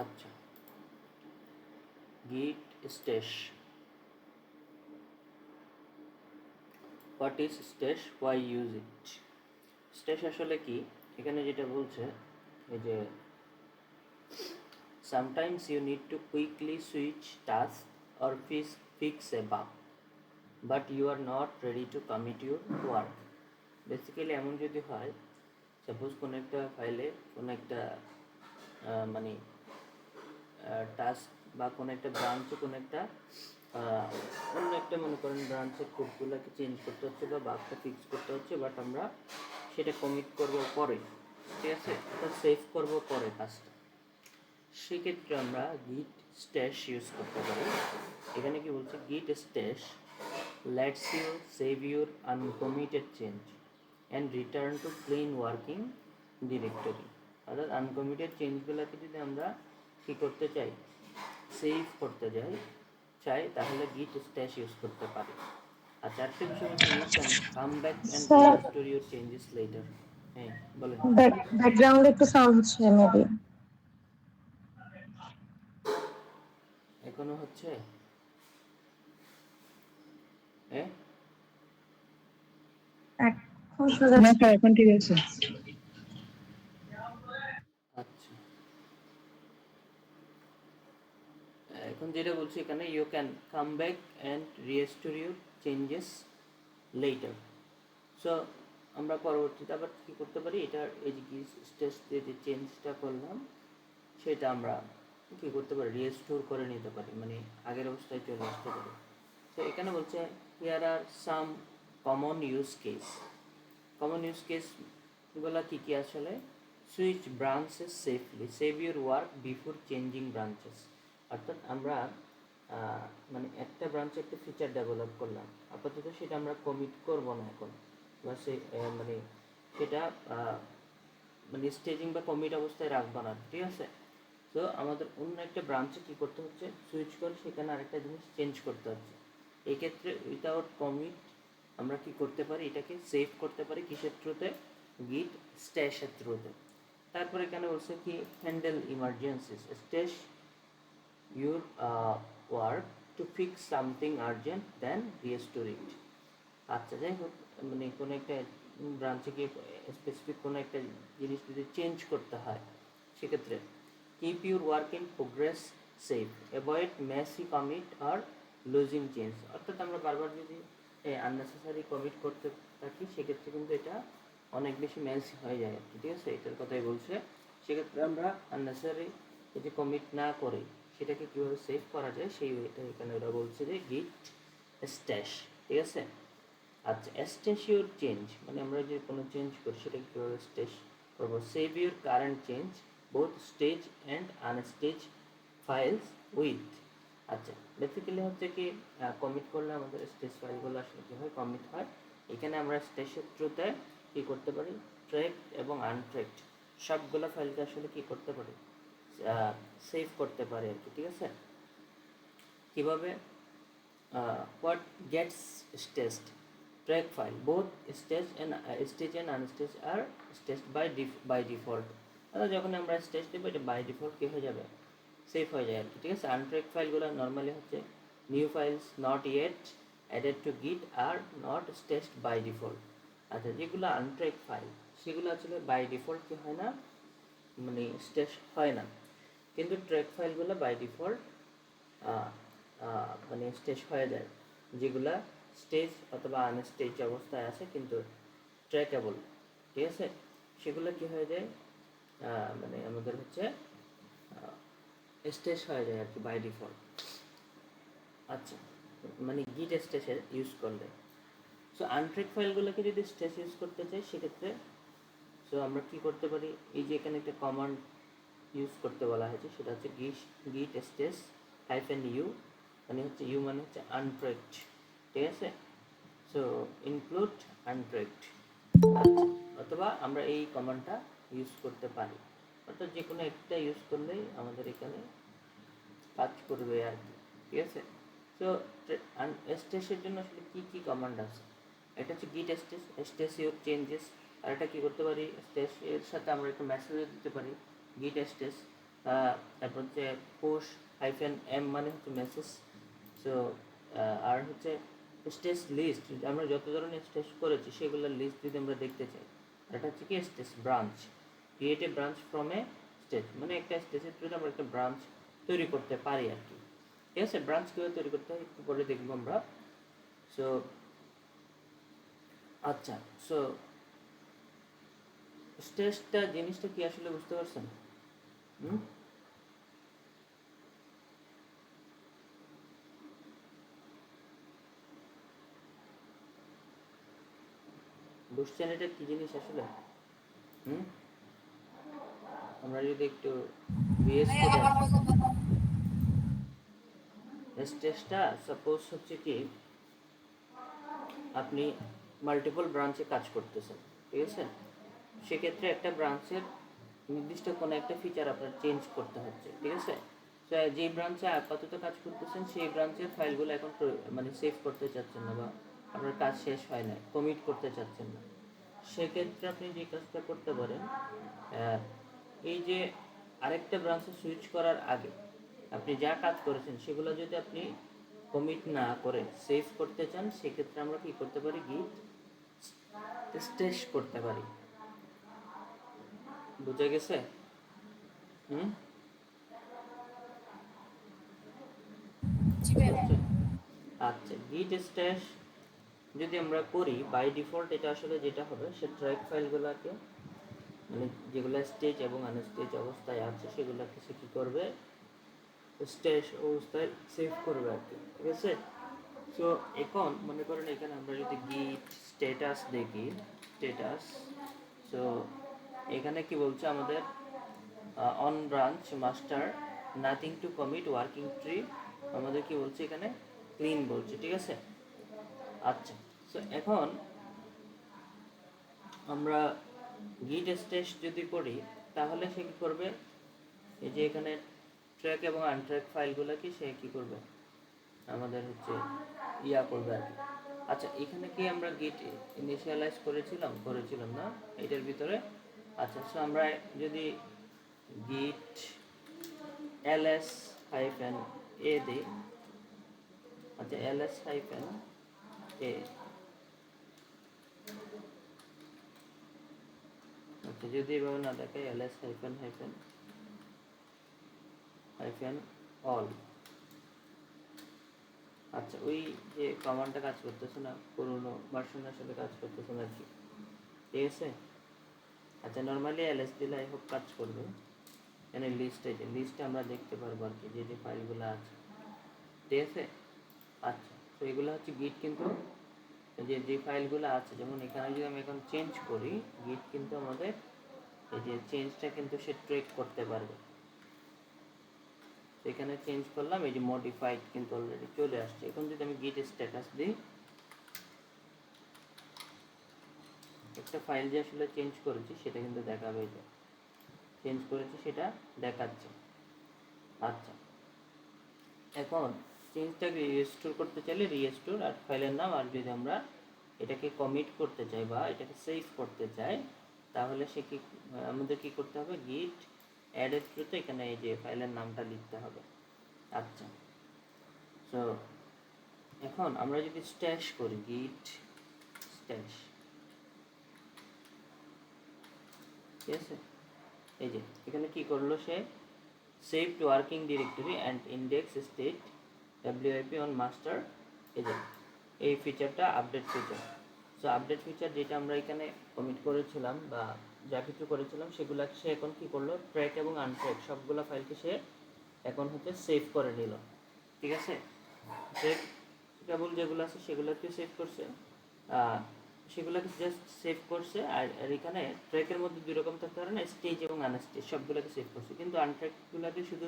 আচ্ছা, git stash. What is stash? Why use it? Stash আসলে কি? এখানে যেটা বলছে এই যে sometimes you need to quickly switch tasks or fix a bug, but you are not ready to commit your work. Basically এমন যদি হয়, সাপোজ কোনো একটা ফাইলে কোনো একটা মানে টাস্ক বা কোনো একটা ব্রাঞ্চে কোনো একটা অন্য একটা মনে করেন ব্রাঞ্চের কোডগুলোকে চেঞ্জ করতে হচ্ছে বা বাগটা ফিক্স করতে হচ্ছে, বাট আমরা সেটা কমিট করবো পরে, ঠিক আছে, এটা সেভ করবো পরে কাজটা। সেক্ষেত্রে আমরা গিট স্ট্যাশ ইউজ করতে পারি। এখানে কি বলছে, গিট stash lets you save your uncommitted change and return to plain working directory. অর্থাৎ আনকমিটেড চেঞ্জগুলোকে যদি আমরা কী করতে চাই, সেভ করতে চাই, তাহলে গিট স্ট্যাশ ইউজ করতে পারি। আর চারটে বিষয় হচ্ছে you can come back and sir restore your changes later. হ্যাঁ বলেন। ব্যাকগ্রাউন্ডে একটু সাউন্ড হচ্ছে মেবি। এখনো হচ্ছে? হ্যাঁ এখন সোজা না স্যার, এখন ঠিক আছে। আচ্ছা, এখন যেটা বলছি এখানে, you can come back and restore your changes later. So আমরা পরবর্তীতে আবার কী করতে পারি, এটার এই যে কি স্টেজ যে চেঞ্জটা করলাম সেটা আমরা কী করতে পারি, রিস্টোর করে নিতে পারি, মানে আগের অবস্থায় চলে আসতে পারি। তো এখানে বলছে here are some common use case. Common use কেসগুলো কী কী আসলে, switch branches safely, save your work before changing branches. অর্থাৎ আমরা মানে একটা ব্রাঞ্চে একটা ফিচার ডেভেলপ করলাম, আপাতত সেটা আমরা কমিট করব না এখন, বা সে মানে সেটা মানে স্টেজিং বা কমিট অবস্থায় রাখবো না, ঠিক আছে। তো আমাদের অন্য একটা ব্রাঞ্চে কী করতে হচ্ছে, সুইচ করে সেখানে আরেকটা জিনিস চেঞ্জ করতে হচ্ছে। এক্ষেত্রে উইথাউট কমিট আমরা কি করতে পারি, এটাকে সেভ করতে পারি কিসের থ্রুতে, গিট স্ট্যাশের থ্রুতে। তারপরে এখানে বলছে কি, handle emergencies, stash your work to fix something urgent then restore it. আচ্ছা, যাই হোক, মানে কোনো একটা ব্রাঞ্চে গিয়ে স্পেসিফিক কোনো একটা জিনিস যদি চেঞ্জ করতে হয়, সেক্ষেত্রে keep your work in progress save, avoid Messi commit R losing change. অর্থাৎ আমরা বারবার যদি আননেসেসারি কমিট করতে থাকি, সেক্ষেত্রে কিন্তু এটা অনেক বেশি মেসি হয়ে যায় আর কি, ঠিক আছে, এটার কথাই বলছে। সেক্ষেত্রে আমরা আননেসেসারি যদি কমিট না করে সেটাকে কীভাবে সেভ করা যায়, সেই ওয়েটা এখানে ওরা বলছে যে গিট স্ট্যাশ, ঠিক আছে। আচ্ছা, স্ট্যাশ ইউর চেঞ্জ মানে আমরা যে কোনো চেঞ্জ করি সেটাকে কীভাবে স্ট্যাশ করবো, save your current change both stage and unstage files with. আচ্ছা, বেসিক্যালি হচ্ছে কি, কমিট করলে আমাদের স্টেজ ফাইলগুলো আসলে কী হয়, কমিট হয়। এখানে আমরা স্টেজের থ্রুতে কী করতে পারি, ট্র্যাক এবং আনট্র্যাকড সবগুলো ফাইলকে আসলে কী করতে পারি, সেভ করতে পারি আর কি, ঠিক আছে। কীভাবে, what gets staged, track file both stage and unstage are staged by default। অর্থাৎ যখন আমরা স্টেজ দেবো এটা বাই ডিফল্ট কী হয়ে যাবে, সেভ হয়ে যায় আর কি, ঠিক আছে। আনট্র্যাক ফাইলগুলো নর্মালি হচ্ছে new files not yet added to git or not staged by default. আচ্ছা, যেগুলো আনট্র্যাক ফাইল সেগুলো আসলে বাই ডিফল্ট কী হয় না, মানে স্টেজ হয় না, কিন্তু ট্র্যাক ফাইলগুলো বাই ডিফল্ট মানে স্টেজ হয়ে যায়, যেগুলা স্টেজ অথবা আনস্টেজ অবস্থায় আছে কিন্তু ট্র্যাকেবল, ঠিক আছে, সেগুলো কি হয়ে যায়, মানে আমাদের হচ্ছে স্টেজ হয়ে যায় আর কি বাই ডিফল্ট। আচ্ছা, মানে গিট স্টেজের ইউজ করলে। সো আনট্র্যাক ফাইলগুলোকে যদি স্টেজ ইউজ করতে চাই সেক্ষেত্রে সো আমরা কি করতে পারি, এই যে এখানে একটা কমান্ড ইউজ করতে বলা হয়েছে, সেটা হচ্ছে গিট স্টেজ -u, মানে হচ্ছে ইউ মানে হচ্ছে আনট্র্যাকড, ঠিক আছে। সো ইনক্লুড আনট্র্যাকড, অথবা আমরা এই কমান্ডটা ইউজ করতে পারি, অর্থাৎ যে কোনো একটা ইউজ করলেই আমাদের এখানে কাজ করবে আর কি, ঠিক আছে। সো স্টেজের জন্য আসলে কী কী কমান্ড আছে, এটা হচ্ছে গিট স্টেজ ইউর চেঞ্জেস। আর এটা কী করতে পারি, স্টেজ এর সাথে আমরা একটা মেসেজও দিতে পারি, গিট স্টেজ তারপর হচ্ছে পুশ হাইফেন এম মানে হচ্ছে মেসেজ। সো আর হচ্ছে স্টেজ লিস্ট, আমরা যত ধরনের স্টেজ করেছি সেগুলোর লিস্ট যদি আমরা দেখতে চাই, এটা হচ্ছে কি stage branch, create a branch from a stage, মানে একটা স্টেজের থ্রুতে আমরা একটা ব্রাঞ্চ তৈরি করতে পারি আর কি। ঠিক আছে, ব্রাঞ্চ কীভাবে তৈরি করতে হয় একটু পরে দেখবো আমরা। সো আচ্ছা, সো স্টেজটা জিনিসটা কি আসলে বুঝতে পারছেন? হুম, বুঝছেন এটা কি জিনিস আসলে? হুম, আমরা যদি একটু বিএস করে স্টেজটা সাপোজ হচ্ছে কি আপনি মাল্টিপল ব্রাঞ্চে কাজ করতেছেন, ঠিক আছে, সেক্ষেত্রে একটা ব্রাঞ্চের নির্দিষ্ট কোনো একটা ফিচার আপনার চেঞ্জ করতে হচ্ছে, ঠিক আছে। তো যেই ব্রাঞ্চে আপাতত কাজ করতেছেন সেই ব্রাঞ্চের ফাইলগুলো এখন মানে সেভ করতে চাচ্ছেন না, বা আপনার কাজ শেষ হয় না, কমিট করতে চাচ্ছেন না, সেক্ষেত্রে আপনি যে কাজটা করতে পারেন, এই যে আরেকটা ব্রাঞ্চে সুইচ করার আগে আপনি যা কাজ করেছেন সেগুলো যদি আপনি কমিট না করে সেভ করতে চান, সেক্ষেত্রে আমরা কি করতে পারি, গিট স্টেশ করতে পারি। বুঝে গেছে? হুম, আচ্ছা, গিট স্ট্যাশ যদি আমরা করি বাই ডিফল্ট এটা আসলে যেটা হবে সে ট্র্যাক ফাইলগুলোকে, মানে যেগুলো স্টেজ এবং আনস্টেজ অবস্থায় আছে সেগুলোকে সে কী করবে, স্টেজ অবস্থায় সেভ করবে আর কি, ঠিক আছে। সো এখন মনে করেন এখানে আমরা যদি গিট স্ট্যাটাস দেখি, স্ট্যাটাস, সো এখানে কি বলছে আমাদের, on branch master nothing to commit working tree, আমাদের কি বলছে এখানে ক্লিন বলছে, ঠিক আছে। আচ্ছা, সো এখন আমরা গিট স্টেশ যদি করি তাহলে সে কী করবে, এই যে এখানে ট্র্যাক এবং আনট্র্যাক ফাইলগুলো কি সে কী করবে, আমাদের হচ্ছে ইয়া করবে আর কি। আচ্ছা, এখানে কি আমরা গিট ইনিশিয়ালাইজ করেছিলাম না এটার ভিতরে? আচ্ছা, সো আমরা যদি গিট ls হাইফেন এ দিই, আচ্ছা ls হাইফেন এ, আচ্ছা যদি এভাবে না দেখায় ls hyphen hyphen hyphen all, আচ্ছা ওই যে কমান্ডটা কাজ করতেছে না, পুরোনো ভার্সনের সাথে কাজ করতেছে না আর কি, ঠিক আছে। আচ্ছা, নর্মালি ls দিলে আই হোপ কাজ করবে। এখানে লিস্টে আমরা দেখতে পারবো আর কি যে যে ফাইলগুলো আছে, ঠিক আছে। আচ্ছা, তো এগুলো হচ্ছে গিট, কিন্তু যে যে ফাইলগুলো আছে, যেমন এখানে যদি আমি এখন চেঞ্জ করি, গিট কিন্তু আমাদের এই যে চেঞ্জটা কিন্তু সে ট্র্যাক করতে পারবে। এখানে চেঞ্জ করলাম, এই যে মডিফাইড কিন্তু অলরেডি চলে আসছে। এখন যদি আমি গিট স্ট্যাটাস দিই, একটা ফাইল যে আসলে চেঞ্জ করেছি সেটা কিন্তু দেখাবে, এই যে চেঞ্জ করেছি সেটা দেখাচ্ছে। আচ্ছা, এখন চেঞ্জটাকে রিস্টোর করতে চাইলে রিস্টোর আর ফাইলের নাম, আর যদি আমরা এটাকে কমিট করতে চাই বা এটাকে সেভ করতে চাই তাহলে সে কি, আমাদের কি করতে হবে, গিট অ্যাডের থ্রুতে এখানে এই যে ফাইলের নামটা লিখতে হবে। আচ্ছা, সো এখন আমরা যদি স্ট্যাশ করি, গিট স্ট্যাশ, ঠিক আছে, এই যে এখানে কি করলো সে, save to working directory and index state WIP on master, এই যে এই ফিচারটা update feature. So update feature যেটা আমরা এখানে কমিট করেছিলাম বা যা কিছু করেছিলাম সেগুলো সে এখন কি করলো, ট্র্যাক এবং আনট্র্যাক সবগুলো ফাইলকে সে এখন হচ্ছে সেভ করে নিল, ঠিক আছে। ট্র্যাক কেবল যেগুলো আছে সেগুলোকে সেভ করছে, সেগুলোকে জাস্ট সেভ করছে, আর এখানে ট্র্যাকের মধ্যে দুই রকম থাকতে পারে না, স্টেজ এবং আনস্টেজ, সবগুলোকে সেভ করছে, কিন্তু আনট্র্যাকগুলোকে শুধু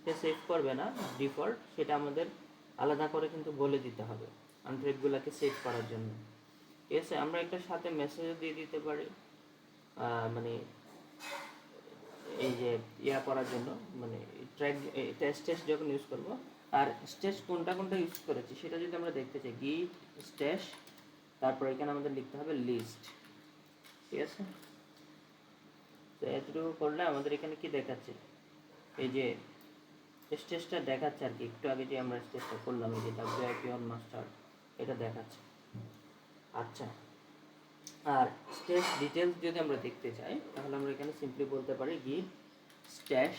সে সেভ করবে না ডিফল্ট, সেটা আমাদের আলাদা করে কিন্তু বলে দিতে হবে আনট্র্যাকগুলোকে সেভ করার জন্য, ঠিক আছে। আমরা একটা সাথে মেসেজও দিয়ে দিতে পারি, মানে এই যে ইয়া করার জন্য, মানে ট্র্যাক স্টেজ যখন ইউজ করবো, আর স্টেজ কোনটা কোনটা ইউজ করেছি সেটা যদি আমরা দেখতে চাই, গিট স্টেজ, তারপর এখানে আমাদের লিখতে হবে লিস্ট, ঠিক আছে। তো এতটুকু করলে আমাদের এখানে কি দেখাচ্ছে, এই যে স্টেজটা দেখাচ্ছে আর কি, একটু আগে যে আমরা স্টেজটা করলাম এই যে WIP অন মাস্টার, এটা দেখাচ্ছে। আচ্ছা, আর স্টেজ ডিটেলস যদি আমরা দেখতে চাই তাহলে আমরা এখানে সিম্পলি বলতে পারি গিট স্ট্যাশ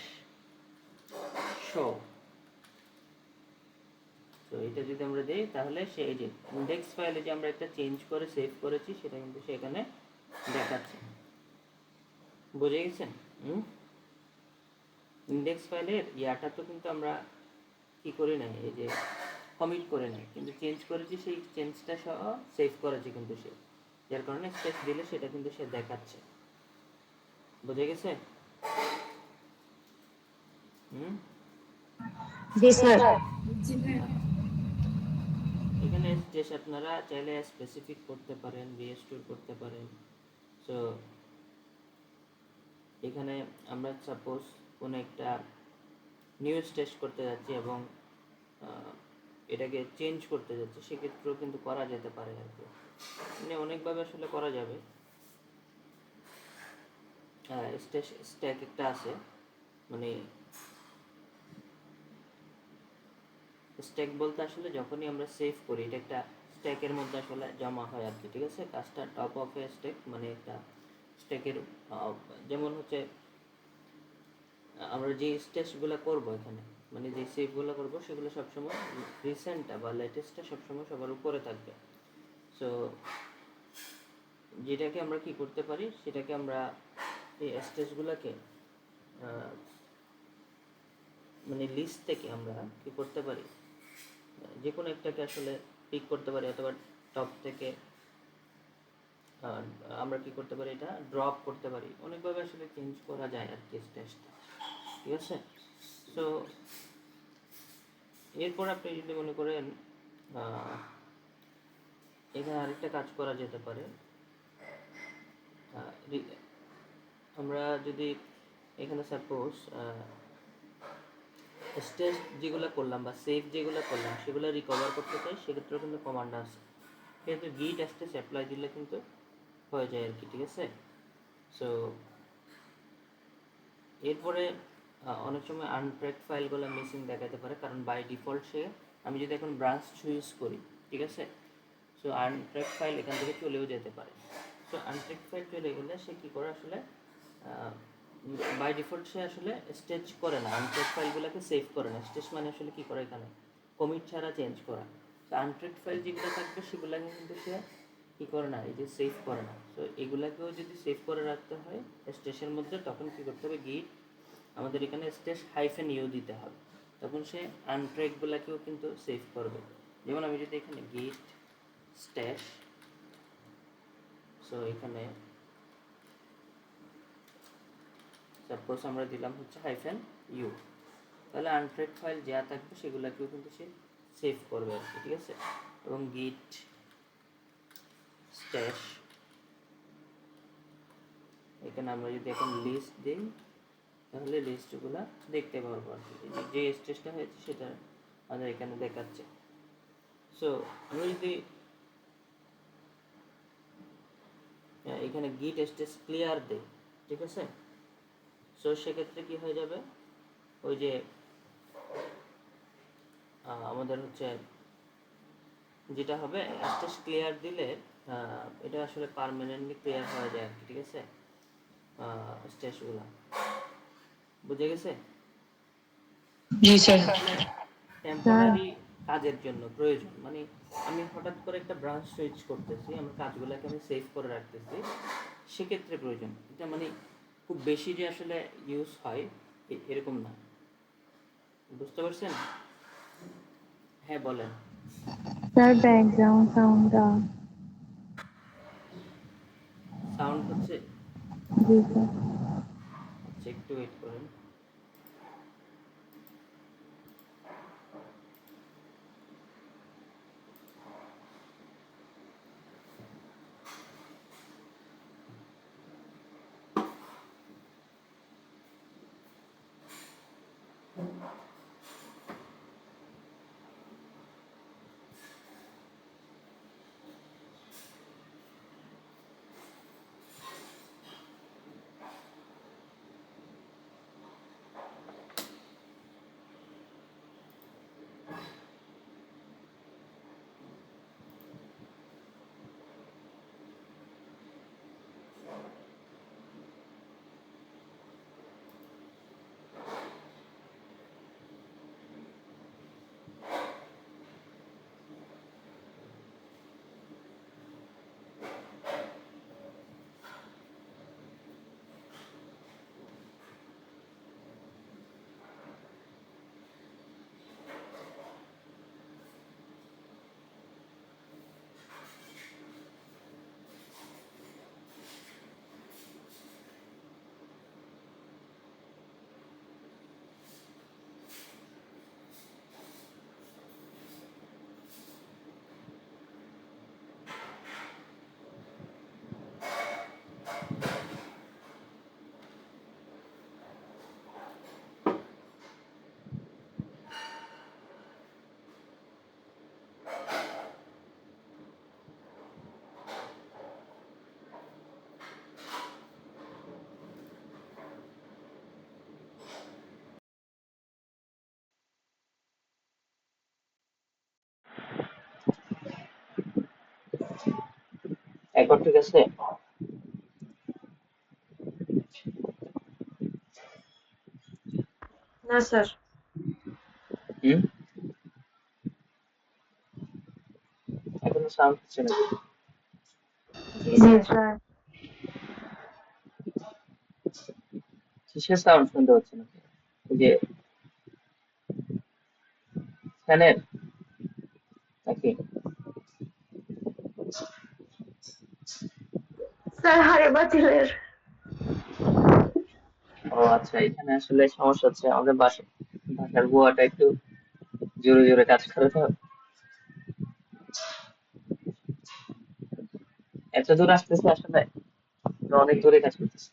শো। তো এটা যদি আমরা দিই তাহলে সে এই যে ইন্ডেক্স ফাইলে যে আমরা একটা চেঞ্জ করে সেভ করেছি সেটা কিন্তু সে এখানে দেখাচ্ছে। বুঝে গেছেন? ইন্ডেক্স ফাইলের ইয়াটা তো কিন্তু আমরা কি করি নাই, এই যে কমিট করে নাই, কিন্তু চেঞ্জ করেছি, সেই চেঞ্জটা সহ সেভ করেছি কিন্তু সে, যার কারণে স্পেস দিলে সেটা কিন্তু সে দেখাচ্ছে। বুঝে গেছে? জি স্যার। এখানে স্টেজ আপনারা চাইলে স্পেসিফিক করতে পারেন, রিস্টোর করতে পারেন। সো এখানে আমরা সাপোজ কোনো একটা নিউ স্টেজ করতে যাচ্ছি এবং এটাকে চেঞ্জ করতে যাচ্ছি, সেক্ষেত্রেও কিন্তু করা যেতে পারে আর কি, মানে অনেকভাবে আসলে করা যাবে। স্ট্যাক একটা আছে, মানে স্ট্যাক বলতে আসলে যখনই আমরা সেভ করি এটা একটা স্ট্যাকের মধ্যে আসলে জমা হয় আর কি, ঠিক আছে? কাজটা টপ অফ এ স্ট্যাক, মানে একটা স্ট্যাকের যেমন হচ্ছে আমরা যে স্টেজগুলো করব এখানে, মানে যে সেভগুলো করব সেগুলো সবসময় রিসেন্টটা বা লেটেস্টটা সবসময় সবার উপরে থাকবে। সো যেটাকে আমরা কি করতে পারি, সেটাকে আমরা এই স্টেজগুলোকে মানে লিস্ট থেকে আমরা কি করতে পারি, যে কোনো একটাকে আসলে পিক করতে পারি, অথবা টপ থেকে আমরা কি করতে পারি, এটা ড্রপ করতে পারি, অনেকভাবে আসলে চেঞ্জ করা যায় আর কি স্টেজটা, ঠিক আছে? সো এরপর আপনি যদি মনে করেন এখানে আরেকটা কাজ করা যেতে পারে, আমরা যদি এখানে সাপোজ স্টেজ যেগুলো করলাম বা সেভ যেগুলো করলাম সেগুলো রিকভার করতে চাই, সেক্ষেত্রেও কিন্তু কমান্ড আছে, কিন্তু গিট স্টেজ অ্যাপ্লাই দিলে কিন্তু হয়ে যায় আর কি, ঠিক আছে? সো এরপরে অনেক সময় আনট্র্যাক ফাইলগুলো মিসিং দেখাতে পারে, কারণ বাই ডিফল্ট সে, আমি যদি এখন ব্রাঞ্চ চুজ করি, ঠিক আছে, সো আনট্র্যাক ফাইল এখান থেকে চলেও যেতে পারে। সো আনট্র্যাক ফাইল চলে গেলে সে কী করে আসলে বাই ডিফল্ট সে আসলে স্টেজ করে না, আনট্র্যাক ফাইলগুলোকে সেভ করে না। স্টেজ মানে আসলে কী করে এখানে কমিট ছাড়া চেঞ্জ করা। তো আনট্র্যাক ফাইল যেগুলো থাকবে সেগুলোকে কিন্তু সে কী করে না, এই যে সেভ করে না। তো এগুলাকেও যদি সেভ করে রাখতে হয় স্টেজের মধ্যে, তখন কী করতে হবে, গিট আমাদের এখানে স্টেজ -u দিতে হবে, তখন সে আনট্র্যাকগুলোকেও কিন্তু সেভ করবে। যেমন আমি যদি এখানে গিট স্ট্যাশ, সো এখানে সাপোজ আমরা দিলাম হচ্ছে -u, তাহলে আনট্র্যাক ফাইল যা থাকবে সেগুলোকেও কিন্তু সে সেভ করবে আর কি, ঠিক আছে? এবং গিট স্ট্যাশ, এখানে আমরা যদি এখন লিস্ট দিই তাহলে লিস্টগুলো দেখতে পারবো আর কি, যে স্টেজটা হয়েছে সেটা আমাদের এখানে দেখাচ্ছে। সো আমি যদি এখানে গিট স্টেজ ক্লিয়ার দেই, ঠিক আছে, সো সেক্ষেত্রে কি হয়ে যাবে, ওই যে আমাদের হচ্ছে যেটা হবে, স্টেজ ক্লিয়ার দিলে এটা আসলে পার্মানেন্টলি ক্লিয়ার হয়ে যায় আর কি, ঠিক আছে? স্টেজগুলো বুঝে গেছে? জি স্যার। টেম্পোরারি কাজের জন্য প্রয়োজন, মানে আমি হঠাৎ করে একটা ব্রাঞ্চ সুইচ করতেছি, আমার কাজগুলোকে আমি সেভ করে রাখতেছি, সেক্ষেত্রে প্রয়োজন। এটা মানে খুব বেশি যে আসলে ইউজ হয় এরকম না, বুঝতে পারছেন? হ্যাঁ বলেন। স্যার ব্যাকগ্রাউন্ড সাউন্ডটা। সাউন্ড হচ্ছে? জি স্যার। আচ্ছা একটু ওয়েট করেন। এখন ঠিক আছে? না স্যার। হুম, এখনো সাউন্ড হচ্ছে না? জি স্যার। কিসের সাউন্ড শুনতে হচ্ছে না? ওই যে ফ্যানের নাকি? স্যার হারে বাতিলের। ও আচ্ছা, এখানে আসলে সমস্যা হচ্ছে আমাদের বাসার বুয়াটা একটু জোরে জোরে কাজ করে তো, এত দূর আসতেছে আসলে, তো অনেক জোরে কাজ করতেছে।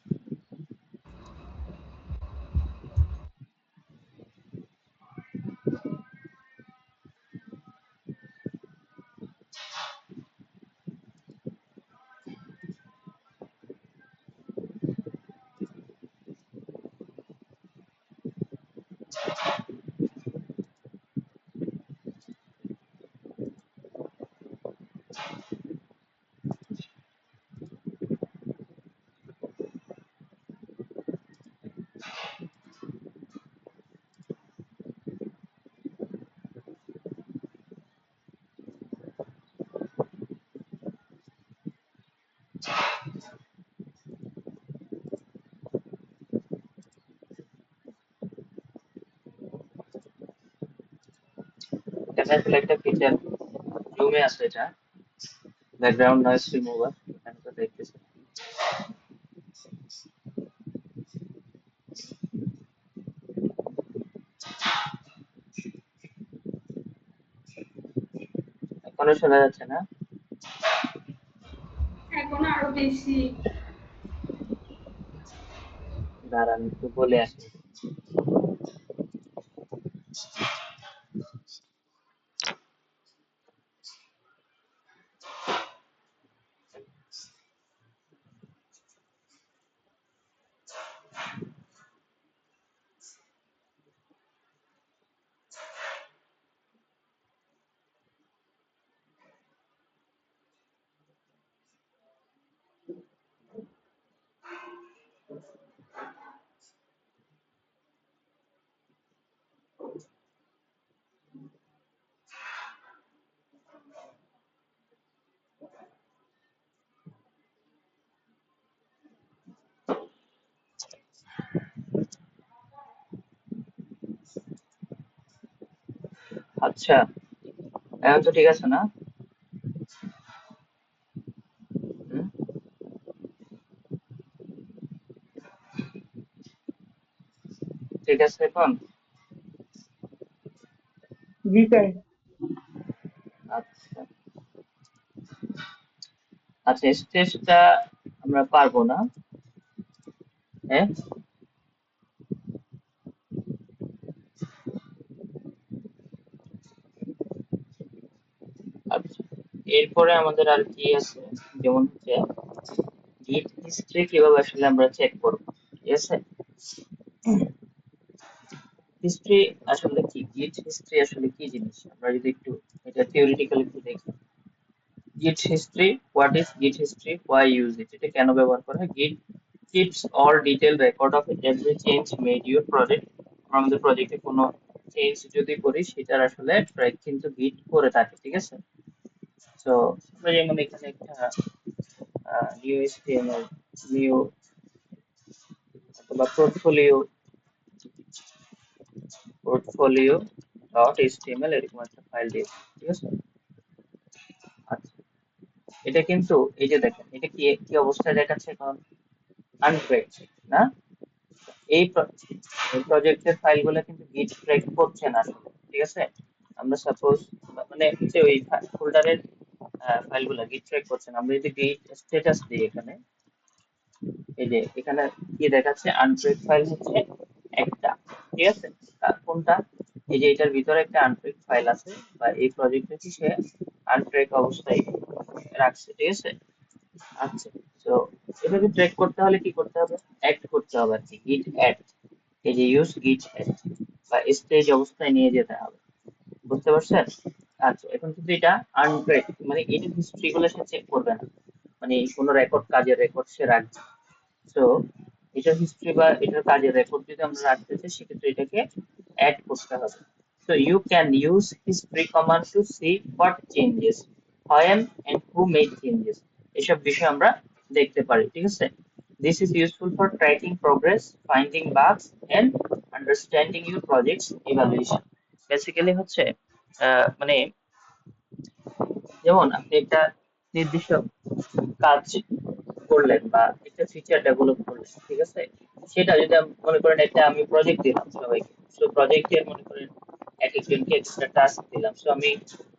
এটা আসলে একটা ফিচার, জুমে আছে এটা, ব্যাকগ্রাউন্ড নয়েজ রিমুভার, এখানে তো দেখতেছি। এখনো শোনা যাচ্ছে না? এখন আরো বেশি। দাঁড়ান একটু বলে আসি। আচ্ছা, এখন তো ঠিক আছে না? হুম, ঠিক আছে এখন? জি স্যার। আচ্ছা, আচ্ছা, স্টেজটা আমরা পারবো না, হ্যাঁ? আচ্ছা, এরপরে আমাদের আর কি আছে, যেমন হচ্ছে গিট হিস্ট্রি কিভাবে আসলে আমরা চেক করবো, ঠিক আছে? হিস্ট্রি আসলে কি, গিট হিস্ট্রি আসলে কি জিনিস, আমরা যদি একটু এটা থিওরিটিক্যালি একটু দেখি। গিট হিস্ট্রি, হোয়াট ইজ গিট হিস্ট্রি, হোয়াই ইউজ ইট, এটা কেন ব্যবহার করা হয়? গিট keeps all detail record of every change made your project. আমাদের প্রজেক্টে কোনো চেঞ্জ যদি করি সেটার আসলে ট্র্যাক কিন্তু গিট করে থাকে, ঠিক আছে? তো আমরা যেমন এখানে একটা নিউ এইচটিএমএল, নিউ অথবা পোর্টফোলিও ডট এইচটিএমএল এরকম একটা ফাইল দিয়েছি, ঠিক আছে? আচ্ছা, এটা কিন্তু এই যে দেখেন, এটা কি কি অবস্থায় দেখাচ্ছে এখন? আনট্র্যাকড, না? এই প্রজেক্টের ফাইলগুলো কিন্তু গিট ট্র্যাক করছে না আসলে, ঠিক আছে? আমরা সাপোজ মানে হচ্ছে ওই ফোল্ডারের ফাইলগুলো গিট ট্র্যাক করছে না। আমরা যদি গিট স্ট্যাটাস দিই এখানে, এই যে এখানে কি দেখাচ্ছে, আনট্র্যাক ফাইল হচ্ছে একটা, ঠিক আছে? কোনটা? এই যে এটার ভিতরে একটা আনট্র্যাক ফাইল আছে, বা এই প্রজেক্টে কি সে আনট্র্যাক অবস্থায় রাখছে, ঠিক আছে? আচ্ছা, তো এটাকে ট্র্যাক করতে হলে কি করতে হবে? অ্যাড করতে হবে আর কি, গিট অ্যাড, এই যে ইউজ গিট অ্যাড, বা স্টেজ অবস্থায় নিয়ে যেতে হবে, বুঝতে পারছেন? আচ্ছা, এখন কিন্তু এটা আনট্র্যাক, মানে এটার হিস্ট্রি গুলো সে চেক করবে না, মানে কোনো রেকর্ড, কাজের রেকর্ড সে রাখবে। সো এটার হিস্ট্রি বা এটার কাজের রেকর্ড যদি আমরা রাখতে চাই সেক্ষেত্রে এটাকে অ্যাড করতে হবে। So you can use history command to see what changes, when and who made changes. এসব বিষয় আমরা দেখতে পারি, ঠিক আছে? This is useful for tracking progress, finding bugs and understanding your project's evaluation. Basically হচ্ছে মানে যেমন আপনি একটা নির্দিষ্ট কাজ করলেন বা একটা ফিচার ডেভেলপ করলেন, ঠিক আছে? সেটা যদি মনে করেন একটা আমি প্রজেক্ট দিলাম সবাইকে, সো প্রজেক্টের মনে করেন এক একজনকে একটা টাস্ক দিলাম, সো আমি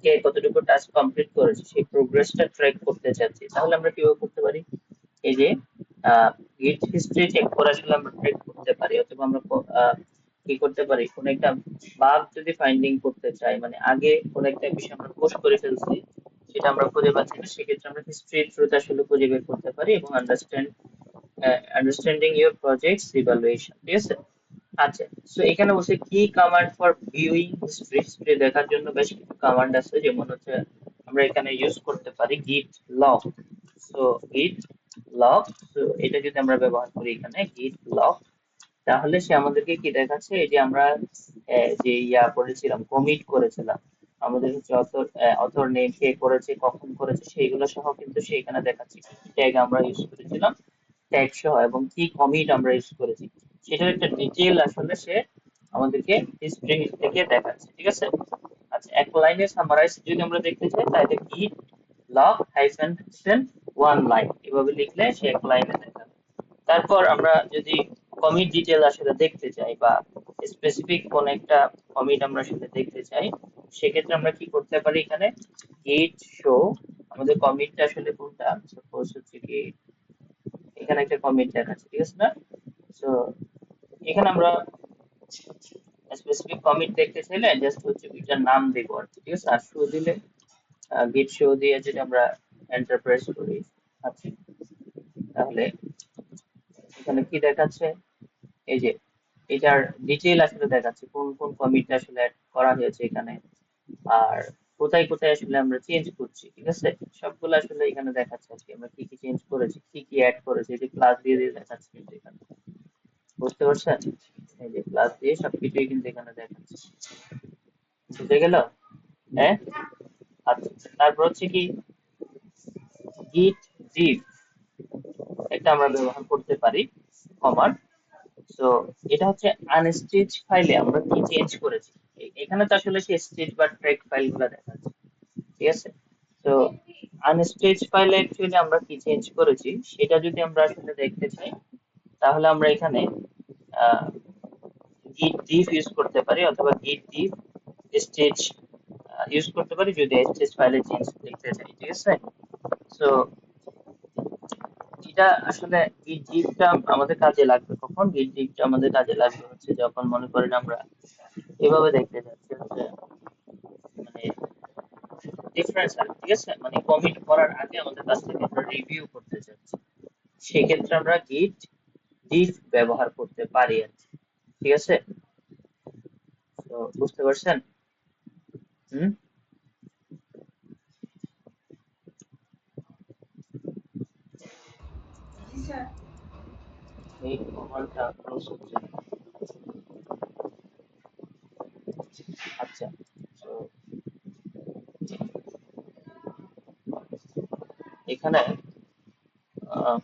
কে কতটুকু টাস্ক কমপ্লিট করেছি সেই প্রোগ্রেসটা ট্র্যাক করতে চাচ্ছি, তাহলে আমরা কিভাবে করতে পারি? এই যে গিট হিস্ট্রি চেক করে আসলে আমরা ট্র্যাক করতে পারি, অথবা আমরা কি করতে পারি, কোন একটা বাগ যদি ফাইন্ডিং করতে চাই, মানে আগে কোন একটা বিষয় আমরা পোস্ট করে ফেলছি সেটা আমরা খুঁজে পাচ্ছি না, সেক্ষেত্রে আমরা হিস্ট্রির থ্রুতে আসলে খুঁজে বের করতে পারি এবং আন্ডারস্ট্যান্ডিং ইউর প্রজেক্টস ইভালুয়েশন, ঠিক আছে? আচ্ছা, সো এখানে বলছে কি command for viewing history, history দেখার জন্য বেশ কিছু কমান্ড আছে, যেমন হচ্ছে আমরা এখানে ইউজ করতে পারি git log। So git log, so এটা যদি আমরা ব্যবহার করি এখানে git log, তাহলে সে আমাদেরকে কি দেখাচ্ছে, এই যে আমরা যে করেছিলাম, কমিট করেছিলাম, আমাদের হচ্ছে অথর নেম, কে করেছে, কখন করেছে, সেইগুলো সহ কিন্তু সে এখানে দেখাচ্ছে কি ট্যাগ আমরা ইউজ করেছিলাম, ট্যাগ সহ, এবং কি কমিট আমরা ইউজ করেছি সেটার একটা ডিটেইল আসলে সে আমাদেরকে হিস্ট্রি থেকে দেখাচ্ছে, ঠিক আছে? আচ্ছা, এক লাইনে সামারাইজ যদি আমরা দেখতে চাই তাহলে git log hyphen one line এভাবে লিখলে সে এক লাইনে দেখাবে। তারপর আমরা যদি কমিট ডিটেল আসলে দেখতে চাই বা স্পেসিফিক কোন একটা কমিট আমরা আসলে দেখতে চাই, সেক্ষেত্রে আমরা কি করতে পারি, এখানে git show আমাদের কমিটটা আসলে কোনটা, সাপোজ হচ্ছে কি এখানে একটা কমিট দেখাচ্ছে, ঠিক আছে না? তো এখানে আমরা স্পেসিফিক কমিট দেখতে চাইলে জাস্ট হচ্ছে এটার নাম দেবো আর কি, ঠিক আছে? আর শো দিলে গিট শো দিয়ে যদি আমরা এন্টার প্রেস করি, আচ্ছা, তাহলে এখানে কি দেখাচ্ছে, এই যে এটার ডিটেইল আসলে দেখাচ্ছে কোন কোন কমিটটা আসলে অ্যাড করা হয়েছে এখানে, আর কোথায় কোথায় আসলে আমরা চেঞ্জ করছি, ঠিক আছে? সবগুলো আসলে এখানে দেখাচ্ছে আজকে আমরা কি কি চেঞ্জ করেছি, কি কি অ্যাড করেছি, এই যে প্লাস দিয়ে দিয়ে দেখাচ্ছে কিন্তু এখানে, বুঝতে পারছেন? এই যে প্লাস দিয়ে সবকিছুই কিন্তু এখানে দেখাচ্ছে, বুঝে গেল? হ্যাঁ, আচ্ছা, তারপর হচ্ছে কি গিট diff, এটা আমরা ব্যবহার করতে পারি কমান্ড। তো এটা হচ্ছে আনস্টিচ ফাইলে আমরা কি চেঞ্জ করেছি, এখানে তো আসলে সেই স্টিচ বা ট্র্যাক ফাইলগুলো দেখাচ্ছে, ঠিক আছে? তো আনস্টিচ ফাইলে অ্যাকচুয়ালি আমরা কি চেঞ্জ করেছি সেটা যদি আমরা আসলে দেখতে চাই, তাহলে আমরা এখানে git diff ইউজ করতে পারি, অথবা git diff স্টিচ ইউজ করতে পারি যদি স্টিচ ফাইলে চেঞ্জ দেখতে চাই, ঠিক আছে? তো এটা আসলে গিট ডিপটা আমাদের কাজে লাগবে কখন, গিট ডিপটা আমাদের কাজে লাগবে হচ্ছে যখন মনে করেন আমরা এভাবে দেখতে যাচ্ছি হচ্ছে মানে ডিফারেন্স আর, ঠিক আছে? মানে কমিট করার আগে আমাদের কাছ থেকে আমরা রিভিউ করতে চাচ্ছি, সেক্ষেত্রে আমরা গিট ডিফ ব্যবহার করতে পারি আর কি, ঠিক আছে? তো বুঝতে পারছেন? হুম, জি স্যার। এই কমান্ডটা ক্লোজ হচ্ছে না। আচ্ছা, তো এখানে আহ,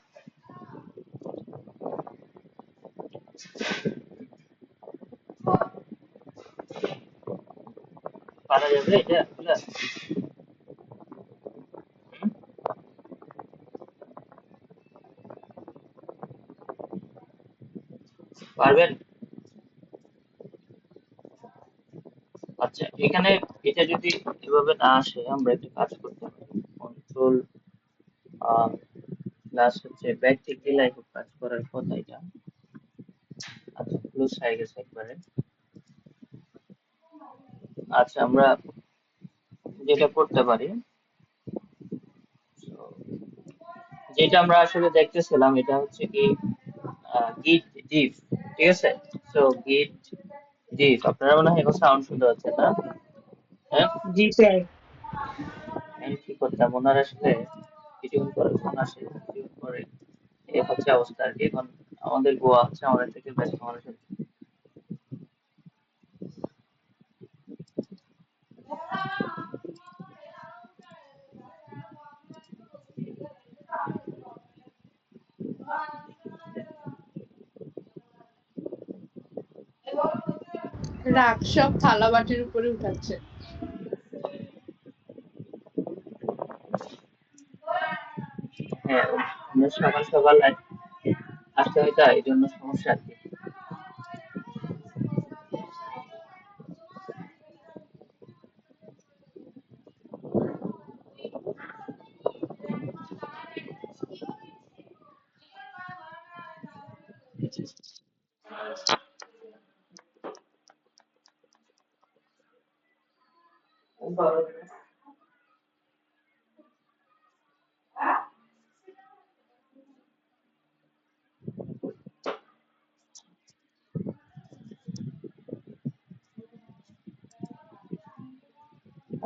পারা যাবে এটা এগুলা? হুম, পারবেন? আচ্ছা, এখানে এটা যদি এভাবে না আসে আমরা একটা কাজ করতে পারি, কন্ট্রোল প্লাস হচ্ছে ব্যাক টিক দিলে খুব কাজ করার কথা এটা। আচ্ছা, ক্লোজ হয়ে গেছে একবারে। আচ্ছা, আমরা যেটা করতে পারি, যেটা আমরা আসলে দেখতেছিলাম এটা হচ্ছে কি গিট ডিফ, ঠিক আছে? সো গিট ডিফ, আপনারা মনে হয় এখন সাউন্ড শুনতে পাচ্ছেন না? হ্যাঁ, জি স্যার। আমি কি করতাম ওনার আসলে কিছুক্ষণ পরে ফোন আসে, কিছুক্ষণ পরে এই হচ্ছে অবস্থা আর কি। এখন আমাদের গোয়া হচ্ছে আমাদের থেকে ব্যস্ত মানুষের। রাগ সব থালা বাটির উপরে উঠাচ্ছে। হ্যাঁ, আমরা সকাল সকাল আসতে হয়, তাই এই জন্য সমস্যা আর কি।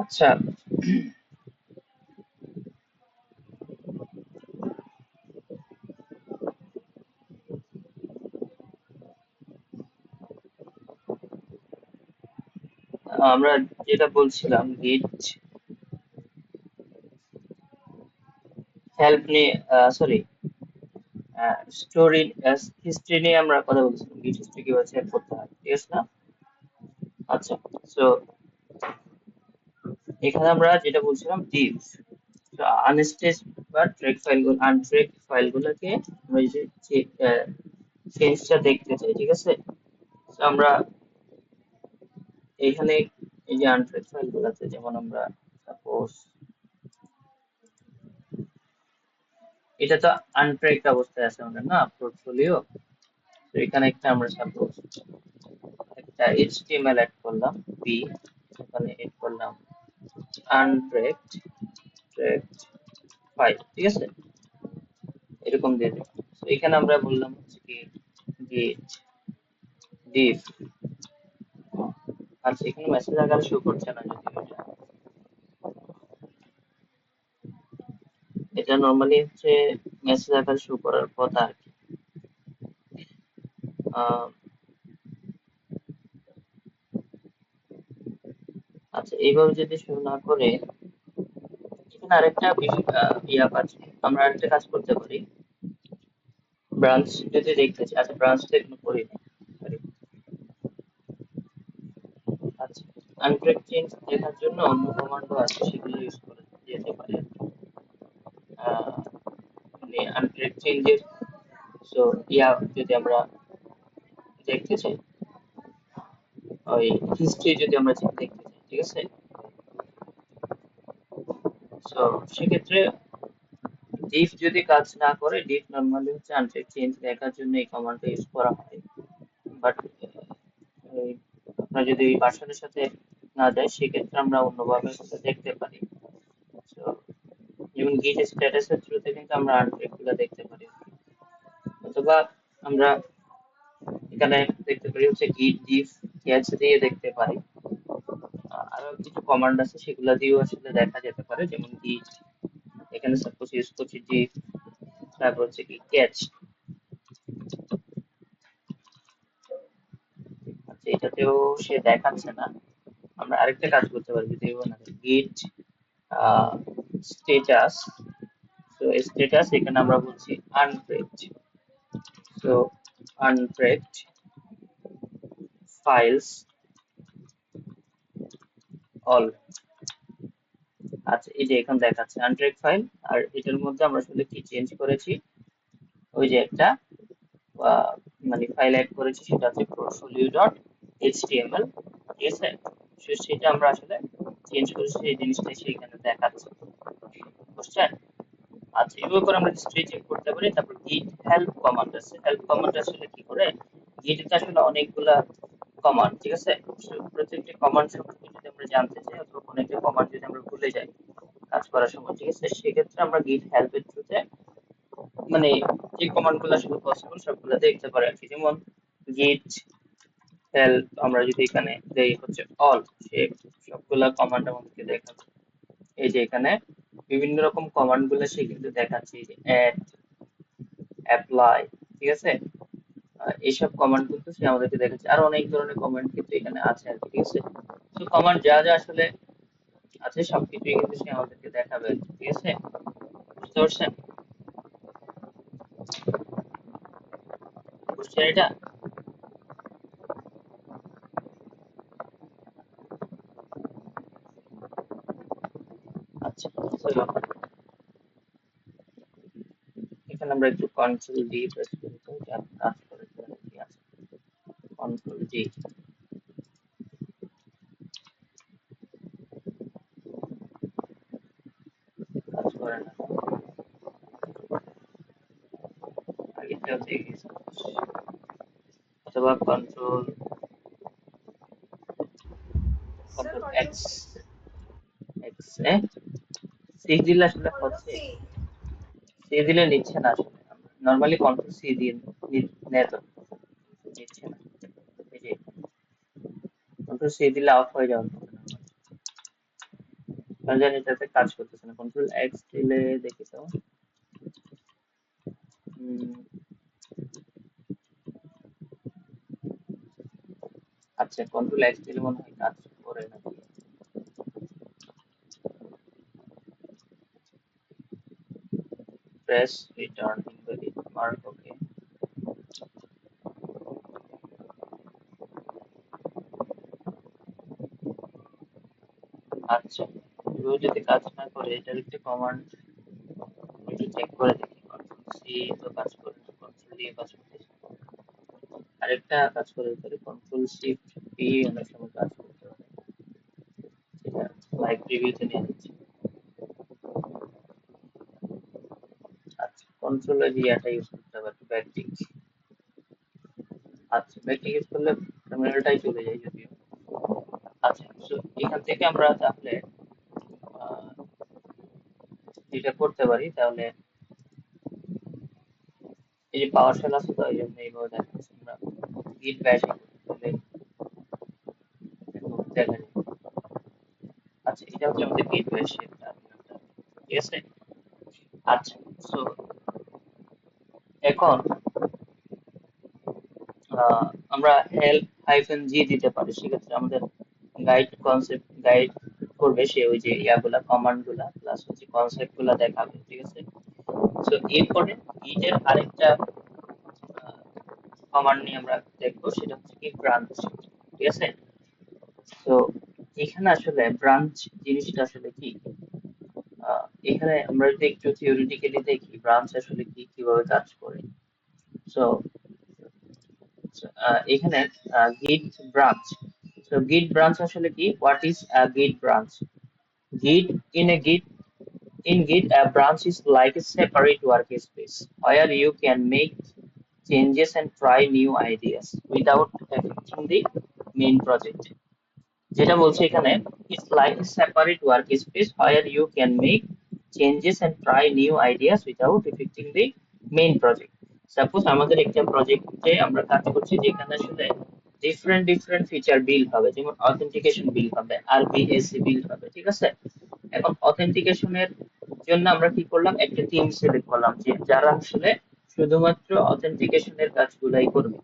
আচ্ছা, আমরা যেটা বলছিলাম গিট হেল্প নিয়ে, সরি, স্টোরি হিস্ট্রি নিয়ে আমরা কথা বলছিলাম, গিট হিস্ট্রি কিভাবে চেক করতে হয়, ঠিক আছে না? আচ্ছা, সো এখানে আমরা যেটা বলছিলাম ডিপ আনস্টেজ বা ট্র্যাক ফাইলগুলো, আনট্র্যাক ফাইলগুলোকে আমরা যে চেঞ্জটা দেখতে চাই, ঠিক আছে? তো আমরা এখানে এই যে আনট্র্যাক ফাইলগুলোতে, যেমন আমরা সাপোজ এটা তো আনট্র্যাকড অবস্থায় আছে আমাদের না পোর্টফোলিও। তো এখানে একটা আমরা সাপোজ একটা HTML অ্যাড করলাম, পি, এখানে এড করলাম আনট্র্যাকড ট্র্যাকড ফাইল, ঠিক আছে? এরকম দিয়ে দিলাম। তো এখানে আমরা বললাম হচ্ছে কি গেট ডিফ। আচ্ছা, এখানে মেসেজ আকারে শো করছে না, যদি এটা নরমালি হচ্ছে মেসেজ আকারে শো করার কথা আর কি। আচ্ছা, এইভাবে যদি শো না করে, এখানে আরেকটা আছে, আমরা আরেকটা কাজ করতে পারি। ব্রাঞ্চ যদি দেখতে চাই, আচ্ছা ব্রাঞ্চটা এখানে করি না, সরি। আচ্ছা, আনট্র্যাক চেঞ্জ দেখার জন্য অন্য কমান্ডও আছে, সেগুলো ইউজ করে যেতে পারে। মানে আনট্র্যাক চেঞ্জের সো যদি আমরা দেখতে চাই, ওই হিস্ট্রি যদি আমরা দেখতে চাই, ঠিক আছে? সো সেক্ষেত্রে ডিফ যদি কাজ না করে, ডিফ নরমালি হচ্ছে আনট্র্যাক চেঞ্জ দেখার জন্য এই কমান্ডটা ইউজ করা হয়। বাট আপনার যদি ভার্সনের সাথে না যায়, সেক্ষেত্রে আমরা অন্যভাবে সেটা দেখতে পারি। তো যেমন গিট স্ট্যাটাসের থ্রুতে কিন্তু আমরা আনট্র্যাক গুলো দেখতে পারি, অথবা আমরা এখানে দেখতে পারি হচ্ছে গিট ডিফ ক্যাচ দিয়ে দেখতে পারি। আরো কিছু কমান্ড আছে, সেগুলো দিয়েও আসলে দেখা যেতে পারে, যেমন গিট, এখানে সাপোজ ইউজ করছি ডিফ, তারপর হচ্ছে কি ক্যাচ। আচ্ছা, এটাতেও সে দেখাচ্ছে না। আমরা আরেকটা কাজ করতে পারি, যদি গিট স্ট্যাটাস। তো স্ট্যাটাস এখানে আমরা বলছি আনট্র্যাকড। তো আনট্র্যাকড ফাইলস অল। আচ্ছা, এই যে এখানে দেখাচ্ছে আনট্র্যাক ফাইল, আর এটার মধ্যে আমরা আসলে কি চেঞ্জ করেছি, ওই যে একটা মানে ফাইল অ্যাড করেছি, সেটা হচ্ছে পোর্টফোলিও ডট এইচটিএমএল, ঠিক আছে? সেটা আমরা আসলে চেঞ্জ করেছি, এই জিনিসটাই সেখানে দেখাচ্ছে, বুঝছেন? আচ্ছা, এভাবে করে আমরা হিস্ট্রি চেক করতে পারি। তারপর গিট হেল্প কমান্ড আছে, হেল্প কমান্ড আসলে কি করে, গিটে আসলে অনেকগুলা কমান্ড, ঠিক আছে? প্রত্যেকটি কমান্ড সম্পর্কে যদি আমরা জানতে চাই, অথবা কোনো একটা কমান্ড যদি আমরা ভুলে যাই কাজ করার সময়, ঠিক আছে, সেক্ষেত্রে আমরা গিট হেল্পের থ্রুতে মানে যে কমান্ড গুলো আসলে পসিবল সবগুলো দেখতে পারি আর কি। যেমন গিট হেল্প আমরা যদি এখানে দেই হচ্ছে অল, সে সবগুলা কমান্ড আমাদেরকে দেখাবে। এই যে এখানে বিভিন্ন রকম কমান্ড গুলো সে কিন্তু দেখাচ্ছে, যে অ্যাড, অ্যাপ্লাই, ঠিক আছে। এইসব কমান্ড কিন্তু সে আমাদেরকে দেখাচ্ছে, আর অনেক ধরনের কমান্ড কিন্তু এখানে আছে আর কি, ঠিক আছে। তো কমান্ড যা যা আসলে আছে সবকিছুই কিন্তু সে আমাদেরকে দেখাবে আর কি, ঠিক আছে, বুঝতে পারছেন? বুঝছেন এটা? আচ্ছা, তো এখানে আমরা একটু কন্ট্রোল ডি প্রেস করি, তো যা কাজ করে কি আছে, কন্ট্রোল ডি কাজ করে না, আগেটাও দিয়ে গেছে, অথবা control control X, X C দিলে আসলে হচ্ছে, সি দিলে নিচ্ছে না আসলে, নর্মালি কন্ট্রোল সি দিয়ে নেয় তো, নিচ্ছে না, এই যে কন্ট্রোল সি দিলে অফ হয়ে যাওয়ার কথা না, কারণ জানি এটাতে কাজ করতেছে না। কন্ট্রোল এক্স দিলে দেখি তো, আচ্ছা কন্ট্রোল এক্স দিলে মনে হয় কাজ করে না, প্রেস রিটার্ন ইনভ্যালিড মার্ক, ওকে। আচ্ছা, এভাবে যদি কাজ না করে এটার একটা কমান্ড একটু চেক করে দেখি, কন্ট্রোল সি তো কাজ করে না, কন্ট্রোল দিয়ে কাজ করতেছে, আরেকটা কাজ করে পারে, কন্ট্রোল শিফট পি অনেক সময় কাজ করতে পারে, সেটা লাইভ প্রিভিউতে নিয়ে নিচ্ছি। আচ্ছা, কন্ট্রোল এর ইয়াটা ইউজ করতে পারি, ব্যাকটিক। আচ্ছা, ব্যাকটিক ইউজ করলে টার্মিনালটাই চলে যায় যদিও। আচ্ছা, তো এখান থেকে আমরা তাহলে যেটা করতে পারি, তাহলে এই যে পাওয়ার শেল আছে তো, এই জন্য এইভাবে দেখাচ্ছি, আমরা গিট ব্যাশ করলে দেখা যায়। আচ্ছা, এটা হচ্ছে আমাদের গিট ব্যাশ এর টার্মিনালটা, ঠিক আছে। আচ্ছা, সো এখন আমরা হেল্প হাইফেন জি দিতে পারি, সেক্ষেত্রে আমাদের গাইড কনসেপ্ট গাইড করবে সে, ওই যে ইয়াগুলা কমান্ড গুলা প্লাস হচ্ছে কনসেপ্ট গুলা দেখাবে, ঠিক আছে। তো এরপরে গিটের আরেকটা কমান্ড নিয়ে আমরা দেখবো, সেটা হচ্ছে কি ব্রাঞ্চ, ঠিক আছে। তো এখানে আসলে ব্রাঞ্চ জিনিসটা আসলে কি, এখানে আমরা যদি একটু থিওরিটিক্যালি দেখি ব্রাঞ্চ আসলে কি, কিভাবে কাজ করে। সো এখানে গিট ব্রাঞ্চ, সো গিট ব্রাঞ্চ আসলে কি, হোয়াট ইজ গিট branch? Git in Git, a branch is like a separate workspace where you can make changes and try new ideas without affecting the main project. যেটা বলছে এখানে, it's like a separate workspace where you can make changes and try new ideas without affecting the main project. Suppose আমাদের একটা প্রজেক্টে আমরা কাজ করছি, যেখানে আসলে ডিফারেন্ট ফিচার বিল্ড হবে, যেমন অথেন্টিকেশন বিল্ড হবে, আরবিএসি বিল্ড হবে, ঠিক আছে। এখন অথেন্টিকেশনের জন্য আমরা কি করলাম, একটা টিম সিলেক্ট করলাম, যে যারা আসলে শুধুমাত্র অথেন্টিকেশনের কাজগুলাই করবে,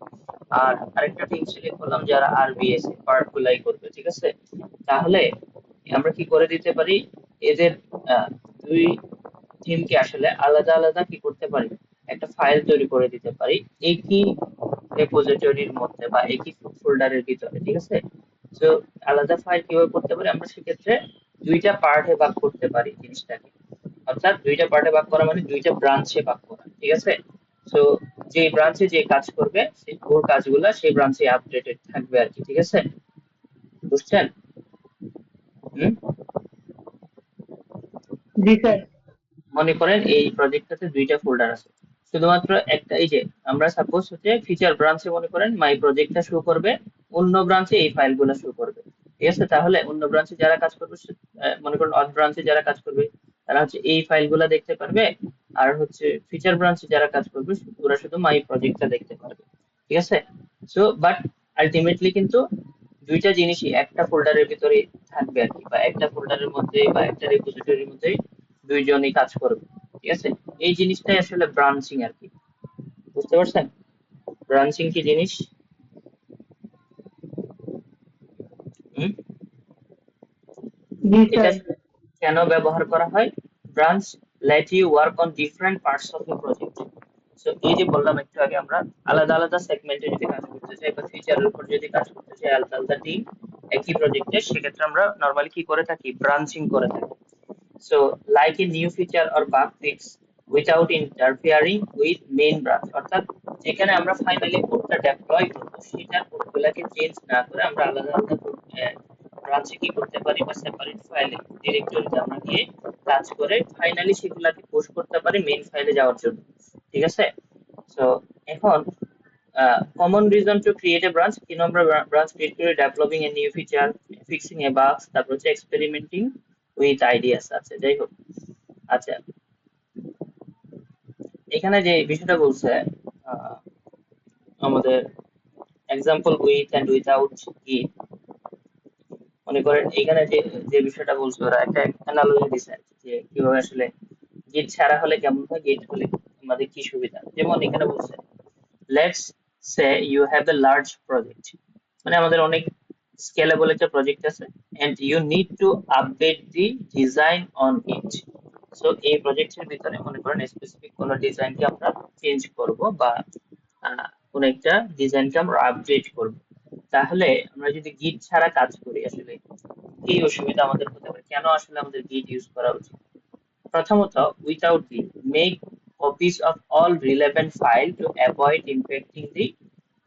আর আরেকটা টিম সিলেক্ট করলাম যারা আরবিএস এর পার্ট গুলাই করবে, ঠিক আছে। তাহলে আমরা কি করে দিতে পারি, এদের দুই টিমকে আসলে আলাদা আলাদা কি করতে পারি, একটা ফাইল তৈরি করে দিতে পারি একই রেপোজিটরির মধ্যে বা একই ফোল্ডারের ভিতরে, ঠিক আছে। তো আলাদা ফাইল কিভাবে করতে পারি, আমরা সেক্ষেত্রে দুইটা পার্টে ভাগ করতে পারি জিনিসটাকে, অর্থাৎ দুইটা পার্টে ভাগ করা মানে দুইটা ব্রাঞ্চে ভাগ করা, ঠিক আছে। তো যে ব্রাঞ্চে যে কাজ করবে ওর কাজগুলা সেই ব্রাঞ্চে আপডেটেড থাকবে আর কি, ঠিক আছে, বুঝছেন? হুম, জি স্যার। মনে করেন এই প্রজেক্টটাতে দুইটা ফোল্ডার আছে, শুধুমাত্র একটা, এই যে আমরা সাপোজ হচ্ছে ফিচার ব্রাঞ্চে মনে করেন মাই প্রজেক্টটা শো করবে, অন্য ব্রাঞ্চে এই ফাইলগুলো শো করবে, ঠিক আছে। তাহলে অন্য ব্রাঞ্চে যারা কাজ করবে মনে করেন অথ ব্রাঞ্চে যারা কাজ করবে তারা হচ্ছে এই ফাইলগুলো দেখতে পারবে, আর হচ্ছে ফিচার ব্রাঞ্চে যারা কাজ করবে ওরা শুধু মাই প্রজেক্টটা দেখতে পারবে, ঠিক আছে। সো বাট আলটিমেটলি কিন্তু দুইটা জিনিসই একটা ফোল্ডারের ভিতরে থাকবে আর কি, বা একটা ফোল্ডারের মধ্যে বা একটা রেপোজিটরির মধ্যে দুইজনই কাজ করবে, ঠিক আছে? এই জিনিসটাই আসলে ব্রাঞ্চিং আর কি, বুঝতে পারছেন ব্রাঞ্চিং কি জিনিস? হুম? জি এটা স্যার। কেন ব্যবহার করা হয়? Branch let you work on different parts of a project. So এই যে বললাম একটু আগে, আমরা আলাদা আলাদা সেগমেন্টে যদি কাজ করতে চাই বা ফিচারের উপর যদি কাজ করতে চাই আলাদা আলাদা টিম একই প্রজেক্টে, সেক্ষেত্রে আমরা নর্মালি কি করে থাকি? ব্রাঞ্চিং করে থাকি। So, like a new feature or bug fix without interfering with main branch, অর্থাৎ যেখানে আমরা ফাইনালি কোডটা ডেপ্লয় করব সেটা কোডগুলোকে চেঞ্জ না করে আমরা আলাদা আলাদা ব্রাঞ্চে কি করতে পারি বা সেপারেট ফাইলে ডিরেক্টরিতে আমরা গিয়ে কাজ করে ফাইনালি সেগুলোকে পুশ করতে পারি মেইন ফাইলে যাওয়ার জন্য, ঠিক আছে? সো এখন common reason to create a branch, কি নম্বর ব্রাঞ্চ ক্রিয়েট করে ডেভেলপিং এ নিউ ফিচার, ফিক্সিং এ বাগস, তারপর হচ্ছে এক্সপেরিমেন্টিং উইথ আইডিয়াস আছে, যাই হোক। আচ্ছা, এখানে যে বিষয়টা বলছে আহ, আমাদের এক্সাম্পল উইথ এন্ড উইথাউট কি, মনে করেন এখানে যে যে বিষয়টা বলছে ওরা একটা অ্যানালজি দিছে যে কিভাবে আসলে গিট ছাড়া হলে কেমন হয়, গিট হলে আমাদের কি সুবিধা। যেমন এখানে বলছে let's say you have a large project, মানে আমাদের অনেক স্কেলেবল একটা প্রজেক্ট আছে, and you need to update the design on it. So এই প্রজেক্টের ভিতরে মনে করেন স্পেসিফিক কোন ডিজাইনকে আমরা চেঞ্জ করব বা কোন একটা ডিজাইনকে আমরা আপডেট করব, তাহলে আমরা যদি গিট ছাড়া কাজ করি আসলে কি অসুবিধা আমাদের হতে পারে, কেন আসলে আমাদের গিট ইউজ করা উচিত? প্রথমত, without the make copies of all relevant file to avoid impacting the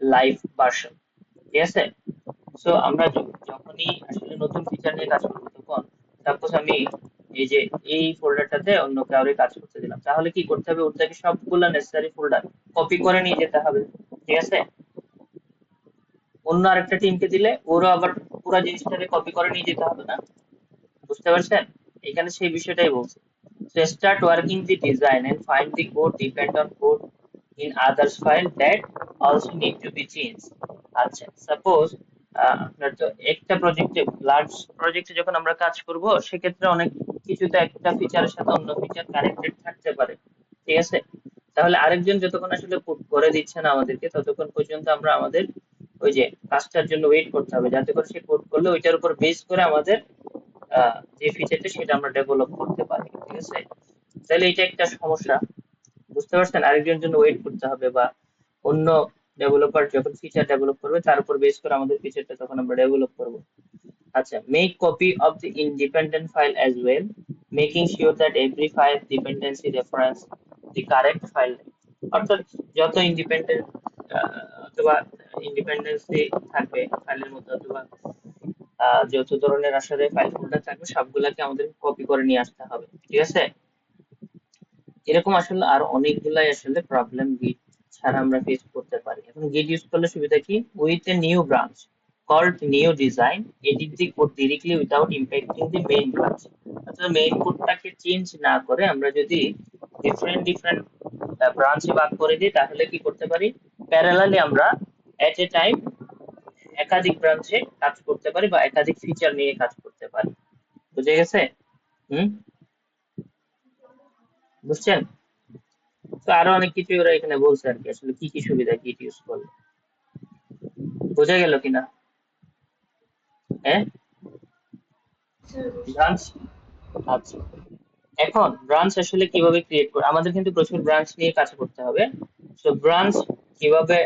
live version, ঠিক আছে? সো আমরা যখনই আসলে নতুন ফিচার নিয়ে কাজ করবো তখন সাপোজ আমি এই যে এই ফোল্ডারটাতে অন্য কাউরে কাজ করতে দিলাম, তাহলে কি করতে হবে? ওর থেকে সবগুলা নেসেসারি ফোল্ডার কপি করে নিয়ে যেতে হবে, ঠিক আছে? অন্য আরেকটা টিমকে দিলে ওরও আবার পুরো জিনিসটাকে কপি করে নিয়ে যেতে হবে না, বুঝতে পারছেন? এখানে সেই বিষয়টাই বলছে। So start working the design and find the code depend on code in others file that also need to be changed. আচ্ছা, সাপোজ আপনার তো একটা প্রজেক্টে, লার্জ প্রজেক্টে যখন আমরা কাজ করব সেক্ষেত্রে অনেক কিছুতে একটা ফিচারের সাথে অন্য ফিচার কানেক্টেড থাকতে পারে, ঠিক আছে? তাহলে আরেকজন যতক্ষণ আসলে কোড করে দিচ্ছে না আমাদেরকে ততক্ষণ পর্যন্ত আমরা আমাদের ওই যে কাজটার জন্য ওয়েট করতে হবে, যাতে করে সে কোড করলে ওইটার উপর বেস করে আমাদের যে ফিচারটা সেটা আমরা ডেভেলপ করতে পারি, ঠিক আছে? তাহলে এটা একটা সমস্যা, বুঝতে পারছেন? আরেকজনের জন্য ওয়েট করতে হবে বা অন্য ডেভেলপার যখন ফিচার ডেভেলপ করবে তার উপর বেস করে আমাদের ফিচারটা তখন আমরা ডেভেলপ করব। আচ্ছা, make copy of the Independent file as well, making sure that every file dependency reference the correct file. অর্থাৎ যত ইন্ডিপেন্ডেন্ট অথবা ইন্ডিপেন্ডেন্সি থাকবে ফাইলের মধ্যে অথবা যত ধরনের আসলে ফাইল ফোল্ডার থাকবে সবগুলাকে আমাদের কপি করে নিয়ে আসতে হবে, ঠিক আছে? এরকম আসলে আর অনেকগুলাই আসলে প্রবলেম গিট ছাড়া আমরা ফেস করতে পারি। এখন গিট ইউজ করলে সুবিধা কি? With a new branch called new design, edit the code directly without impacting the main branch. অর্থাৎ মেইন কোডটাকে চেঞ্জ না করে আমরা যদি ডিফারেন্ট ডিফারেন্ট ব্রাঞ্চে ভাগ করে দিই তাহলে কি করতে পারি? প্যারালালি আমরা এট এ টাইম একাধিক ব্রাঞ্চে কাজ করতে পারি বা একাধিক ফিচার নিয়ে কাজ করতে পারি, বুঝে গেছে? হুম, বুঝছেন? তো আরো অনেক কিছু ওরা এখানে বলছে আর কি, আসলে কি কি সুবিধা গিট ইউজ করলে, বোঝা গেল কিনা? হ্যাঁ, ব্রাঞ্চ। আচ্ছা, এখন ব্রাঞ্চ আসলে কিভাবে ক্রিয়েট করে, আমাদের কিন্তু প্রচুর ব্রাঞ্চ নিয়ে কাজ করতে হবে। তো ব্রাঞ্চ কিভাবে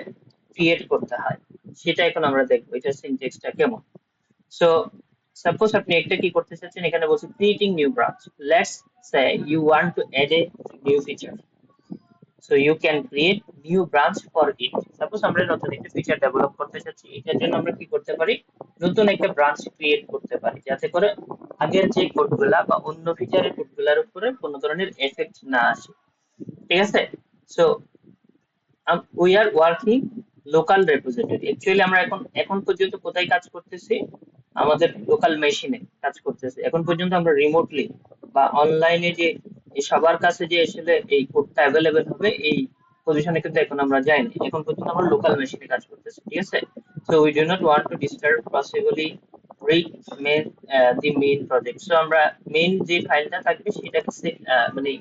ক্রিয়েট করতে হয় সেটা এখন আমরা দেখবো, এটা সিনট্যাক্সটা কেমন। সো সাপোজ আপনি একটা কি করতে চাচ্ছেন, এখানে বলছে creating new branch, let's say you want to add a new feature, so you can create new branch for it. Suppose আমরা নতুন একটা ফিচার ডেভেলপ করতে চাচ্ছি, এটার জন্য আমরা কি করতে পারি? নতুন একটা ব্রাঞ্চ ক্রিয়েট করতে পারি যাতে করে আগের যে কোডগুলা বা অন্য ফিচারের কোডগুলোর উপরে কোনো ধরনের এফেক্ট না আসে, ঠিক আছে? So we are working local repository, actually আমরা এখন এখন পর্যন্ত কোথায় কাজ করতেছি? আমাদের লোকাল মেশিনে কাজ করতেছি এখন পর্যন্ত। আমরা রিমোটলি বা অনলাইনে যে সবার কাছে যে আসলে এই কোডটা অ্যাভেলেবেল হবে এই পজিশনে কিন্তু এখন আমরা যাইনি, এখন পর্যন্ত আমরা লোকাল মেশিনে কাজ করতেছি, ঠিক আছে? So we do not want to disturb possibly read main the main project. So আমরা মেইন যে ফাইলটা থাকবে সেটাকে মানে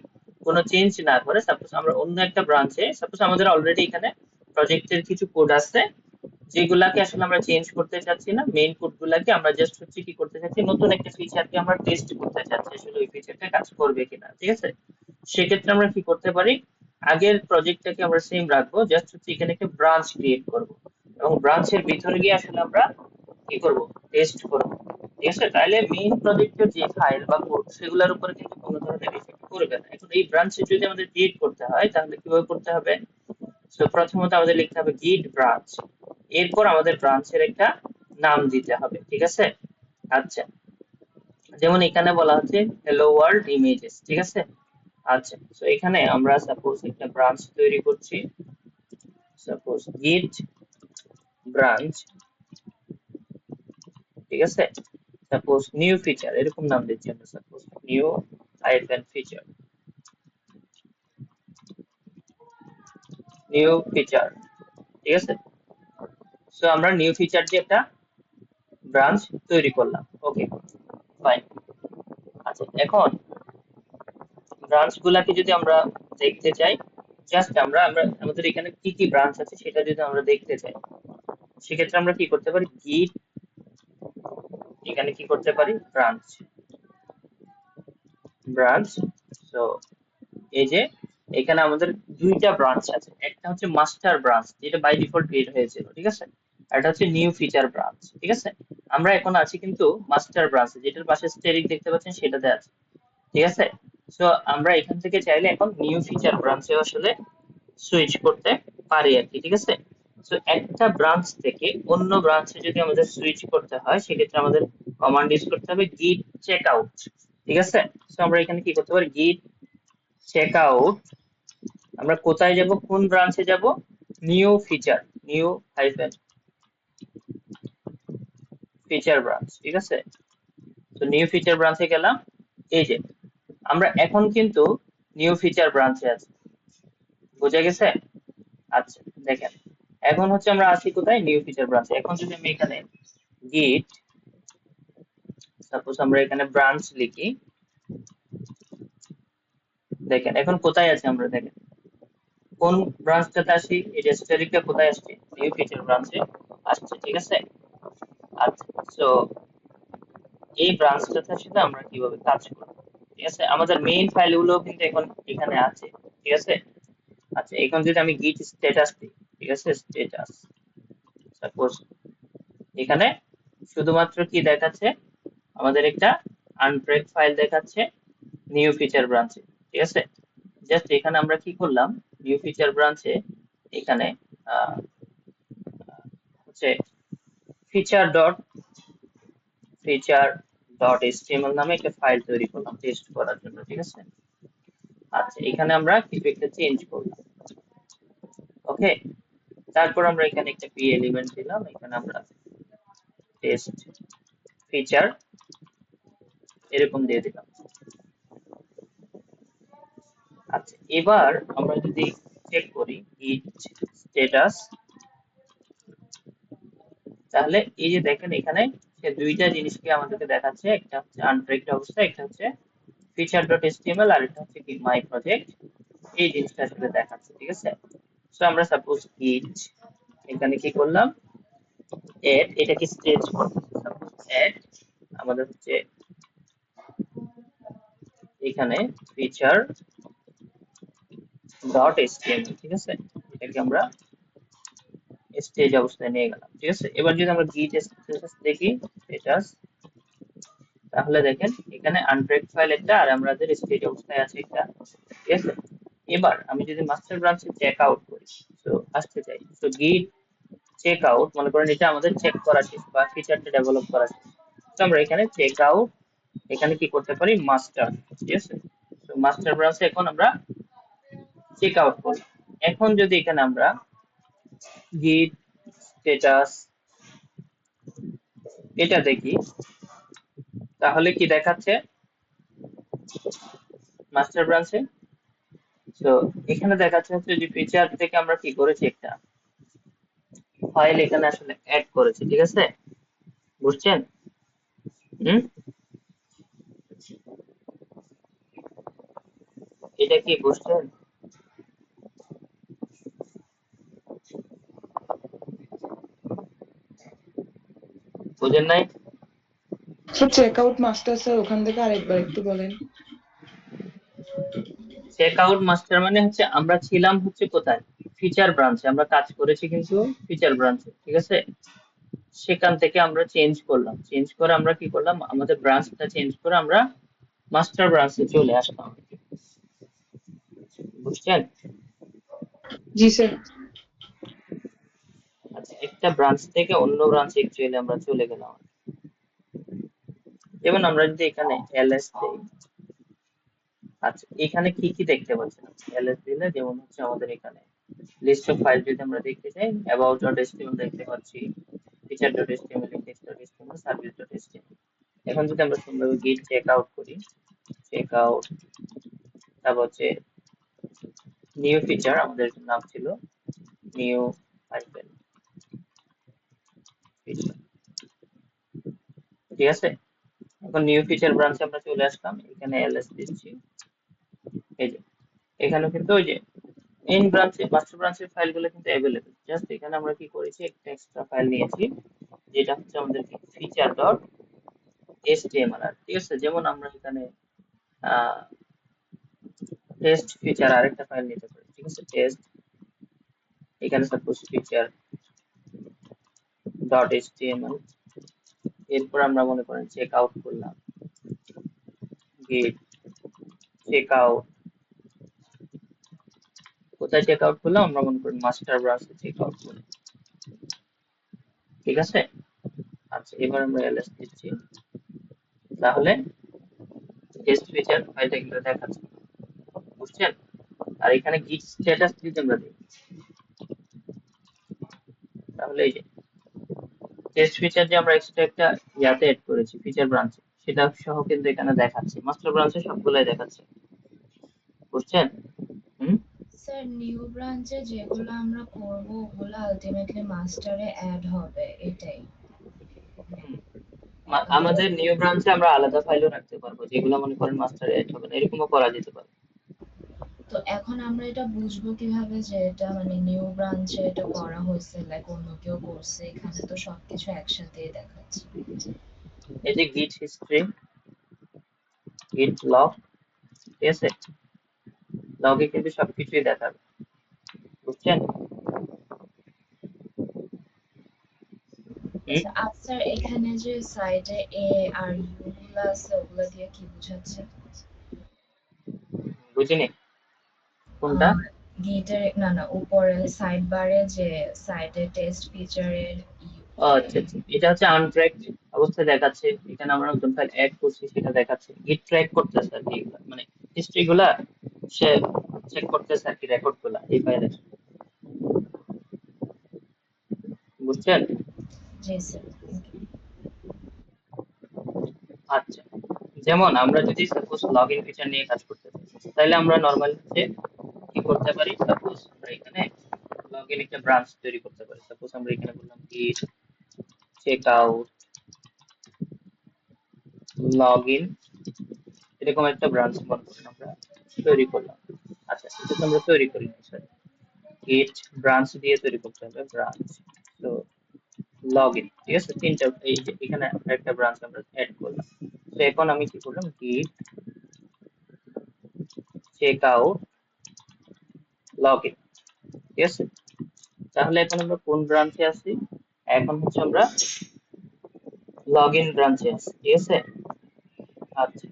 কোনো চেঞ্জ না করে, সাপোজ আমরা অন্য একটা ব্রাঞ্চে, সাপোজ আমাদের অলরেডি এখানে প্রজেক্টের কিছু কোড আছে যেগুলাকে আসলে আমরা চেঞ্জ করতে চাচ্ছি না, মেইন কোডগুলাকে আমরা জাস্ট হচ্ছে কি করতে চাচ্ছি, নতুন একটা ফিচারকে আমরা টেস্ট করতে চাচ্ছি আসলে ওই ফিচারটা কাজ করবে কিনা, ঠিক আছে। সেক্ষেত্রে আমরা কি করতে পারি, আগের প্রজেক্টটাকে আমরা সেম রাখবো, জাস্ট হচ্ছে এখানে একটা ব্রাঞ্চ ক্রিয়েট করব এবং ব্রাঞ্চের ভিতরে গিয়ে আসলে আমরা কি করব, টেস্ট করব, ঠিক আছে। তাহলে মেইন প্রজেক্টের যে ফাইল বা কোড সেগুলোর উপরে কিন্তু কোনো ধরনের ইফেক্ট করবে না। এখন এই ব্রাঞ্চে যদি আমাদের ক্রিয়েট করতে হয় তাহলে কিভাবে করতে হবে, তো প্রথমত আমাদের লিখতে হবে git branch, এরপর আমাদের ব্রাঞ্চের একটা নাম দিতে হবে, ঠিক আছে। আচ্ছা, যেমন এখানে বলা হচ্ছে hello world images, ঠিক আছে। আচ্ছা, তো এখানে আমরা সাপোজ একটা ব্রাঞ্চ তৈরি করছি, সাপোজ git branch, ঠিক আছে। সাপোজ নিউ ফিচার এরকম নাম দিচ্ছি আমরা, suppose new hyphen feature, new feature, ঠিক আছে। সো আমরা নিউ ফিচার দিয়ে একটা ব্রাঞ্চ তৈরি করলাম, ওকে ফাইন। আচ্ছা, এখন ব্রাঞ্চ গুলাকে যদি আমরা দেখতে চাই, জাস্ট আমরা আমাদের এখানে কি কি ব্রাঞ্চ আছে সেটা যদি আমরা দেখতে চাই, সেক্ষেত্রে আমরা কি করতে পারি, গিট, এখানে কি করতে পারি, ব্রাঞ্চ, ব্রাঞ্চ। সো এই যে এখানে আমাদের দুইটা ব্রাঞ্চ আছে, একটা হচ্ছে মাস্টার ব্রাঞ্চ যেটা বাই ডিফল্ট ক্রিয়েট হয়েছিল, ঠিক আছে, আর এটা হচ্ছে নিউ ফিচার ব্রাঞ্চ, ঠিক আছে। আমরা এখন আছি কিন্তু মাস্টার ব্রাঞ্চে, যেটার পাশে স্টেরিক দেখতে পাচ্ছেন সেটাতে আছে, ঠিক আছে। সো আমরা এখান থেকে চাইলে এখন নিউ ফিচার ব্রাঞ্চে আসলে সুইচ করতে পারি আর কি, ঠিক আছে। সো একটা ব্রাঞ্চ থেকে অন্য ব্রাঞ্চে যদি আমাদের সুইচ করতে হয় সেক্ষেত্রে আমাদের কমান্ড ইউজ করতে হবে git checkout, ঠিক আছে। সো আমরা এখানে কি করতে পারি, git checkout, আমরা কোথায় যাব, কোন ব্রাঞ্চে যাব, new feature, new hyphen feature branch, ঠিক আছে। তো নিউ ফিচার ব্রাঞ্চে গেলাম, এই যে আমরা এখন কিন্তু নিউ ফিচার ব্রাঞ্চে আছি, বুঝে গেছে। আচ্ছা দেখেন, এখন হচ্ছে আমরা আছি কোথায়, নিউ ফিচার ব্রাঞ্চে। এখন যদি আমি এখানে গিট, সাপোজ আমরা এখানে ব্রাঞ্চ লিখি, দেখেন এখন কোথায় আছি আমরা, দেখেন কোন ব্রাঞ্চটাতে আসি, এই যে স্টেরিকটা কোথায় আসছে, নিউ ফিচার ব্রাঞ্চে আসছে, ঠিক আছে। আচ্ছা, সো এই ব্রাঞ্চটাতে আসলে আমরা কিভাবে কাজ করব, ঠিক আছে। আমাদের মেইন ফাইলগুলো কিন্তু এখন এখানে আছে, ঠিক আছে। আচ্ছা, এখন যদি আমি গিট স্ট্যাটাস দিই, ঠিক আছে, স্ট্যাটাস, সাপোজ এখানে শুধুমাত্র কি দেখাচ্ছে, আমাদের একটা আনব্রেক ফাইল দেখাচ্ছে নিউ ফিচার ব্রাঞ্চে, ঠিক আছে। জাস্ট এখানে আমরা কি করলাম, নিউ ফিচার ব্রাঞ্চে এখানে হচ্ছে feature dot feature dot HTML নামে একটা ফাইল তৈরি করলাম টেস্ট করার জন্য, ঠিক আছে। আচ্ছা, এখানে আমরা কিছু একটা চেঞ্জ করলাম, ওকে। তারপর আমরা এখানে একটা পি এলিমেন্ট দিলাম, এখানে আমরা টেস্ট ফিচার এরকম দিয়ে দিলাম। আচ্ছা, এবার আমরা যদি চেক করি git স্ট্যাটাস, তাহলে এই যে দেখেন এখানে সে দুইটা জিনিসকে আমাদেরকে দেখাচ্ছে, একটা হচ্ছে আনব্রেকড অবস্থা, একটা হচ্ছে ফিচার ডট এচটিএমএল, আর এটা হচ্ছে কি মাই প্রজেক্ট, এই জিনিসটা আসলে দেখাচ্ছে, ঠিক আছে। সো আমরা সাপোজ git এখানে কি করলাম, এড, এটা কি স্টেজ করতেছে, সাপোজ এড আমাদের হচ্ছে এখানে ফিচার ডট এচটিএমএল, ঠিক আছে, এটাকে আমরা স্টেজ অবস্থায় নিয়ে গেলাম, ঠিক আছে। এবার যদি আমরা git স্ট্যাটাস দেখি, স্ট্যাটাস, তাহলে দেখেন এখানে আনব্রেক ফাইল একটা আর আমাদের স্টেজ অবস্থায় আছে একটা, ঠিক আছে। এবার আমি যদি মাস্টার ব্রাঞ্চে চেক আউট করি, তো আসতে চাই, তো গিট চেক আউট, মনে করেন এটা আমাদের চেক করা শেষ বা ফিচারটা ডেভেলপ করা শেষ, তো আমরা এখানে চেক আউট, এখানে কি করতে পারি, মাস্টার, ঠিক আছে। তো মাস্টার ব্রাঞ্চে এখন আমরা চেক আউট করি। এখন যদি এখানে আমরা গিট স্ট্যাটাস এটা দেখি, তাহলে কি দেখাচ্ছে মাস্টার ব্রাঞ্চে, তো এখানে দেখাচ্ছে হচ্ছে যে ফিচার থেকে আমরা কি করেছি, একটা ফাইল এখানে আসলে অ্যাড করেছি, ঠিক আছে, বুঝছেন। হুম, এটা কি বুঝছেন? বুঝেন নাই? Sir check out master sir ওখান থেকে আরেকবার একটু বলেন। চেক আউট মাস্টার মানে হচ্ছে আমরা ছিলাম হচ্ছে কোথায়, ফিচার ব্রাঞ্চে আমরা কাজ করেছি কিন্তু ফিচার ব্রাঞ্চে, ঠিক আছে। সেখান থেকে আমরা চেঞ্জ করলাম, চেঞ্জ করে আমরা কি করলাম, আমাদের ব্রাঞ্চটা চেঞ্জ করে আমরা মাস্টার ব্রাঞ্চে চলে আসলাম, বুঝছেন? জি স্যার। আচ্ছা, একটা ব্রাঞ্চ থেকে অন্য ব্রাঞ্চে অ্যাকচুয়ালি আমরা চলে গেলাম। যেমন আমরা যদি এখানে এলএস দেই, আচ্ছা এখানে কি কি দেখতে পাচ্ছেন? এলএস দিলে যেমন হচ্ছে আমাদের এখানে লিস্ট অফ ফাইল যদি আমরা দেখতে চাই, অ্যাবাউট ডট এচটিএমএল দেখতে পাচ্ছি, feature dot HTML, index dot HTML, service dot HTML. এখন যদি আমরা সুন্দরভাবে গিট চেক আউট করি, চেক আউট, তারপর হচ্ছে নিউ ফিচার, আমাদের নাম ছিল নিউ হাইফেন ফিচার, ঠিক আছে। এখন নিউ ফিচার ব্রাঞ্চে আমরা চলে আসলাম, এখানে এলএস দিচ্ছি, এই যে এখানে কিন্তু ওই যে মেইন ব্রাঞ্চে মাস্টার ব্রাঞ্চের ফাইলগুলো কিন্তু অ্যাভেলেবেল, জাস্ট এখানে আমরা কি করেছি একটা এক্সট্রা ফাইল নিয়েছি যেটা হচ্ছে আমাদের ফিচার ডট এচটিএমএল, ঠিক আছে। যেমন আমরা এখানে টেস্ট ফিচার আরেকটা ফাইল নিতে পারি, ঠিক আছে, টেস্ট, এখানে সাপোজ ফিচার ডট এচটিএমএল, এরপর আমরা মনে করেন চেক আউট করলাম, গেট চেক আউট, কোথায় চেক আউট করলাম, আমরা মনে করি মাস্টার ব্রাঞ্চে চেক আউট করলাম, ঠিক আছে। আচ্ছা এবার আমরা এলএস দিচ্ছি, তাহলে টেস্ট ফিচার ফাইলটা কিন্তু দেখাচ্ছে, বুঝছেন? আর এখানে গিট স্ট্যাটাস যদি আমরা দিই, তাহলে এই যে টেস্ট ফিচার যে আমরা এক্সট্রা একটা ইয়াতে এড করেছি ফিচার ব্রাঞ্চে, সেটা সহ কিন্তু এখানে দেখাচ্ছে, মাস্টার ব্রাঞ্চে সবগুলাই দেখাচ্ছে, বুঝছেন? হুম, স্যার নিউ ব্রাঞ্চে যেগুলো আমরা করব ওগুলো আলটিমেটলি মাস্টারে অ্যাড হবে এটাই। হুম। আমাদের নিউ ব্রাঞ্চে আমরা আলাদা ফাইলও রাখতে পারবো, যেগুলো মনে করেন মাস্টারে এড হবে না, এরকমও করা যেতে পারে। তো এখন আমরা এটা বুঝবো কিভাবে যে এটা মানে নিউ ব্রাঞ্চে এটা করা হয়েছে, লাইক অন্য কেউ করছে? এখানে তো সবকিছু একসাথেই দেখাচ্ছে। এই যে গিট হিস্ট্রি, গিট লগ, ঠিক আছে, লগে কিন্তু সবকিছুই দেখাবে, বুঝছেন? হুম, আচ্ছা আর স্যার এখানে যে সাইডে এ আর ইউ গুলো আছে ওগুলো দিয়ে কি বোঝাচ্ছে? বুঝিনি কোনটা। গিটের না না উপরে সাইড বারে যে সাইডে টেস্ট ফিচারের ইউ। ও আচ্ছা আচ্ছা, এটা হচ্ছে আনট্র্যাকড অবস্থায় দেখাচ্ছে, এখানে আমরা নতুন ফাইল অ্যাড করছি সেটা দেখাচ্ছে, গিট ট্র্যাক করতেছে আর কি, এগুলা মানে হিস্ট্রি গুলা সে চেক করতেছে আর কি, রেকর্ড গুলা এই ফাইলে, বুঝছেন? জি স্যার। আচ্ছা, যেমন আমরা যদি সাপোজ লগ ইন ফিচার নিয়ে কাজ করতে চাই, তাহলে আমরা নর্মালি হচ্ছে কি করতে পারি, সাপোজ আমরা এখানে লগ ইন একটা ব্রাঞ্চ তৈরি করতে পারি, সাপোজ আমরা এখানে বললাম গিট চেক আউট লগ ইন, এরকম একটা ব্রাঞ্চ মনে করেন আমরা তৈরি করলাম। আচ্ছা এটা তো আমরা তৈরি করি স্যার, গেট ব্রাঞ্চ দিয়ে তৈরি করতে হবে, ব্রাঞ্চ, তো লগ ইন, ঠিক আছে, তিনটা, এই যে এখানে একটা ব্রাঞ্চ আমরা অ্যাড করলাম। তো এখন আমি কি করলাম, গিট চেক আউট লগ ইন, ঠিক আছে। তাহলে এখন আমরা কোন ব্রাঞ্চে আছি, এখন হচ্ছে আমরা লগ ইন ব্রাঞ্চে আছি, ঠিক আছে। আচ্ছা,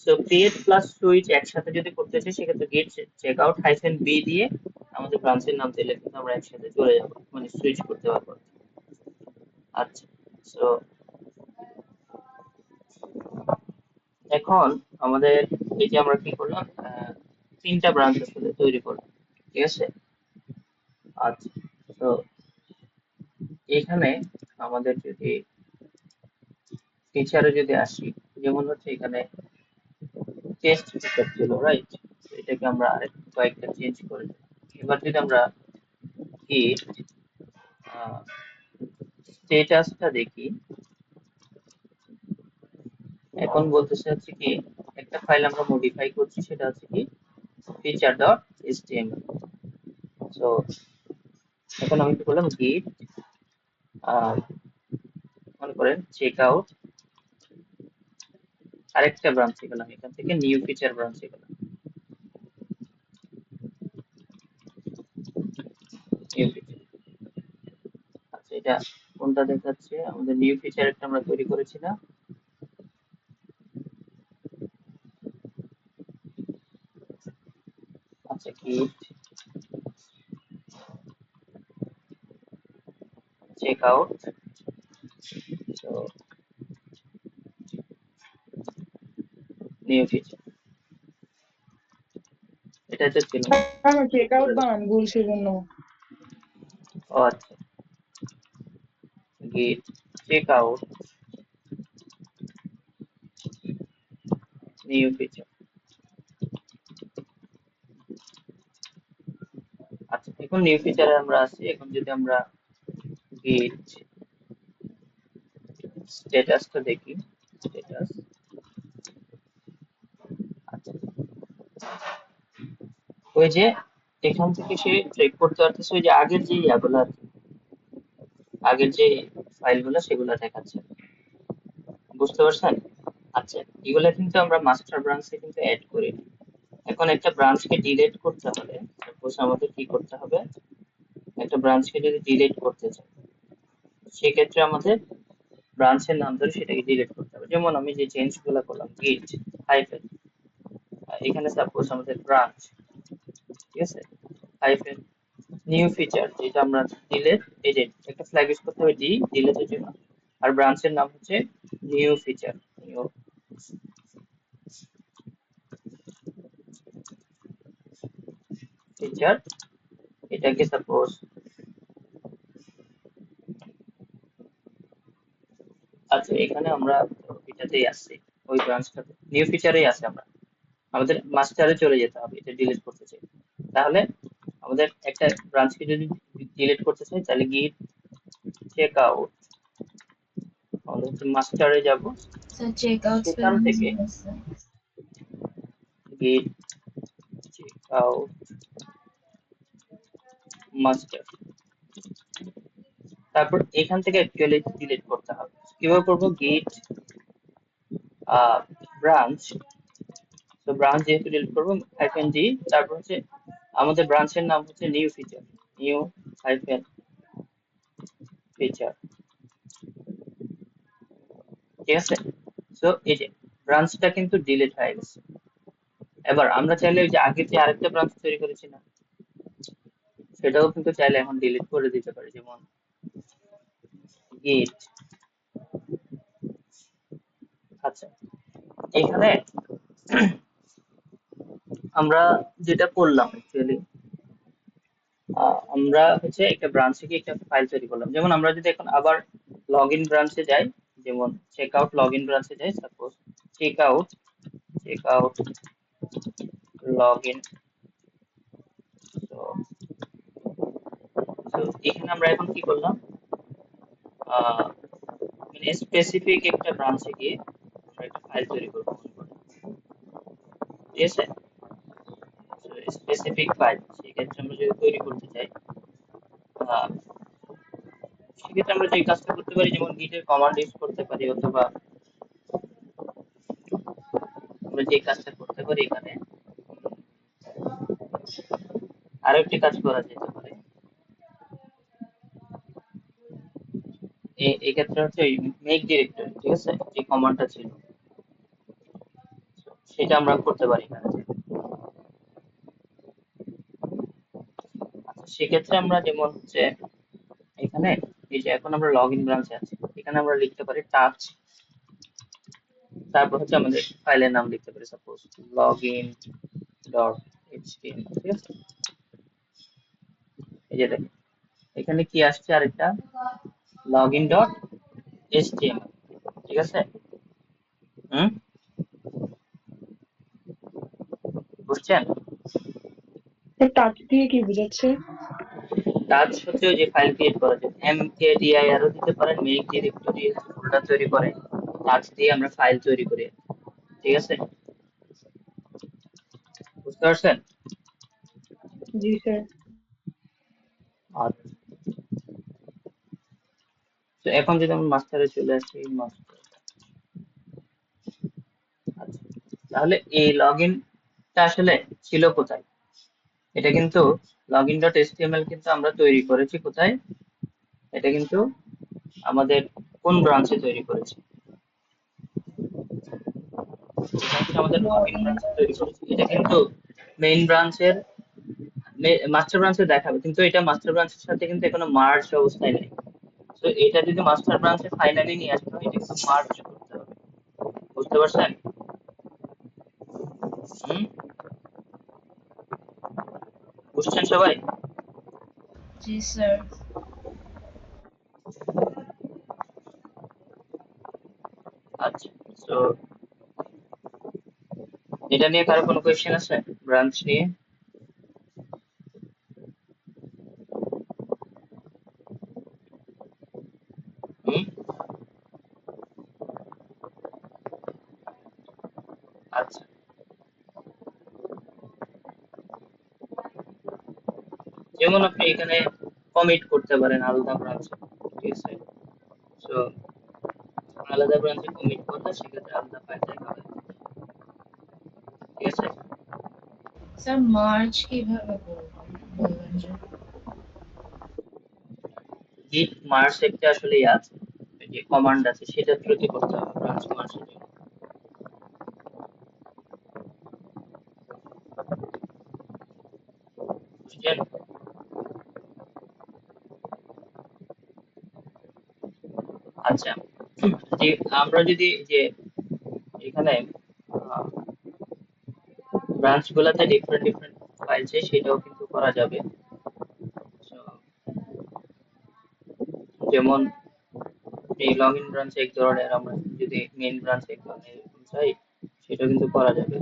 সো ক্রিয়েট প্লাস সুইচ একসাথে যদি করতে চাই, সেক্ষেত্রে git check out hyphen B দিয়ে আমাদের ব্রাঞ্চের নাম দিলে কিন্তু আমরা একসাথে চলে যাবো, মানে সুইচ করতে পারবো। আচ্ছা, সো এখন আমাদের এই যে আমরা কি করলাম, তিনটা ব্রাঞ্চ আসলে তৈরি করলাম, ঠিক আছে। আচ্ছা, তো এখানে আমাদের যদি টিচারে যদি আসি, যেমন হচ্ছে এখানে টেস্ট ফিচার ছিল, রাইট, এটাকে আমরা আরেক কয়েকটা চেঞ্জ করে দিলাম। এবার যদি আমরা কি স্টেটাসটা দেখি, এখন বলতেছে হচ্ছে কি একটা ফাইল আমরা মডিফাই করছি, সেটা হচ্ছে কি feature.html। সো এখন আমি কি করলাম, গিট মনে করেন চেক আউট, আরেকটা ব্রাঞ্চে গেলাম, এখান থেকে নিউ ফিচার ব্রাঞ্চে গেলাম, নিউ ফিচার। আচ্ছা, এটা কোনটা দেখাচ্ছে, আমাদের নিউ ফিচার একটা আমরা তৈরি করেছি না? আচ্ছা, গিট চেক আউট, তো নিউ ফিচার, এটা তো ছিল না। আমার চেক আউট বানান ভুল সেজন্য। ও আচ্ছা, গিট চেক আউট নিউ ফিচার। আচ্ছা, এখন নিউ ফিচারে আমরা আছি। এখন যদি আমরা গিট স্ট্যাটাসটা দেখি, স্ট্যাটাস, আচ্ছা, ওই যে এখান থেকে সে ট্রেক করতে পারতেছে ওই যে আগের যে ইয়াগুলো আর কি, আগের যে ফাইলগুলো সেগুলো দেখাচ্ছে, বুঝতে পারছেন? আচ্ছা, এগুলা কিন্তু আমরা মাস্টার ব্রাঞ্চে কিন্তু অ্যাড করি না। এখন একটা ব্রাঞ্চকে ডিলিট করতে হলে সাপোজ আমাদের কি করতে হবে, একটা ব্রাঞ্চকে যদি ডিলিট করতে চাই সেক্ষেত্রে আমাদের ব্রাঞ্চের নাম ধরে সেটাকে ডিলিট করতে হবে। যেমন আমি যে চেঞ্জ গুলো করলাম, গিট হাইফেন, এখানে সাপোজ আমাদের ব্রাঞ্চ, ঠিক আছে, হাইফেন নিউ ফিচার, যেটা আমরা ডিলিট, এই যে একটা ফ্ল্যাগ ইউজ করতে হবে ডিলিটের জন্য, আর ব্রাঞ্চের নাম হচ্ছে নিউ ফিচার, নিউ ফিচার। এটাকে সাপোজ, আচ্ছা এখানে আমরা এটাতেই আসছি, ওই ব্রাঞ্চটাতে নিউ ফিচারেই আছে, আমরা আমাদের মাস্টারে চলে যেতে হবে এটা ডিলিট করতে চাই। তাহলে আমাদের একটা ব্রাঞ্চকে যদি ডিলিট করতে চাই তাহলে গিট চেক আউট, আমাদের হচ্ছে মাস্টারে যাব, স্যার চেক আউট সেখান স্পেলিং থেকে ভুল আছে। গিট চেক আউট মাস্টার, তারপর এখান থেকে অ্যাকচুয়ালি ডিলিট করতে হবে। কিভাবে করবো, গিট ব্রাঞ্চ, তো ব্রাঞ্চ যেহেতু ডিলিট করবো হাইফেন ডি, তারপর হচ্ছে আমাদের ব্রাঞ্চের নাম হচ্ছে new feature, new hyphen feature, ঠিক আছে। তো এই যে ব্রাঞ্চটা কিন্তু ডিলিট হয়ে গেছে। এবার আমরা চাইলে ওই যে আগে যে আরেকটা ব্রাঞ্চ তৈরি করেছি না, সেটাও কিন্তু চাইলে এখন ডিলিট করে দিতে পারি, যেমন গিট, আচ্ছা এখানে আমরা যেটা করলাম অ্যাকচুয়ালি, আমরা হচ্ছে একটা ব্রাঞ্চ থেকে একটা ফাইল তৈরি করলাম। যেমন আমরা যদি এখন আবার লগ ইন ব্রাঞ্চে যাই, যেমন চেক আউট লগ ইন ব্রাঞ্চে যাই, suppose check out log in, তো এখানে আমরা এখন কি করলাম, মানে স্পেসিফিক একটা ব্রাঞ্চে গিয়ে আমরা একটা ফাইল তৈরি করবো, ঠিক আছে। স্পেসিফিক ফাইল সেক্ষেত্রে আমরা যদি তৈরি করতে চাই, আহ, সেক্ষেত্রে আমরা যে কাজটা করতে পারি, যেমন গিটের কমান্ড ইউজ করতে পারি, অথবা আমরা যে কাজটা করতে পারি এখানে আরো একটি কাজ করা যেতে পারে। এই ক্ষেত্রে হচ্ছে মেক ডিরেক্টরি, ঠিক আছে, যে কমান্ডটা ছিল সেটা আমরা করতে পারি এখানে। আচ্ছা, সেক্ষেত্রে আমরা যেমন হচ্ছে এখানে এই যে এখন আমরা লগ ইন ব্রাঞ্চে আছি, এখানে আমরা লিখতে পারি টাচ, তারপর হচ্ছে আমাদের ফাইলের নাম লিখতে পারি সাপোজ লগইন ডট এইচটিএমএল, ঠিক আছে। এই যে দেখেন এখানে কি আসছে, আরেকটা লগইন ডট এইচটিএমএল, ঠিক আছে। হুম, বুঝছেন? টাচ দিয়ে কি বোঝাচ্ছে? টাচ হচ্ছে ওই যে ফাইল ক্রিয়েট করা যায়, এমকেডিআই আরও দিতে পারেন, মেক ডিরেক্টরি ফোল্ডার তৈরি করে, টাচ দিয়ে আমরা ফাইল তৈরি করি, ঠিক আছে? বুঝতে পারছেন? জি স্যার। আচ্ছা, তো এখন যদি আমরা মাস্টারে চলে আসি, মাস্টার, আচ্ছা, তাহলে এই লগ ইনটা আসলে ছিল কোথায়? এটা কিন্তু লগ ইন ডট এচটিএমএল কিন্তু আমরা তৈরি করেছি কোথায়? এটা কিন্তু আমাদের কোন ব্রাঞ্চে তৈরি করেছি? এটা হচ্ছে আমাদের লগ ইন ব্রাঞ্চে তৈরি করেছি। এটা কিন্তু মেইন ব্রাঞ্চের মাস্টার ব্রাঞ্চে দেখাবে, কিন্তু এটা মাস্টার ব্রাঞ্চের সাথে কিন্তু এখনো মার্জ অবস্থায় নেই। তো এটা যদি মাস্টার ব্রাঞ্চে ফাইনালি নিয়ে আসতে হয়, এটা কিন্তু মার্জ করতে হবে। বুঝতে পারছেন? হুম, বুঝছেন সবাই? জি স্যার। আচ্ছা, তো এটা নিয়ে কারো কোনো কোয়েশ্চেন আছে ব্রাঞ্চ নিয়ে? হুম, আচ্ছা, যেমন আপনি এখানে কমিট করতে পারেন আলাদা ব্রাঞ্চে, ঠিক আছে? তো আলাদা ব্রাঞ্চে কমিট করলে সেক্ষেত্রে আলাদা ফাইল দেখাবে, ঠিক আছে? স্যার মার্চ কিভাবে করবো বলবেন যে? গিট মার্জ একটা আসলে আছে, ওই যে কমান্ড আছে, সেটা থ্রুতে করতে হবে ব্রাঞ্চ মার্জের জন্য, বুঝছেন? আচ্ছা, যে আমরা যদি যে এখানে ব্রাঞ্চ গুলাতে ডিফারেন্ট ডিফারেন্ট ফাইল চাই, সেটাও কিন্তু করা যাবে। So, যেমন এই লগ ইন ব্রাঞ্চ এক ধরনের, আমরা যদি মেইন ব্রাঞ্চ এক ধরনের এরকম চাই, সেটা কিন্তু করা যাবে।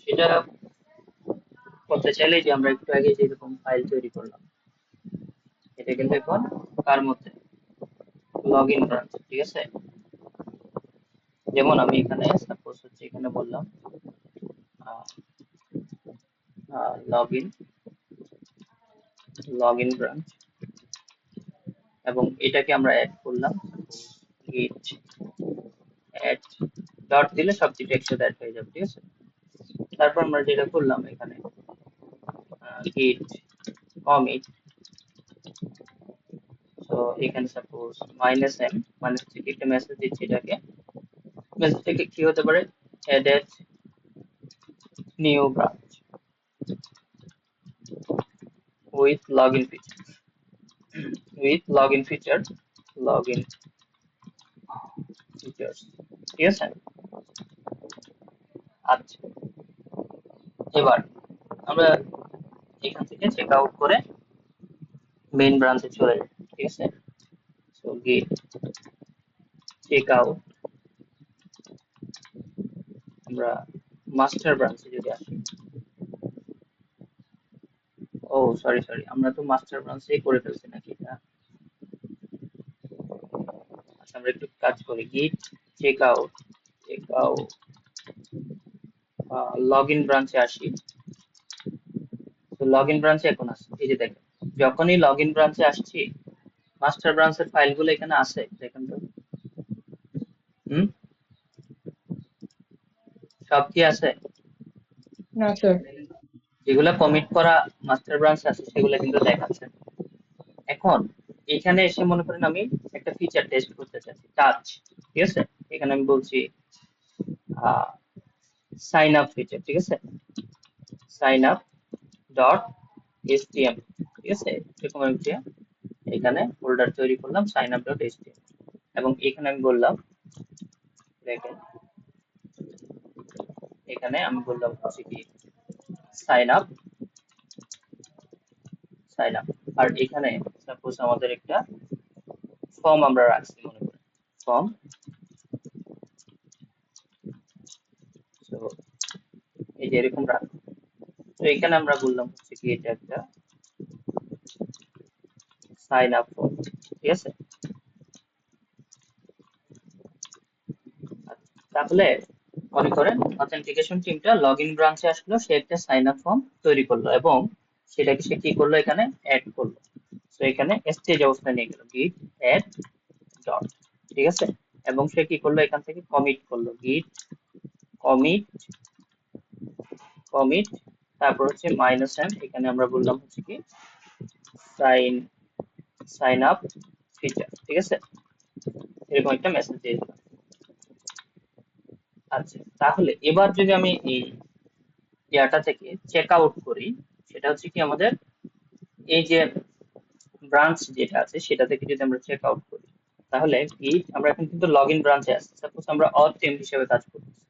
সেটা করতে চাইলে যে আমরা একটু আগে যেরকম ফাইল তৈরি করলাম, এটা কিন্তু এখন কার মধ্যে? লগ ইন ব্রাঞ্চ, ঠিক আছে? যেমন আমি এখানে সাপোজ হচ্ছে এখানে বললাম লগ ইন ব্রাঞ্চ, এবং এটাকে আমরা অ্যাড করলাম, গিট অ্যাড ডট দিলে সবকিছু একসাথে অ্যাড হয়ে যাবে, ঠিক আছে? তারপর আমরা যেটা করলাম এখানে গিট কমিট, তো এখানে সাপোজ -m, মানে হচ্ছে কি একটা মেসেজ দিচ্ছি, এটাকে মেসেজটাকে কি হতে পারে? Added new branch with login feature, login features, ঠিক আছে? আচ্ছা, এবার আমরা এখান থেকে চেক আউট করে মেইন ব্রাঞ্চে চলে যাই, ঠিক আছে? সো গিট চেক আউট, আমরা মাস্টার ব্রাঞ্চে যদি আসি, ও সরি সরি, আমরা তো মাস্টার ব্রাঞ্চেই করে ফেলছি নাকি এটা? আচ্ছা, আমরা একটু কাজ করি, গিট চেক আউট লগ ইন ব্রাঞ্চে আসি। তো লগ ইন ব্রাঞ্চে এখন আছে, এই যে দেখেন, যখনই লগ ইন ব্রাঞ্চে আসছি, মাস্টার ব্রাঞ্চের ফাইলগুলো এখানে আছে, দেখেন তো। হুম, সব কি আছে? না স্যার। যেগুলো কমিট করা মাস্টার ব্রাঞ্চ আছে সেগুলো কিন্তু দেখাচ্ছে। এখন এখানে এসে মনে করেন আমি একটা ফিচার টেস্ট করতে চাচ্ছি, টাচ, ঠিক আছে? এখানে আমি বলছি সাইন আপ ফিচার, ঠিক আছে? সাইন আপ ডট এচটিএম, ঠিক আছে? এরকম একটা এখানে ফোল্ডার তৈরি করলাম, সাইন আপ ডট এচটিএম, এবং এখানে আমি বললাম, দেখেন এখানে আমি বললাম হচ্ছে কি সাইন আপ, আর এখানে সাপোজ আমাদের একটা ফর্ম আমরা রাখছি, মনে করেন ফর্ম। তো এই যে এরকম রাখবো, তো এখানে আমরা বললাম হচ্ছে কি এটা একটা সাইন আপ ফর্ম, ঠিক আছে? তাহলে মনে করেন অথেন্টিকেশন টিমটা লগ ইন ব্রাঞ্চে আসলো, সে একটা সাইন আপ ফর্ম তৈরি করলো এবং সেটাকে সে কি করলো এখানে অ্যাড করলো। তো এখানে স্টেজ অবস্থায় নিয়ে গেল গিট অ্যাড ডট, ঠিক আছে, এবং সে কি করলো এখান থেকে কমিট করলো গিট কমিট কমিট, তারপর হচ্ছে -m, এখানে আমরা বললাম হচ্ছে কি সাইন সাইন আপ ফিচার, ঠিক আছে, এরকম একটা মেসেজ দিয়ে দিলাম। আচ্ছা, তাহলে এবার যদি আমি এই ইয়াটা থেকে চেক আউট করি, সেটা হচ্ছে কি আমাদের এই যে ব্রাঞ্চ যেটা আছে সেটা থেকে যদি আমরা চেক আউট করি, তাহলে গিট আমরা এখন কিন্তু লগ ইন ব্রাঞ্চে আসছি, সাপোজ আমরা অথ টেম্প হিসেবে কাজ করতেছি।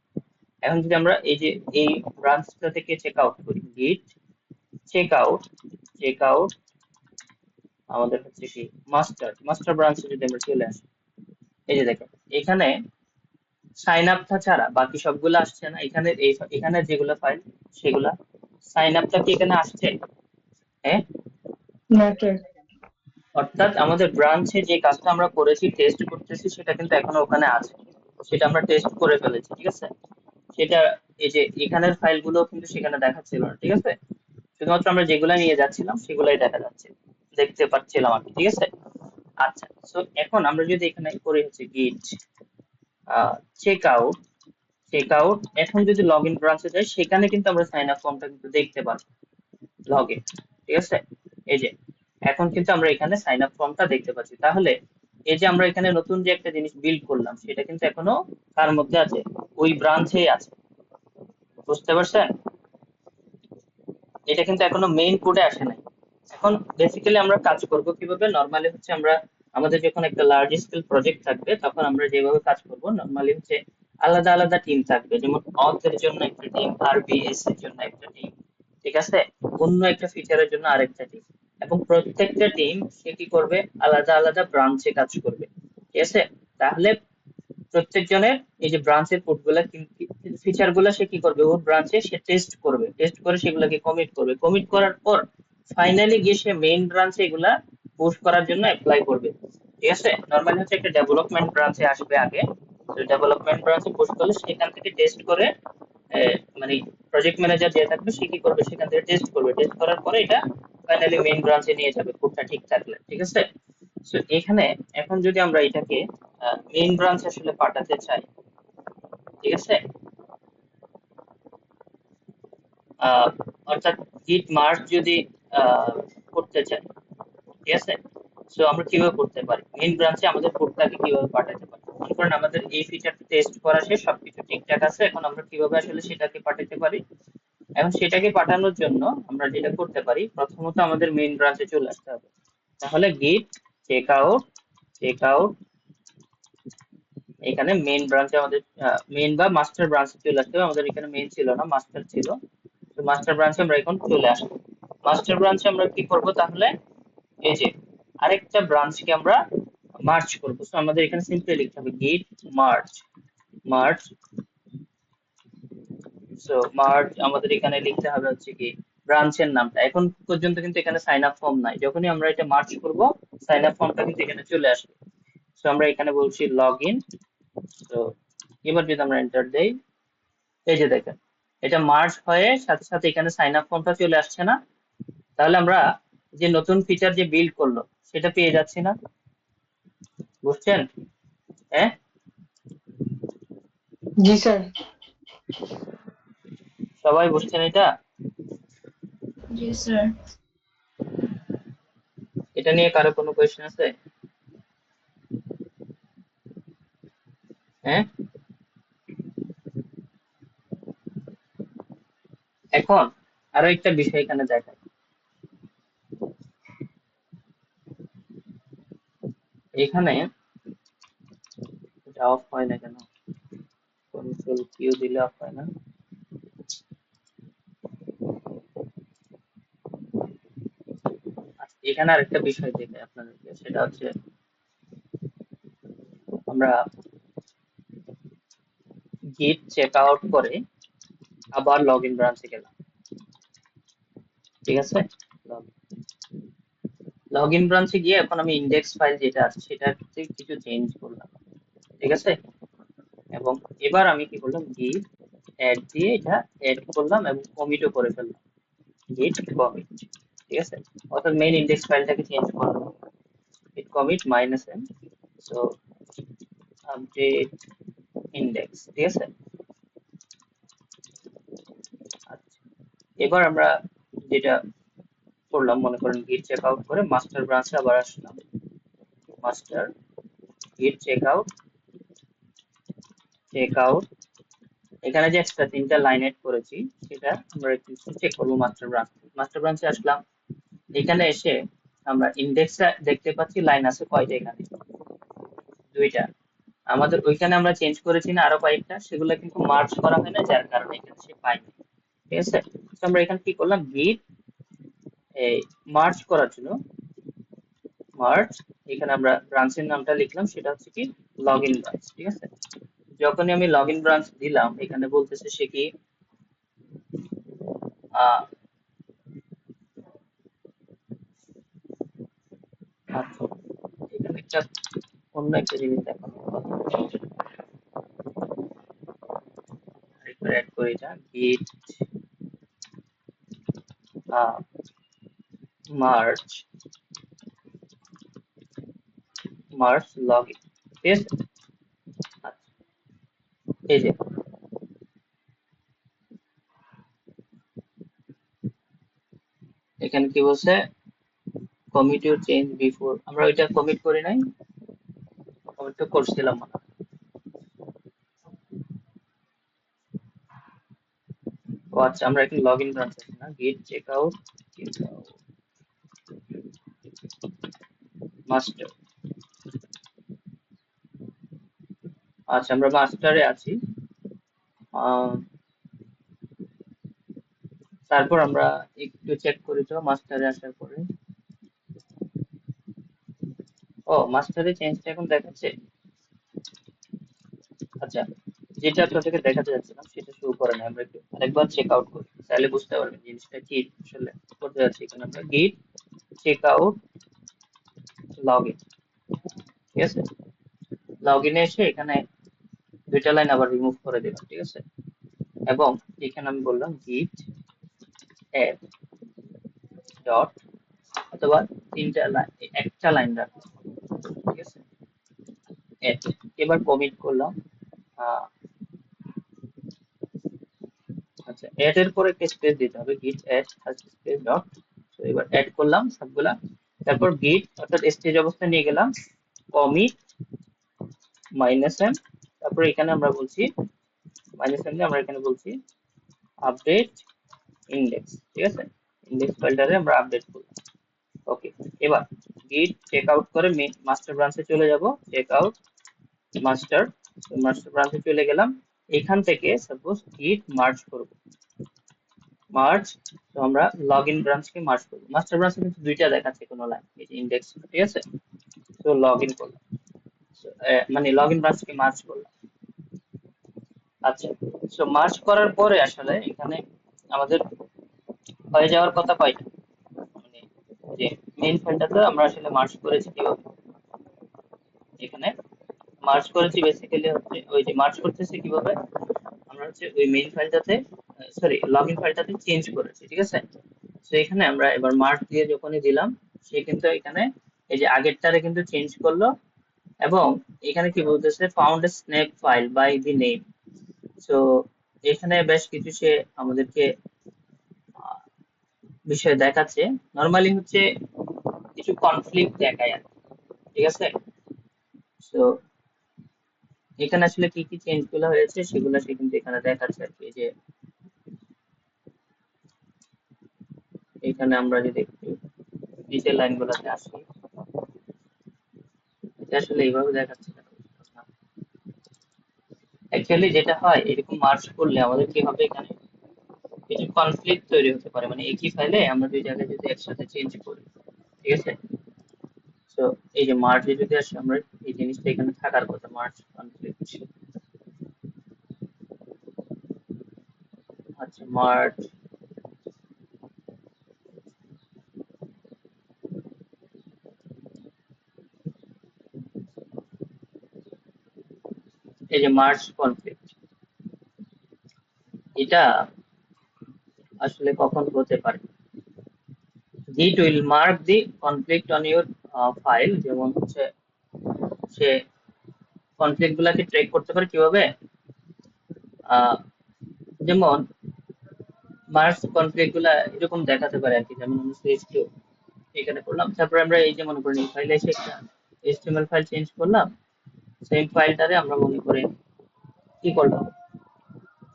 এখন যদি আমরা এই যে এই ব্রাঞ্চটা থেকে চেক আউট করি, গিট চেক আউট আমাদের হচ্ছে কি মাস্টার ব্রাঞ্চে যদি আমরা চলে আসি, এই যে দেখেন এখানে সাইন আপটা ছাড়া বাকি সবগুলো আসছে না, এখানে এখানে যেগুলো ফাইল সেগুলা, সাইন আপটা কি এখানে আসছে? হ্যাঁ, না স্যার। অর্থাৎ আমাদের ব্রাঞ্চে যে কাজটা আমরা করেছি টেস্ট করতেছি সেটা কিন্তু এখনো ওখানে আছে, সেটা আমরা টেস্ট করে ফেলেছি, ঠিক আছে, সেটা এই যে এখানের ফাইলগুলো কিন্তু সেখানে দেখাচ্ছিল না, ঠিক আছে, শুধুমাত্র আমরা যেগুলা নিয়ে যাচ্ছিলাম সেগুলাই দেখা যাচ্ছে, দেখতে পাচ্ছিলাম আর কি, ঠিক আছে। আচ্ছা, তো এখন আমরা যদি এখানে করি হচ্ছে গিট চেক আউট, এখন যদি লগ ইন ব্রাঞ্চে যাই সেখানে কিন্তু আমরা সাইন আপ ফর্মটা কিন্তু দেখতে পাচ্ছি লগ ইন, ঠিক আছে, এই যে এখন কিন্তু আমরা এখানে সাইন আপ ফর্মটা দেখতে পাচ্ছি। তাহলে এই যে আমরা এখানে নতুন যে একটা জিনিস বিল্ড করলাম সেটা কিন্তু এখনো কার মধ্যে আছে, ওই ব্রাঞ্চেই আছে, বুঝতে পারছেন? এটা কিন্তু এখনো মেইন কোডে আসে নাই। এখন বেসিক্যালি আমরা কাজ করব কিভাবে, নরমালি হচ্ছে আমরা আমাদের যখন একটা লার্জ স্কেল প্রজেক্ট থাকবে তখন আমরা যেভাবে কাজ করব নরমালি হচ্ছে আলাদা আলাদা টিম থাকবে, যেমন অথ এর জন্য একটা টিম, আরবিএস এর জন্য একটা টিম, ঠিক আছে, অন্য একটা ফিচারের জন্য আরেকটা টিম, এবং প্রত্যেকটা টিম সে কি করবে আলাদা আলাদা ব্রাঞ্চে কাজ করবে, ঠিক আছে। তাহলে প্রত্যেকজনের এই যে ব্রাঞ্চের কোডগুলা ফিচার গুলা সে কি করবে ওর ব্রাঞ্চে সে টেস্ট করবে, টেস্ট করে সেগুলোকে কমিট করার পর ফাইনালি গিয়ে সে মেইন ব্রাঞ্চে এগুলা পুশ করার জন্য অ্যাপ্লাই করবে, ঠিক আছে। নরমালি হচ্ছে একটা ডেভেলপমেন্ট ব্রাঞ্চে আসবে আগে, তো ডেভেলপমেন্ট ব্রাঞ্চে পুশ করলে সেখান থেকে টেস্ট করে মানে প্রজেক্ট ম্যানেজার যে থাকবে সে কি করবে সেখান থেকে টেস্ট করবে, টেস্ট করার পরে এটা ফাইনালি মেইন ব্রাঞ্চে নিয়ে যাবে কোডটা ঠিক থাকলে, ঠিক আছে। তো এখানে এখন যদি আমরা এটাকে মেইন ব্রাঞ্চ আসলে পাঠাতে চাই, ঠিক আছে, অর্থাৎ গিট মার্জ যদি করতে চাই, ঠিক আছে, সো আমরা কিভাবে করতে পারি, মেইন ব্রাঞ্চে আমাদের কোডটাকে কিভাবে পাঠাতে পারি, মনে করেন আমাদের এই ফিচারটা টেস্ট করা শেষ, সবকিছু ঠিকঠাক আছে, এখন আমরা কিভাবে আসলে সেটাকে পাঠাতে পারি। এখন সেটাকে পাঠানোর জন্য আমরা যেটা করতে পারি, প্রথমত আমাদের মেইন ব্রাঞ্চে চলে আসতে হবে, তাহলে গিট চেক আউট এখানে মেইন ব্রাঞ্চে আমাদের মেইন বা মাস্টার ব্রাঞ্চে চলে আসতে হবে, আমাদের এখানে মেইন ছিল না মাস্টার ছিল, তো মাস্টার ব্রাঞ্চে আমরা এখন চলে আসবো। মাস্টার ব্রাঞ্চে আমরা কি করব, তাহলে এই যে আরেকটা ব্রাঞ্চকে আমরা মার্জ করব, তো আমাদের এখানে সিম্পলি লিখতে হবে গিট মার্জ, সো মার্জ আমাদের এখানে লিখতে হবে হচ্ছে কি ব্রাঞ্চের নামটা, এখন পর্যন্ত কিন্তু এখানে সাইন আপ ফর্ম নাই, যখনই আমরা এটা মার্জ করব সাইন আপ ফর্মটা কিন্তু এখানে চলে আসবে, সো আমরা এখানে বলছি লগইন। তো এবার যদি আমরা এন্টার দেই, এই যে দেখেন এটা মার্জ হয়ে সাথে সাথে এখানে সাইন আপ ফর্মটা চলে আসছে না, তাহলে আমরা যে নতুন ফিচার যে বিল্ড করলো সেটা পেয়ে যাচ্ছি না, বুঝছেন? হ্যাঁ, জি স্যার। সবাই বুঝছেন এটা? জি স্যার। এটা নিয়ে কারো কোনো কোয়েশ্চেন আছে? হ্যাঁ, এখন আরো একটা বিষয় এখানে দেখায়, এখানে এটা অফ হয় না কেন, কন্ট্রোল কিউ দিলে অফ হয় না। আচ্ছা, এখানে আরেকটা বিষয় দেখে আপনাদেরকে, সেটা হচ্ছে আমরা গিট চেক আউট করে আবার লগ ইন ব্রাঞ্চে গেলাম, ঠিক আছে, লগ ইন ব্রাঞ্চে গিয়ে এখন আমি ইন্ডেক্স ফাইল যেটা আছে সেটাতে কিছু চেঞ্জ করলাম, ঠিক আছে। এবং এবার আমি কি করলাম, গিট অ্যাড দিয়ে এটা অ্যাড করলাম এবং কমিটও করে ফেললাম, গিট কমিট। ঠিক আছে, অর্থাৎ মেইন ইন্ডেক্স ফাইলটাকে চেঞ্জ করলাম, git commit -m, so update index. ঠিক আছে, আচ্ছা এবার আমরা যেটা করলাম, মনে করেন গিট চেক আউট করে মাস্টার ব্রাঞ্চে আবার আসলাম, মাস্টার গিট চেক আউট, এখানে যে এক্সট্রা 3টা লাইন এড করেছি সেটা আমরা একটু চেক করবো। মাস্টার ব্রাঞ্চে আসলাম, এখানে এসে আমরা ইন্ডেক্সটা দেখতে পাচ্ছি, লাইন আছে কয়টা, এখানে 2টা। আমাদের ওইখানে আমরা চেঞ্জ করেছি না আরো কয়েকটা, সেগুলো কিন্তু মার্জ করা হয় না, যার কারণে এখানে সে পাইনি। ঠিক আছে, তো আমরা এখানে কি করলাম, গিট এই মার্জ করার জন্য মার্জ, এখানে আমরা ব্রাঞ্চের নামটা লিখলাম, সেটা হচ্ছে কি লগইন ব্রাঞ্চ। ঠিক আছে, যখনই আমি লগইন ব্রাঞ্চ দিলাম, এখানে বলতেছে সে কি আচ্ছা, এখানে একটা অন্য একটা জিনিস দেখানোর কথা, আরেকবার অ্যাড করি, এটা গিট মার্জ লগইন। ঠিক আছে, আচ্ছা, এই যে এখানে কি বলছে, কমিট ইউর চেঞ্জ বিফোর, আমরা ওইটা কমিট করি নাই, কমিট তো করছিলাম না। ও আচ্ছা, আমরা এখানে লগইন ব্রাঞ্চ আছে না, গিট চেক আউট মাস্টার। আচ্ছা, আমরা মাস্টারে আছি, তারপর আমরা একটু চেক করি তো মাস্টারে আসার পরে, ও মাস্টারে চেঞ্জটা এখন দেখাচ্ছে। আচ্ছা, যেটা আপনাদেরকে দেখাতে যাচ্ছিলাম সেটা শুরু করে না, আমরা একটু আরেকবার চেক আউট করি, তাহলে বুঝতে পারবেন জিনিসটা কি আসলে করতে যাচ্ছি। এখানে আমরা গিট চেক আউট লগইন। ঠিক আছে, লগইনে এসে এখানে 2টা লাইন আবার রিমুভ করে দিলাম। ঠিক আছে, এবং এখানে আমি বললাম গিট অ্যাড ডট, অথবা 3টা লাইন, একটা লাইন রাখলাম। ঠিক আছে, অ্যাড, এবার কমিট করলাম। আচ্ছা, অ্যাড এর পরে একটা স্পেস দিতে হবে, গিট অ্যাড ফার্স্ট স্পেস ডট। তো এবার অ্যাড করলাম সবগুলা, তারপর গিট অর্থাৎ স্টেজ অবস্থা নিয়ে গেলাম, কমিট -m, তারপর এখানে আমরা বলছি -m দিয়ে আমরা এখানে বলছি আপডেট ইন্ডেক্স। ঠিক আছে, ইন্ডেক্স ফাইলটারে আমরা আপডেট করলাম। ওকে, এবার গিট চেক আউট করে মাস্টার ব্রাঞ্চে চলে যাব, চেক আউট মাস্টার, মাস্টার ব্রাঞ্চে চলে গেলাম, এখান থেকে সাপোজ গিট মার্জ করব, মার্জ, তো আমরা লগইন ব্রাঞ্চকে মার্জ করব। মাস্টার ব্রাঞ্চে কিন্তু 2টা দেখাচ্ছে কোনো লাইন, এই যে ইন্ডেক্স। ঠিক আছে, তো লগইন করলাম, মানে লগইন ব্রাঞ্চকে মার্জ করলাম। আচ্ছা, সো মার্জ করার পরে আসলে এখানে আমাদের হয়ে যাওয়ার কথা কয়টা, মানে যে মেইন ফাইলটাতে আমরা আসলে মার্জ করেছি কিভাবে, এখানে মার্জ করেছি বেসিক্যালি হচ্ছে ওই যে মার্জ করতেছি কিভাবে, আমরা হচ্ছে ওই মেইন ফাইলটাতে, সরি লগইন ফাইলটাতে চেঞ্জ করেছি। ঠিক আছে, তো এখানে আমরা এবার মার্ক দিয়ে যখনই দিলাম, সে কিন্তু এখানে এই যে আগেরটারে কিন্তু চেঞ্জ করলো, এবং এখানে কি বলতেছে, found a snap file by the name. So এখানে বেশ কিছু সে আমাদেরকে আহ, বিষয় দেখাচ্ছে, নরমালি হচ্ছে কিছু কনফ্লিক্ট দেখায় আর কি। ঠিক আছে, সো এখানে আসলে কি কি চেঞ্জ গুলো হয়েছে সেগুলো সে কিন্তু এখানে দেখাচ্ছে আর কি। এই যে এখানে আমরা যদি একটু নিচের লাইনগুলোতে আসি, এটা আসলে এইভাবে দেখাচ্ছে না, অ্যাকচুয়ালি যেটা হয় এরকম মার্জ করলে আমাদের কি হবে, এখানে কিছু কনফ্লিক্ট তৈরি হতে পারে, মানে একই ফাইলে আমরা 2 জায়গায় যদি একসাথে চেঞ্জ করি। ঠিক আছে, তো এই যে মার্জে যদি আসি, আমরা এই জিনিসটা এখানে থাকার কথা, মার্জ কনফ্লিক্ট। আচ্ছা, মার্জ, এই যে মার্জ কনফ্লিক্ট, এটা আসলে কখন হতে পারে? Git will mark the conflict on your file, যেমন হচ্ছে সে কনফ্লিক্ট গুলাকে ট্র্যাক করতে পারে কিভাবে, আহ, যেমন মার্জ কনফ্লিক্ট গুলা এরকম দেখাতে পারে আর কি, যেমন আমরা সুইচ টু এখানে করলাম, তারপরে আমরা এই যে মনে করেন এই ফাইলে এসে একটা HTML ফাইল চেঞ্জ করলাম, সেম ফাইলটারে আমরা মনে করেন কি করলাম,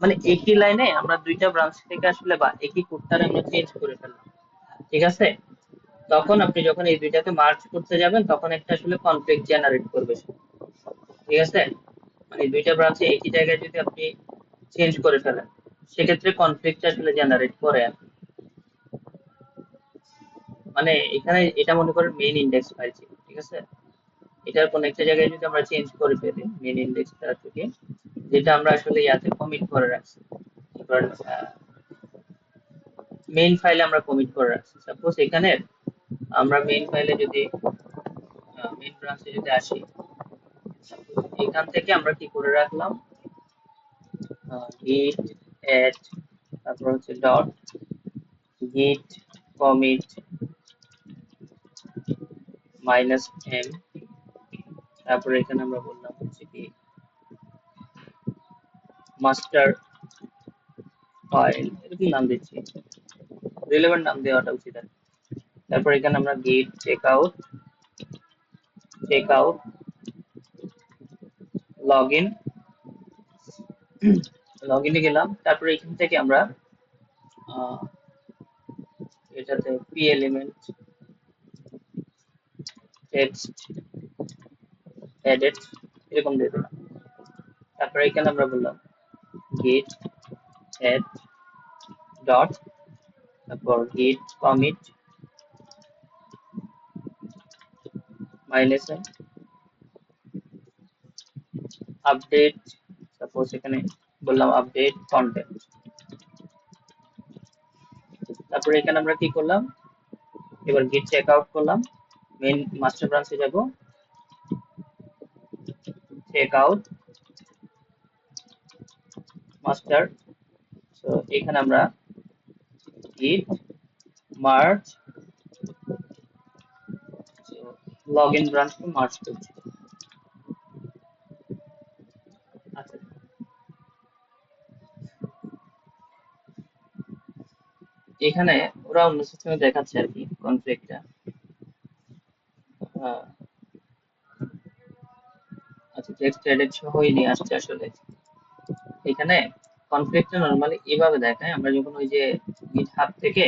মানে একই লাইনে আমরা দুইটা ব্রাঞ্চ থেকে আসলে বা একই কোডটারে আমরা চেঞ্জ করে ফেললাম, ঠিক আছে? তখন আপনি যখন এই দুইটাকে মার্জ করতে যাবেন তখন একটা আসলে কনফ্লিক্ট জেনারেট করবে সে, ঠিক আছে? মানে দুইটা ব্রাঞ্চে একই জায়গায় যদি আপনি চেঞ্জ করে ফেলেন সেক্ষেত্রে কনফ্লিক্ট আসলে জেনারেট করে আর কি। মানে এখানে এটা মনে করেন মেইন ইন্ডেক্স ফাইল ছিল, ঠিক আছে? এটার কোন একটা জায়গায় যদি আমরা চেঞ্জ করে ফেলি মেইন ইন্ডেক্সটা থেকে, যেটা আমরা আসলে ইয়াতে কমিট করে রাখছি, মেইন ফাইলে আমরা কমিট করে রাখছি, সাপোজ এখানে আমরা মেইন ফাইলে যদি মেইন ব্রাঞ্চে যদি আসি, এখান থেকে আমরা কি করে রাখলাম, git add, তারপর হচ্ছে ডট git commit -m, তারপরে এখানে আমরা বললাম হচ্ছে কি মাস্টার ফাইল, এরকম নাম দিচ্ছি, রিলেভেন্ট নাম দেওয়াটা উচিত আর কি। তারপর এখানে আমরা git checkout login লগইনে গেলাম, তারপরে এখান থেকে আমরা এটাতে p এলিমেন্ট টেক্সট এডিট এরকম দিয়ে দিলাম, তারপরে এখানে আমরা বললাম git add ডট, তারপর git commit -m update, suppose এখানে বললাম আপডেট কন্টেন্ট, তারপরে এখানে আমরা কি করলাম, এবার git checkout করলাম, মেইন মাস্টার ব্রাঞ্চে যাব, checkout মাস্টার, সো এখানে আমরা git merge, লগইন ব্রাঞ্চকে মার্জ করছি। আচ্ছা, এখানে ওরা অন্য সিস্টেমে দেখাচ্ছে আর কি কনফ্লিক্টটা, আচ্ছা টেক্সট এডিট সহই নিয়ে আসছে আসলে। এখানে কনফ্লিক্টটা নরমালি এইভাবে দেখায়, আমরা যখন ওই যে গিটহাব থেকে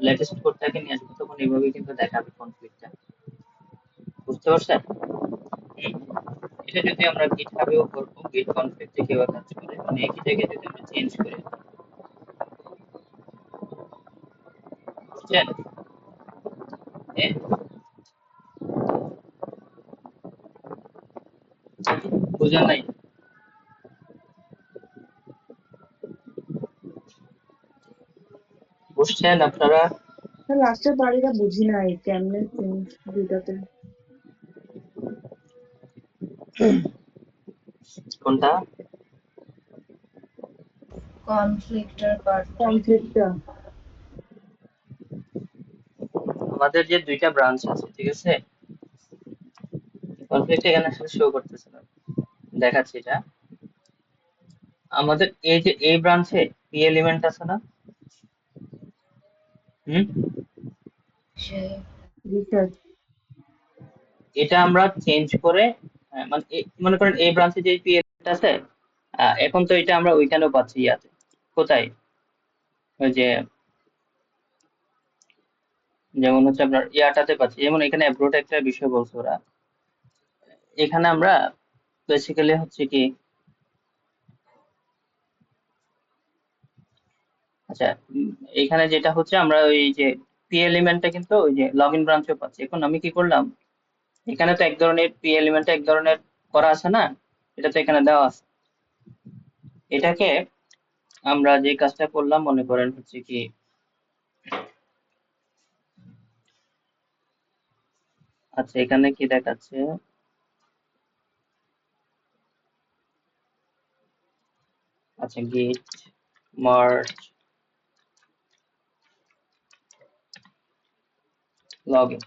লেটেস্ট কোডটাকে নিয়ে আসবো তখন এইভাবে কিন্তু দেখাবে কনফ্লিক্টটা, বুঝতে পারছেন? এটা যদি আমরা গিটহাবেও করবো, গিট কনফ্লিক্টে কিভাবে কাজ করে, মানে একই জায়গায় যদি আমরা চেঞ্জ করি, বুঝছেন? বুঝেন নাই? বুঝছেন আপনারা? লাস্টের বাড়িটা বুঝি নাই কেমনে চেঞ্জ দুইটাতে। কোনটা? কনফ্লিক্টের পার্টটা। কনফ্লিক্টটা আমাদের যে দুইটা ব্রাঞ্চ আছে, ঠিক আছে, কনফ্লিক্ট এখানে আসলে শো করতেছে না, দেখাচ্ছি এটা। আমাদের এই যে এই ব্রাঞ্চে পি এলিমেন্ট আছে না, হুম, সেই রিসার্চ এটা আমরা চেঞ্জ করে মানে মনে করেন এই ব্রাঞ্চে যে পি এলিমেন্ট আছে, এখন তো এটা আমরা ওইখানেও পাচ্ছি, ইয়াতে কোথায়, ওই যে যেমন হচ্ছে আপনার ইয়াটাতে পাচ্ছি, যেমন এখানে অ্যাব্রোট একটা বিষয় বলছে ওরা, এখানে আমরা বেসিক্যালি হচ্ছে কি, আচ্ছা এখানে যেটা হচ্ছে আমরা ওই যে পি এলিমেন্টটা কিন্তু ওই যে লগইন ব্রাঞ্চেও পাচ্ছি। এখন আমি কি করলাম, এখানে তো এক ধরনের পি এলিমেন্ট এক ধরনের করা আছে না, এটা তো এখানে দেওয়া আছে, এটাকে আমরা যে কাজটা করলাম মনে করেন হচ্ছে কি, আচ্ছা এখানে কি দেখাচ্ছে, আচ্ছা, গিট মার্জ লগইন।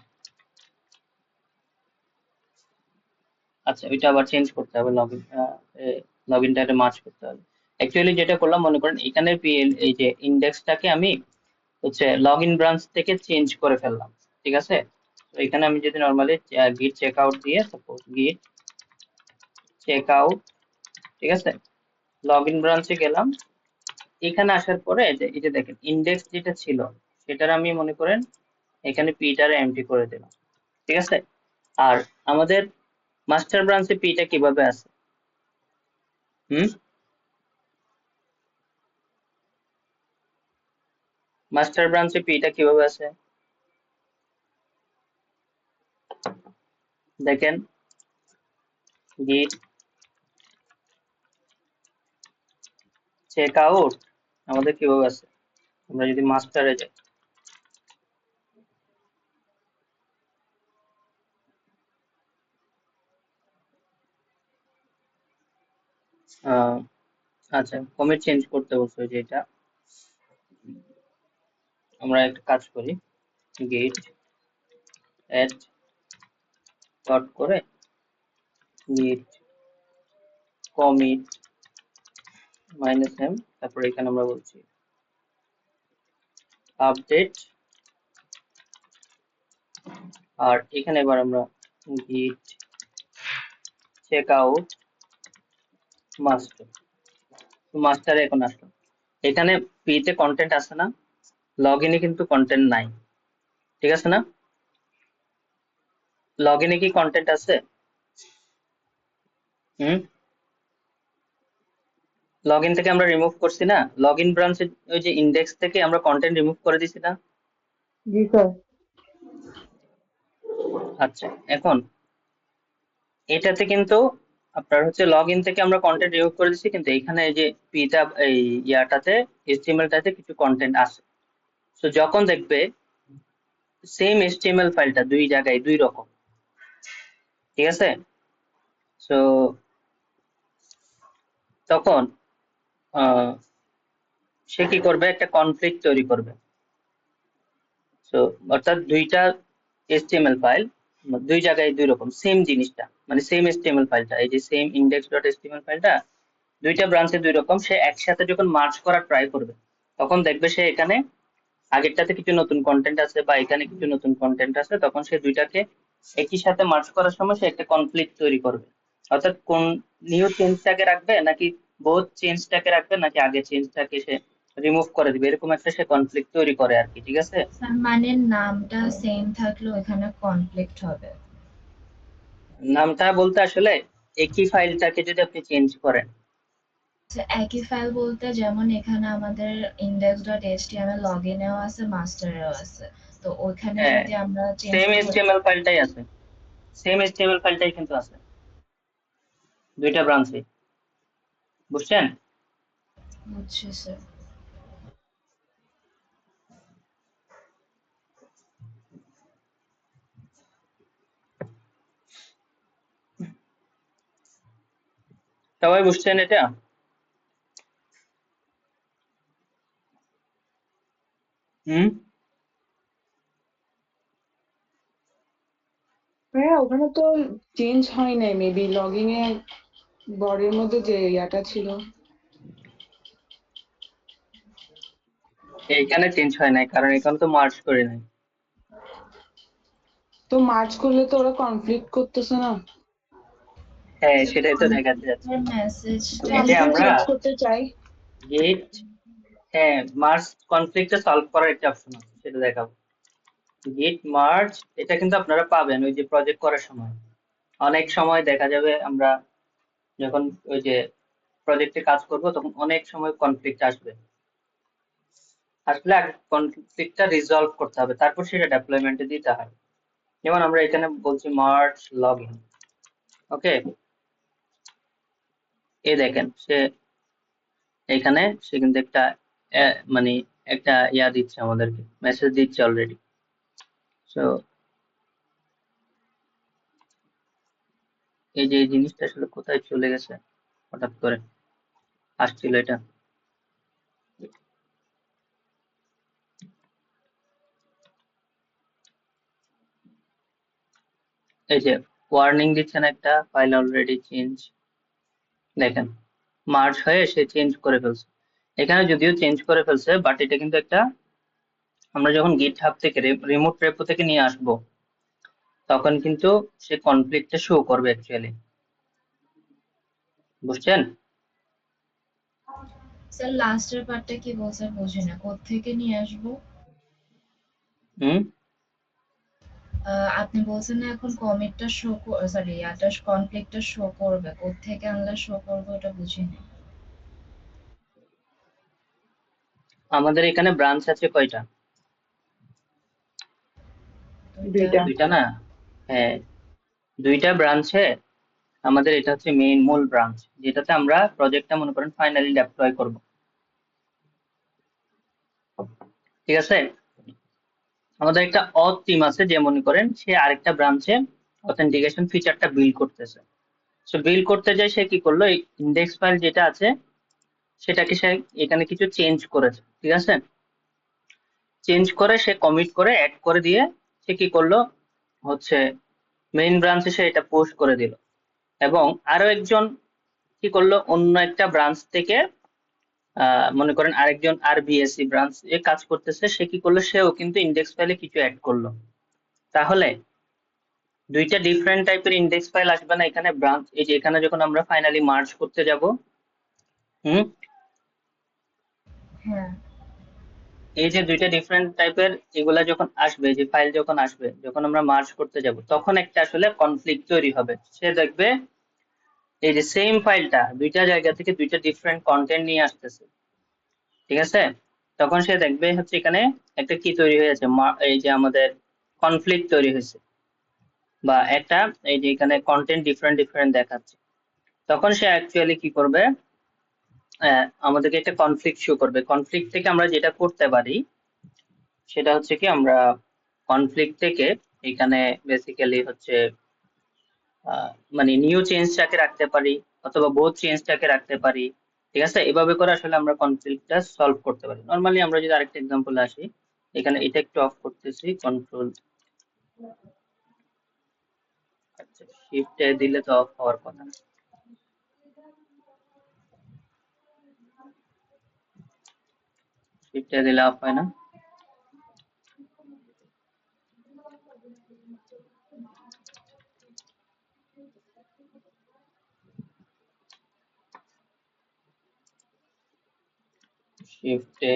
আচ্ছা, এটা আবার চেঞ্জ করতে হবে, লগইনটা মার্জ করতে হবে। অ্যাকচুয়ালি যেটা করলাম, মনে করেন এখানে এই যে ইন্ডেক্সটাকে আমি হচ্ছে লগইন ব্রাঞ্চ থেকে চেঞ্জ করে ফেললাম, ঠিক আছে? তো এখানে আমি যদি নরমালি গিট চেক আউট দিয়ে সাপোজ গিট চেক আউট, ঠিক আছে, লগইন ব্রাঞ্চে গেলাম। এখানে আসার পরে এই যে দেখেন ইন্ডেক্স যেটা ছিল সেটার আমি মনে করেন এখানে পিটার এমটি করে দিলাম, ঠিক আছে? আর আমাদের মাস্টার ব্রাঞ্চে পিটা কিভাবে আছে? মাস্টার ব্রাঞ্চে পিটা কিভাবে আছে দেখেন, গিট চেক আউট আমাদের কিভাবে আছে, আমরা যদি মাস্টারে যাই, আচ্ছা কমিট চেঞ্জ করতে বলছো, যে এটা আমরা একটা কাজ করি, গিট এড ডট করে গিট কমিট -m, তারপরে এখানে আমরা বলছি আপডেট, আর এখানে এবার আমরা গিট চেক আউট মাস্টার, মাস্টারে এখন আসলাম। এখানে পিতে কন্টেন্ট আছে না, লগইনে কিন্তু কন্টেন্ট নাই, ঠিক আছে না? লগইনে কি কন্টেন্ট আছে? লগইন থেকে আমরা রিমুভ করছি না, লগইন ব্রাঞ্চে ওই যে ইন্ডেক্স থেকে আমরা কন্টেন্ট রিমুভ করে দিছি না? জি স্যার। আচ্ছা, এখন এটাতে কিন্তু আপনার হচ্ছে লগইন থেকে আমরা কন্টেন্ট রিমুভ করে দিছি, কিন্তু এখানে এই যে পিটা এই ইয়াটাতে এইচটিএমএলটাতে কিছু কন্টেন্ট আছে। তো যখন দেখবে সেম এইচটিএমএল ফাইলটা দুই জায়গায় দুই রকম, ঠিক আছে? সো তখন সে কি করবে, একটা কনফ্লিক্ট তৈরি করবে। সো অর্থাৎ দুইটা এইচটিএমএল ফাইল দুই জায়গায় দুই রকম সেম জিনিসটা, মানে সেম এইচটিএমএল ফাইলটা, এই যে সেম index.html ফাইলটা দুইটা ব্রাঞ্চে দুই রকম, সে একসাথে যখন মার্জ করার ট্রাই করবে তখন দেখবে সে এখানে আগেরটাতে কিছু নতুন কন্টেন্ট আছে বা এখানে কিছু নতুন কন্টেন্ট আছে, তখন সে দুইটাকে একই সাথে মার্জ করার সময় সে একটা কনফ্লিক্ট তৈরি করবে। অর্থাৎ কোন নিউ চেঞ্জটাকে রাখবে নাকি বোথ চেঞ্জটাকে রাখবে নাকি আগে চেঞ্জটাকে সে রিমুভ করে দিবে, এরকম একটা সে কনফ্লিক্ট তৈরি করে আর কি, ঠিক আছে? স্যার মানে নামটা সেম থাকলেও এখানে কনফ্লিক্ট হবে? নামটা বলতে আসলে একই ফাইলটাকে যদি আপনি চেঞ্জ করেন, আচ্ছা, একই ফাইল বলতে যেমন এখানে আমাদের index.html লগইনেও আছে মাস্টারেও আছে, তো ওইখানে হ্যাঁ যদি আমরা চেঞ্জ সেম করতে এইচটিএমএল ফাইলটাই আছে, সেম এইচটিএমএল ফাইলটাই কিন্তু আছে দুইটা ব্রাঞ্চে, বুঝছেন? বুঝছি স্যার। সবাই বুঝছেন এটা? হুম। হ্যাঁ, ওখানে তো চেঞ্জ হয় নাই, মেবি লগইন এ বডির মধ্যে যে ইয়াটা ছিল। এইখানে চেঞ্জ হয় নাই কারণ এখানে তো মার্জ করে নাই। তো মার্চ করলে তো ওরা কনফ্লিক্ট করতেছে না। হ্যাঁ সেটাই তো দেখাতে যাচ্ছে, কনফ্লিক্টের মেসেজটা এই যে কনফ্লিক্ট আমরা চেঞ্জ করতে চাই। গেট, হ্যাঁ মার্জ কনফ্লিক্টটা সলভ করার একটা অপশন আছে, সেটা দেখাবো। গেট মার্জ, এটা কিন্তু আপনারা পাবেন ওই যে প্রজেক্ট করার সময়। অনেক সময় দেখা যাবে আমরা যখন ওই যে প্রজেক্টে কাজ করব তখন অনেক সময় কনফ্লিক্ট আসবে, আসলে আগে কনফ্লিক্টটা রিজলভ করতে হবে, তারপর সেটা ডেপ্লয়মেন্টে দিতে হয়। যেমন আমরা এখানে বলছি মার্জ লগইন, ওকে, এই দেখেন সে এখানে সে কিন্তু একটা মানে একটা ইয়া দিচ্ছে, আমাদেরকে মেসেজ দিচ্ছে অলরেডি। সো এই যে এই জিনিসটা আসলে কোথায় চলে গেছে, হঠাৎ করে আসছিল এটা। এই যে ওয়ার্নিং দিচ্ছেন একটা ফাইল অলরেডি চেঞ্জ, দেখেন মার্জ হয়ে সে চেঞ্জ করে ফেলছে। এখানে যদিও চেঞ্জ করে ফেলছে বাট এটা কিন্তু একটা, আমরা যখন গিট হাব থেকে রিমোট রেপো থেকে নিয়ে আসবো তখন কিন্তু সে কনফ্লিক্টটা শো করবে অ্যাকচুয়ালি, বুঝছেন? স্যার লাস্টের পার্টটা কি বলছেন বুঝি না, কোত্থেকে নিয়ে আসবো? হুম আপনি বলছেন না এখন কমিটটা শো, সরি ইয়াটা কনফ্লিক্টটা শো করবে, কোত্থেকে আনলে শো করবে ওটা বুঝিনি। আমাদের এখানে ব্রাঞ্চ আছে কয়টা? দুইটা। দুইটা না? হ্যাঁ, দুইটা ব্রাঞ্চে আমাদের এটা হচ্ছে মেইন মূল ব্রাঞ্চ, যেটাতে আমরা প্রজেক্টটা মনে করেন ফাইনালি ডেপ্লয় করব, ঠিক আছে? আমাদের একটা অথ টিম আছে যে মনে করেন সে আরেকটা ব্রাঞ্চে অথেন্টিকেশন ফিচারটা বিল্ড করতেছে। সো বিল্ড করতে যায় সে কি করলো, এই ইন্ডেক্স ফাইল যেটা আছে সেটাকে সে এখানে কিছু চেঞ্জ করেছে, ঠিক আছে? চেঞ্জ করে সে কমিট করে অ্যাড করে দিয়ে সে কি করলো হচ্ছে মেইন ব্রাঞ্চে সে এটা পোস্ট করে দিল, এবং আরো একজন কি করলো অন্য একটা ব্রাঞ্চ থেকে মনে করেন আরেকজন আরবিএসসি ব্রাঞ্চ এ কাজ করতেছে, সে কি করলো সেও কিন্তু ইন্ডেক্স ফাইলে কিছু অ্যাড করলো। তাহলে দুইটা ডিফারেন্ট টাইপের ইন্ডেক্স ফাইল আসবে না এখানে ব্রাঞ্চ, এই যে এখানে যখন আমরা ফাইনালি মার্জ করতে যাব, হুম, হ্যাঁ এই যে দুইটা ডিফারেন্ট টাইপের এগুলা যখন আসবে, যে ফাইল যখন আসবে, যখন আমরা মার্জ করতে যাব তখন একটা আসলে কনফ্লিক্ট তৈরি হবে। সে দেখবে এই যে সেম ফাইলটা দুইটা জায়গা থেকে দুইটা ডিফারেন্ট কন্টেন্ট নিয়ে আসতেছে, ঠিক আছে? তখন সে দেখবে হচ্ছে এখানে একটা কি তৈরি হয়েছে, এই যে আমাদের কনফ্লিক্ট তৈরি হয়েছে, বা একটা এই যে এখানে কন্টেন্ট ডিফারেন্ট ডিফারেন্ট দেখাচ্ছে। তখন সে অ্যাকচুয়ালি কি করবে, আমাদেরকে একটা কনফ্লিক্ট শো করবে। কনফ্লিক্ট থেকে আমরা যেটা করতে পারি সেটা হচ্ছে কি, আমরা কনফ্লিক্ট থেকে এখানে বেসিক্যালি হচ্ছে মানে নিউ চেঞ্জটাকে রাখতে পারি অথবা বোথ চেঞ্জটাকে রাখতে পারি, ঠিক আছে? এভাবে করে আসলে আমরা কনফ্লিক্টটা সলভ করতে পারি। নরমালি আমরা যদি আরেকটা এক্সাম্পল আসি, এখানে এটা একটু অফ করতেছি, কন্ট্রোল, আচ্ছা শিফট দিলে তো অফ হওয়ার কথা, শিফট দিলে অফ হয় না। শিফটে,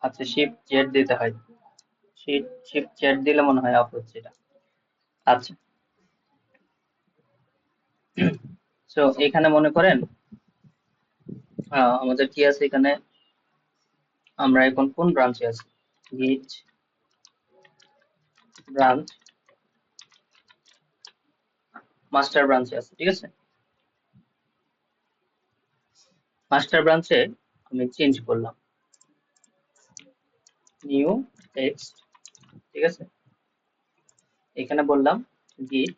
আচ্ছা শিফট জেড দিতে হয়, শিফট জেড দিলে মনে হয় অফ হচ্ছে এটা। আচ্ছা, তো এখানে মনে করেন আমাদের কি আছে এখানে, আমরা এখন কোন ব্রাঞ্চে আছি, গিট ব্রাঞ্চ মাস্টার ব্রাঞ্চে আছে, ঠিক আছে? মাস্টার ব্রাঞ্চে আমি চেঞ্জ করলাম নিউ টেক্সট, ঠিক আছে? এখানে বললাম গিট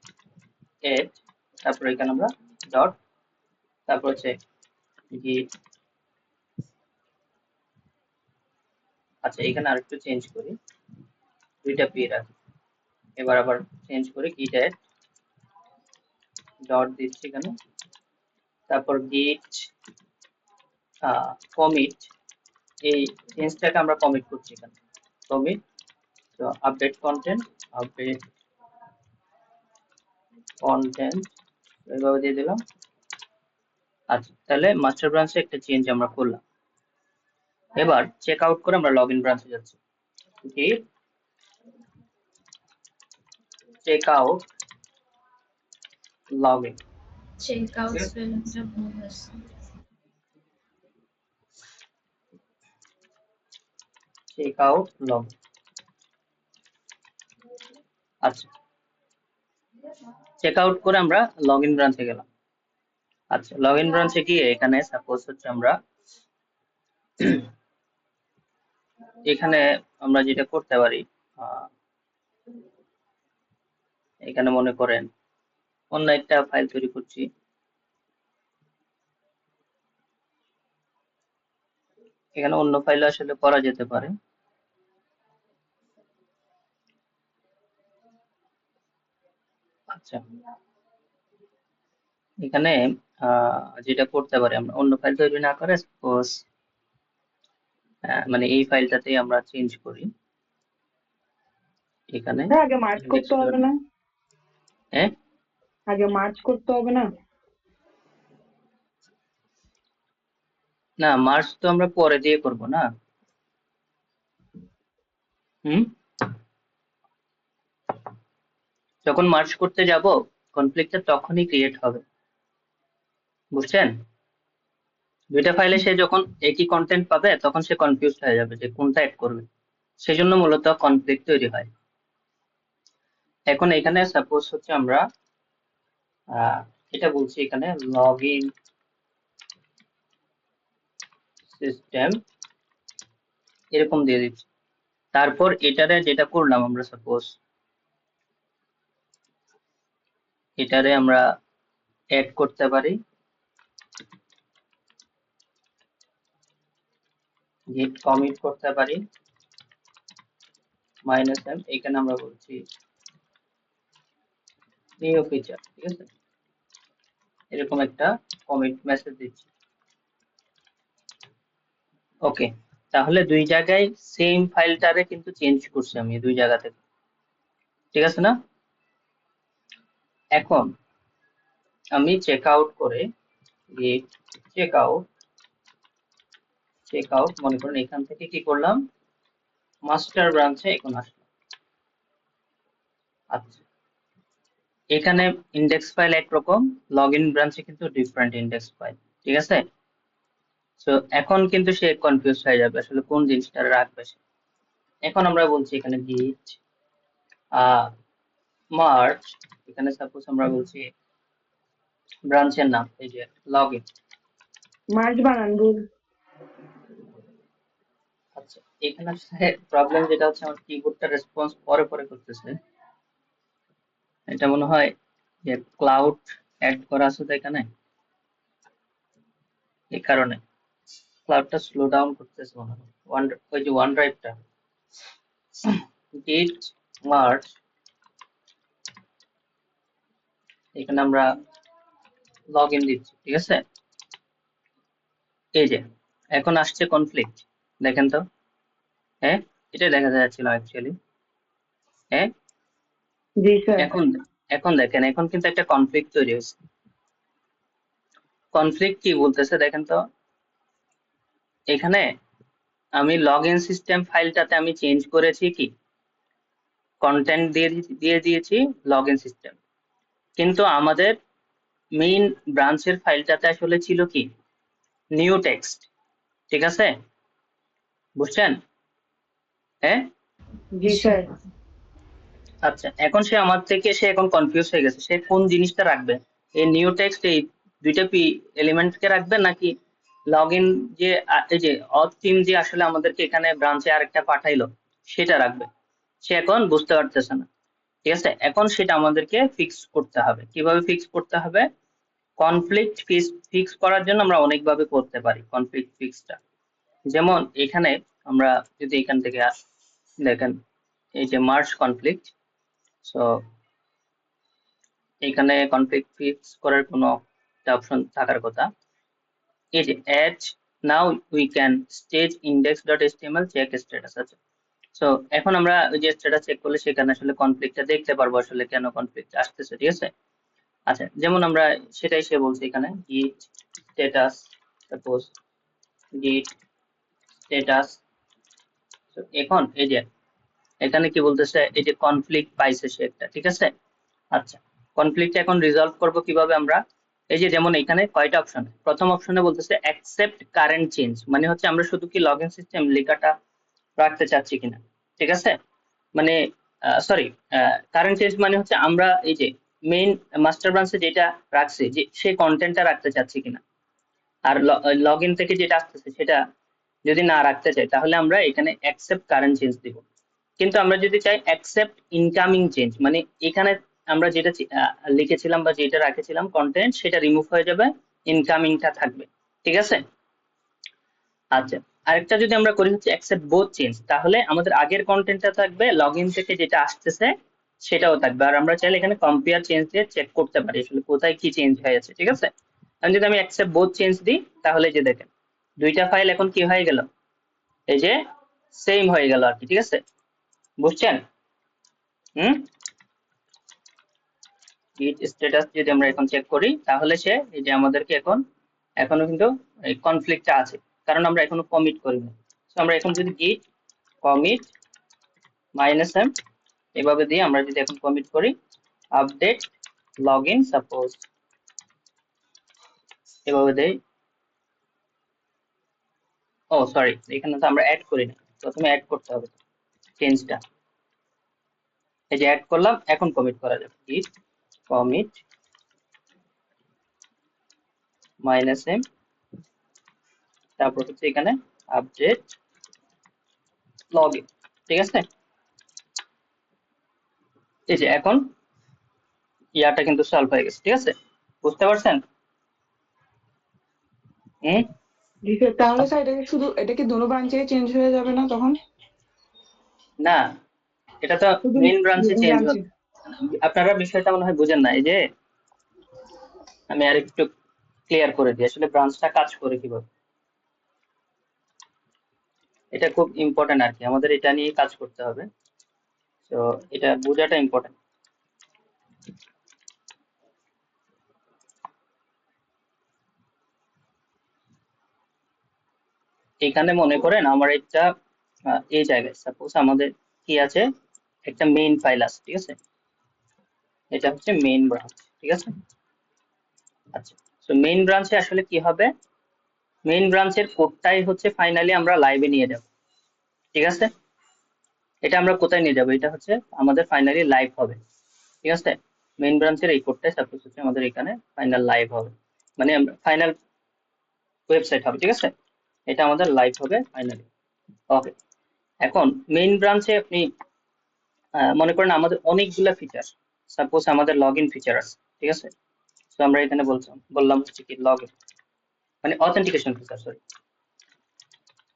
এড, তারপর এখানে আমরা ডট, তারপর হচ্ছে গিট, আচ্ছা এখানে আরেকটু চেঞ্জ করি, দুইটা পি রাখি, এবার আবার চেঞ্জ করি গিট এড ডট দিচ্ছি এখানে, তারপর গিট কমিট, এই চেঞ্জটাকে আমরা কমিট করছি এখানে, কমিট, তো আপডেট কন্টেন্ট, আপডেট কন্টেন্ট এইভাবে দিয়ে দিলাম। আচ্ছা তাহলে মাস্টার ব্রাঞ্চে একটা চেঞ্জ আমরা করলাম। এবার চেক আউট করে আমরা লগ ইন ব্রাঞ্চে যাচ্ছি, git check out log in, check out স্পেলিংটা ভুল হয়েছে। চেক আউট লগ, আচ্ছা চেক আউট করে আমরা লগ ইন ব্রাঞ্চে গেলাম। আচ্ছা লগ ইন ব্রাঞ্চে গিয়ে এখানে সাপোজ হচ্ছে আমরা এখানে আমরা যেটা করতে পারি, এখানে মনে করেন অন্য একটা ফাইল তৈরি করছি, এখানে অন্য ফাইল আসলে করা যেতে পারে, আচ্ছা, এখানে যেটা করতে পারি আমরা অন্য ফাইল তৈরি না করে সাপোজ মানে এই ফাইলটাতেই আমরা চেঞ্জ করি এখানে আগে মার্চ করতে হবে না? হ্যাঁ আগে মার্চ করতে হবে না? না, মার্চ তো আমরা পরে দিয়ে করব না। হুম, যখন মার্চ করতে যাব কনফ্লিক্টটা তখনই ক্রিয়েট হবে, বুঝছেন? দুইটা ফাইলে সে যখন একই কন্টেন্ট পাবে তখন সে কনফিউজ হয়ে যাবে যে কোনটা অ্যাড করবে, সেজন্য মূলত কনফ্লিক্ট তৈরি হয়। এখন এখানে সাপোজ হচ্ছে আমরা এটা বলছি এখানে লগইন সিস্টেম এরকম দিয়ে দিচ্ছি। তারপর এটারে যেটা করলাম আমরা সাপোজ এটারে আমরা অ্যাড করতে পারি git commit করতে পারি -m, এখানে আমরা বলছি নিউ ফিচার, ঠিক আছে? এরকম একটা কমিট মেসেজ দিচ্ছি। ওকে, তাহলে দুই জায়গায় সেম ফাইলটারে কিন্তু চেঞ্জ করছি আমি দুই জায়গা থেকে, ঠিক আছে না? এখন আমি চেক আউট করে git চেক আউট মনে করেন এখান থেকে কি করলাম, মাস্টার ব্রাঞ্চে এখন আসলাম। আচ্ছা, এখানে ইন্ডেক্স ফাইল একরকম, লগইন ব্রাঞ্চে কিন্তু ডিফারেন্ট ইন্ডেক্স ফাইল, ঠিক আছে? সো এখন কিন্তু সে কনফিউজ হয়ে যাবে আসলে কোন জিনিসটা রাখবে সে। এখন আমরা বলছি এখানে git মার্চ, এখানে সাপোজ আমরা বলছি ব্রাঞ্চের নাম এই যে লগইন। মার্চ বানান ভুল। আচ্ছা, এখানে প্রবলেম যেটা হচ্ছে আমার কিবোর্ডটা রেসপন্স পরে পরে করতেছে, এটা মনে হয় যে ক্লাউড অ্যাড করা আছে তো এখানে, এই কারণে ক্লাউডটা স্লো ডাউন করতেছে মনে হয়। ওই যে ওয়ান ড্রাইভটা git মার্চ, এখানে আমরা লগইন দিচ্ছি, ঠিক আছে? এই যে এখন আসছে কনফ্লিক্ট, দেখেন তো। হ্যাঁ, এটা দেখা যাচ্ছিল অ্যাকচুয়ালি। হ্যাঁ, জি স্যার। এখন দেখেন এখন কিন্তু একটা কনফ্লিক্ট তৈরি হয়েছে। কনফ্লিক্ট কি বলতেছে দেখেন তো, এখানে আমি লগইন সিস্টেম ফাইলটাতে আমি চেঞ্জ করেছি কি কন্টেন্ট দিয়ে দিয়েছি লগইন সিস্টেম, কিন্তু আমাদের মেইন ব্রাঞ্চের ফাইলটাতে আসলে ছিল কি নিউ টেক্সট, ঠিক আছে? বুঝছেন? হ্যাঁ, জি স্যার। আচ্ছা, এখন সে আমার থেকে সে এখন কনফিউজ হয়ে গেছে, সে কোন জিনিসটা রাখবে, এই নিউ টেক্সট এই দুইটা পি এলিমেন্টকে রাখবে নাকি লগইন যে এই যে অথ টিম যে আসলে আমাদেরকে এখানে ব্রাঞ্চে আরেকটা পাঠাইলো সেটা রাখবে, সে এখন বুঝতে পারতেছে না, ঠিক আছে? এখন সেটা আমাদেরকে ফিক্স করতে হবে। কিভাবে ফিক্স করতে হবে? কনফ্লিক্ট ফিক্স করার জন্য আমরা অনেকভাবে করতে পারি কনফ্লিক্ট ফিক্সটা। যেমন এখানে আমরা যদি এখান থেকে দেখেন এই যে মার্জ কনফ্লিক্ট, সো এখানে কনফ্লিক্ট ফিক্স করার কোনো একটা অপশন থাকার কথা, এই যে add now we can stage index.html check status আছে। সো এখন আমরা ওই যে স্ট্যাটাস চেক করলে সেখানে আসলে কনফ্লিক্টটা দেখতে পারবো আসলে কেন কনফ্লিক্ট আসতেছে, ঠিক আছে? আচ্ছা, যেমন আমরা সেটাই সে বলছে এখানে git status, suppose git status. এখন এই যে এখানে কি বলতেছে, এই যে কনফ্লিক্ট পাইছে সে একটা, ঠিক আছে? আচ্ছা, কনফ্লিক্ট এখন রিজলভ করব কিভাবে আমরা? এই যে যেমন এখানে কয়টা অপশন, প্রথম অপশনে বলতেছে অ্যাকসেপ্ট কারেন্ট চেঞ্জ, মানে হচ্ছে আমরা শুধু কি লগইন সিস্টেম লেখাটা রাখতে চাচ্ছি কিনা, ঠিক আছে? মানে সরি, কারেন্ট চেঞ্জ মানে হচ্ছে আমরা এই যে মেইন মাস্টার ব্রাঞ্চে যেটা রাখছি যে সেই কন্টেন্টটা রাখতে চাচ্ছি কিনা, আর লগইন থেকে যেটা আসতেছে সেটা যদি না রাখতে চাই তাহলে আমরা এখানে অ্যাকসেপ্ট কারেন্ট চেঞ্জ দিব। কিন্তু আমরা যদি চাই অ্যাকসেপ্ট ইনকামিং চেঞ্জ, মানে এখানে আমরা যেটা লিখেছিলাম বা যেটা রাখেছিলাম কন্টেন্ট সেটা রিমুভ হয়ে যাবে, ইনকামিংটা থাকবে, ঠিক আছে? আচ্ছা, আরেকটা যদি আমরা করি হচ্ছে অ্যাকসেপ্ট বোথ চেঞ্জ, তাহলে আমাদের আগের কন্টেন্টটা থাকবে, লগইন থেকে যেটা আসতেছে সেটাও থাকবে। আর আমরা চাইলে এখানে কম্পেয়ার চেঞ্জ দিয়ে চেক করতে পারি আসলে কোথায় কি চেঞ্জ হয়েছে, ঠিক আছে। আমি যদি অ্যাকসেপ্ট বোথ চেঞ্জ দিই, তাহলে যে দেখেন দুইটা ফাইল এখন কি হয়ে গেল, এই যে সেম হয়ে গেল আর কি, ঠিক আছে, বুঝছেন? গিট স্ট্যাটাস যদি আমরা এখন চেক করি, তাহলে সে এই যে আমাদেরকে এখনো কিন্তু এই কনফ্লিক্টটা আছে, কারণ আমরা এখনো কমিট করিনি। তো আমরা এখন যদি গিট কমিট -m এভাবে দিয়ে আমরা যদি এখন কমিট করি, আপডেট লগইন সাপোজ এভাবে দেই। ও সরি, এখানে তো আমরা অ্যাড করি না, প্রথমে অ্যাড করতে হবে চেঞ্জটা। এই যে অ্যাড করলাম, এখন কমিট করা যাবে, git commit -m, তারপর হচ্ছে এখানে আপডেট লগইন, ঠিক আছে। এই যে এখন ইয়াটা কিন্তু সলভ হয়ে গেছে, ঠিক আছে, বুঝতে পারছেন? জি স্যার। তাহলে স্যার এটা কি দুটো ব্রাঞ্চে চেঞ্জ হয়ে যাবে না তখন? না, এটা তো শুধু মেইন ব্রাঞ্চে চেঞ্জ ব্রাঞ্চে। হবে। আপনারা বিষয়টা মনে হয় বুঝেন না। এই যে আমি আর একটু ক্লিয়ার করে দিই আসলে ব্রাঞ্চটা কাজ করে কিভাবে। এটা খুব ইম্পর্টেন্ট আর কি, আমাদের এটা নিয়ে কাজ করতে হবে, তো এটা বোঝাটা ইম্পর্টেন্ট। এখানে মনে করেন আমার একটা এই জায়গায় সাপোজ আমাদের কি আছে, একটা মেইন ফাইল আছে, ঠিক আছে, এটা হচ্ছে মেইন ব্রাঞ্চ, ঠিক আছে। আচ্ছা, তো মেইন ব্রাঞ্চে আসলে কি হবে, মেইন ব্রাঞ্চের কোডটাই হচ্ছে ফাইনালি আমরা লাইভে নিয়ে যাব, ঠিক আছে। এটা আমরা কোথায় নিয়ে যাব, এটা হচ্ছে আমাদের ফাইনালি লাইভ হবে, ঠিক আছে। মেইন ব্রাঞ্চের এই কোডটাই সাপোজ হচ্ছে আমাদের এখানে ফাইনাল লাইভ হবে, মানে ফাইনাল ওয়েবসাইট হবে, ঠিক আছে, এটা আমাদের লাইভ হবে ফাইনালি। ওকে, এখন মেইন ব্রাঞ্চে আপনি মনে করেন আমাদের অনেকগুলা ফিচার, সাপোজ আমাদের লগইন ফিচার আছে, ঠিক আছে। তো আমরা এখানে বললাম হচ্ছে কি লগইন মানে অথেন্টিকেশন ফিচার, সরি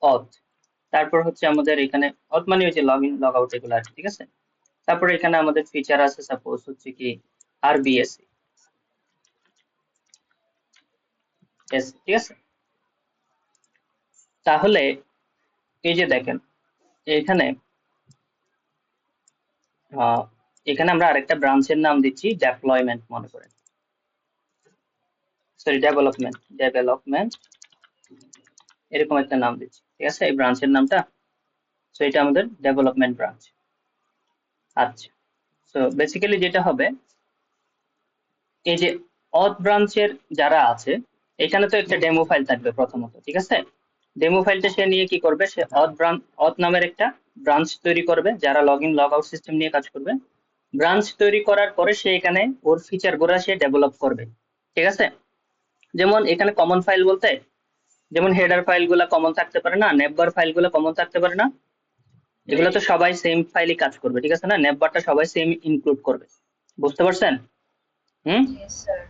অথ, তারপর হচ্ছে আমাদের এখানে অথ মানে হচ্ছে লগইন লগ আউট এগুলো আছে, ঠিক আছে। তারপরে এখানে আমাদের ফিচার আছে সাপোজ হচ্ছে কি আরবিএসসি, ঠিক আছে। তাহলে এই যে দেখেন এখানে এখানে আমরা আরেকটা ব্রাঞ্চের নাম দিচ্ছি ডেপ্লয়মেন্ট, মনে করেন, সরি ডেভেলপমেন্ট এরকম একটা নাম দিচ্ছি, ঠিক আছে, এই ব্রাঞ্চের নামটা। সো এটা আমাদের ডেভেলপমেন্ট ব্রাঞ্চ। আচ্ছা, সো বেসিক্যালি যেটা হবে, এই যে অথ ব্রাঞ্চের যারা আছে এখানে তো একটা ডেমো ফাইল থাকবে প্রথমত, ঠিক আছে। ডেমো ফাইলটা সে নিয়ে কি করবে, সে অথ নামের একটা ব্রাঞ্চ তৈরি করবে যারা লগইন লগ আউট সিস্টেম নিয়ে কাজ করবে। ব্রাঞ্চ তৈরি করার পরে সে এখানে ওর ফিচার গুলা সে ডেভেলপ করবে, ঠিক আছে। যেমন এখানে কমন ফাইল বলতে, যেমন হেডার ফাইল গুলা কমন থাকতে পারে না, নেভবার ফাইল গুলা কমন থাকতে পারে না, এগুলো তো সবাই সেম ফাইলে কাজ করবে, ঠিক আছে না, নেভবারটা সবাই সেম ইনক্লুড করবে, বুঝতে পারছেন? Yes, sir.